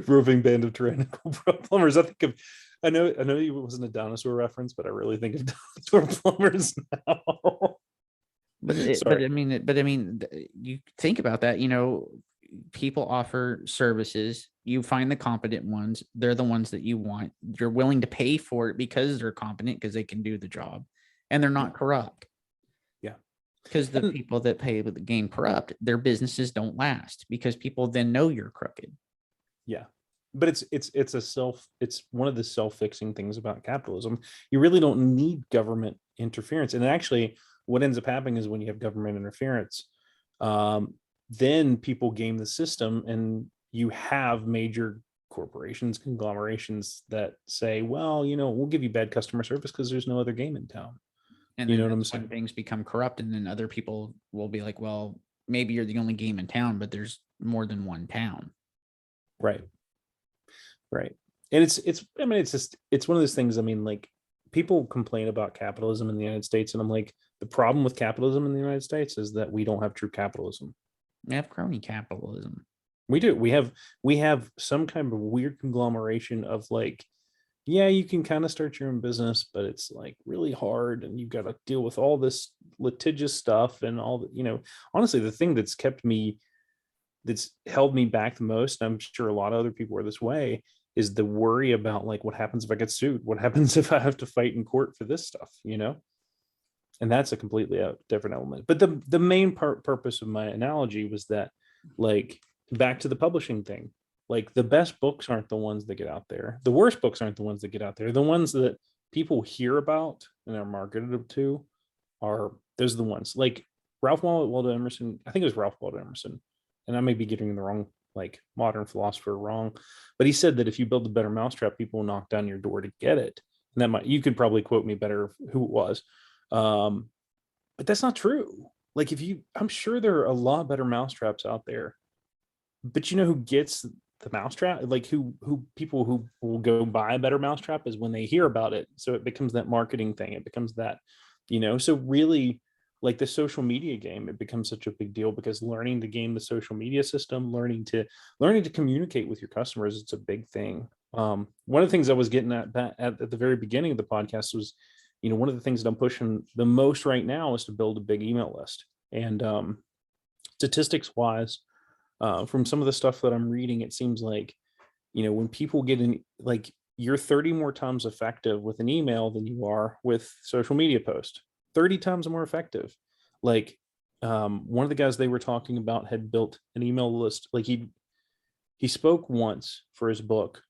Roving band of tyrannical plumbers. I know it wasn't a dinosaur reference, but I really think of dinosaur plumbers now. Sorry. I mean, you think about that, people offer services, you find the competent ones, they're the ones that you want, you're willing to pay for it because they're competent, because they can do the job, and they're not corrupt. Yeah. Because the people that pay with the game corrupt, their businesses don't last because people then know you're crooked. Yeah. But it's one of the self-fixing things about capitalism. You really don't need government interference. And actually what ends up happening is when you have government interference, then people game the system, and you have major corporations, conglomerations that say, well, we'll give you bad customer service because there's no other game in town. And You then know what I'm that's when saying? things become corrupt, and then other people will be like, well, maybe you're the only game in town, but there's more than one town. Right. And it's one of those things. I mean, like, people complain about capitalism in the United States, and I'm like, the problem with capitalism in the United States is that we don't have true capitalism. We have crony capitalism. We do. We have some kind of weird conglomeration of, like, yeah, you can kind of start your own business, but it's like really hard, and you've got to deal with all this litigious stuff and all the, honestly, the thing that's held me back the most, and I'm sure a lot of other people are this way, is the worry about, like, what happens if I get sued? What happens if I have to fight in court for this stuff, And that's a completely different element. But the main purpose of my analogy was that, like, back to the publishing thing, like, the best books aren't the ones that get out there. The worst books aren't the ones that get out there. The ones that people hear about and are marketed to those are the ones. Like Ralph Waldo Emerson, I think it was Ralph Waldo Emerson, and I may be getting the wrong, like, modern philosopher wrong, but he said that if you build a better mousetrap, people will knock down your door to get it. And you could probably quote me better who it was. But that's not true. Like, I'm sure there are a lot better mousetraps out there, but who gets the mousetrap? Like, who people who will go buy a better mousetrap is when they hear about it. So it becomes that marketing thing. It becomes that, so really, like, the social media game, it becomes such a big deal because learning to game the social media system, learning to communicate with your customers, it's a big thing. One of the things I was getting at the very beginning of the podcast was, one of the things that I'm pushing the most right now is to build a big email list. And statistics wise, from some of the stuff that I'm reading, it seems like, when people get in, like, you're 30 more times effective with an email than you are with social media post. 30 times more effective. Like, one of the guys they were talking about had built an email list. Like, he spoke once for his book,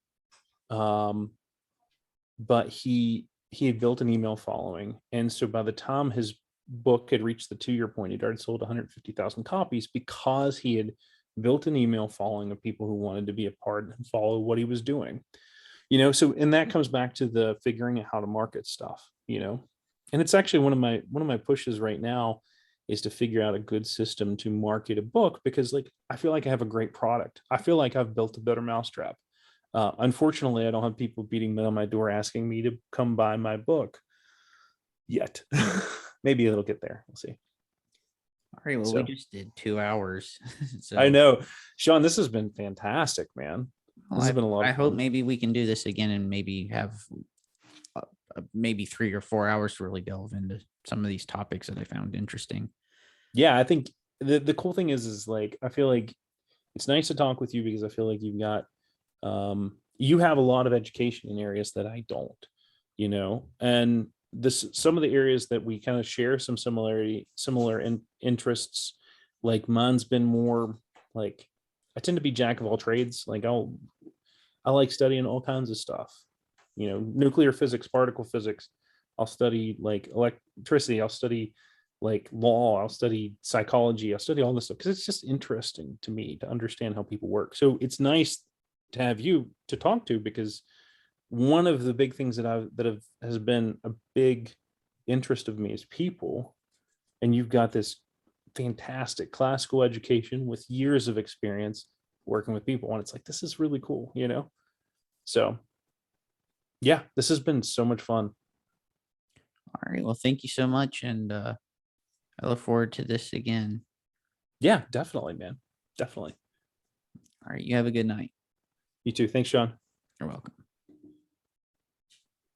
but he had built an email following, and so by the time his book had reached the 2-year point, he'd already sold 150,000 copies because he had built an email following of people who wanted to be a part and follow what he was doing. So, and that comes back to the figuring out how to market stuff. And it's actually one of my pushes right now is to figure out a good system to market a book, because, like, I feel like I have a great product. I feel like I've built a better mousetrap. Unfortunately, I don't have people beating on my door asking me to come buy my book yet. Maybe it'll get there. We'll see. All right. Well, we just did 2 hours. So I know, Sean, this has been fantastic, man. This has been a lot of I hope fun. maybe we can do this again and maybe have maybe 3 or 4 hours to really delve into some of these topics that I found interesting. Yeah, I think the cool thing is like, I feel like it's nice to talk with you because I feel like you've got you have a lot of education in areas that I don't, and some of the areas that we kind of share some similar interests. Like, mine's been more like, I tend to be jack of all trades. Like, I like studying all kinds of stuff, nuclear physics, particle physics. I'll study, like, electricity. I'll study, like, law. I'll study psychology. I'll study all this stuff because it's just interesting to me to understand how people work. So it's nice to have you to talk to, because one of the big things has been a big interest of me is people, and you've got this fantastic classical education with years of experience, working with people, and it's like, this is really cool, So yeah, this has been so much fun. All right. Well, thank you so much. And I look forward to this again. Yeah, definitely, man. Definitely. All right. You have a good night. You too. Thanks, Sean. You're welcome.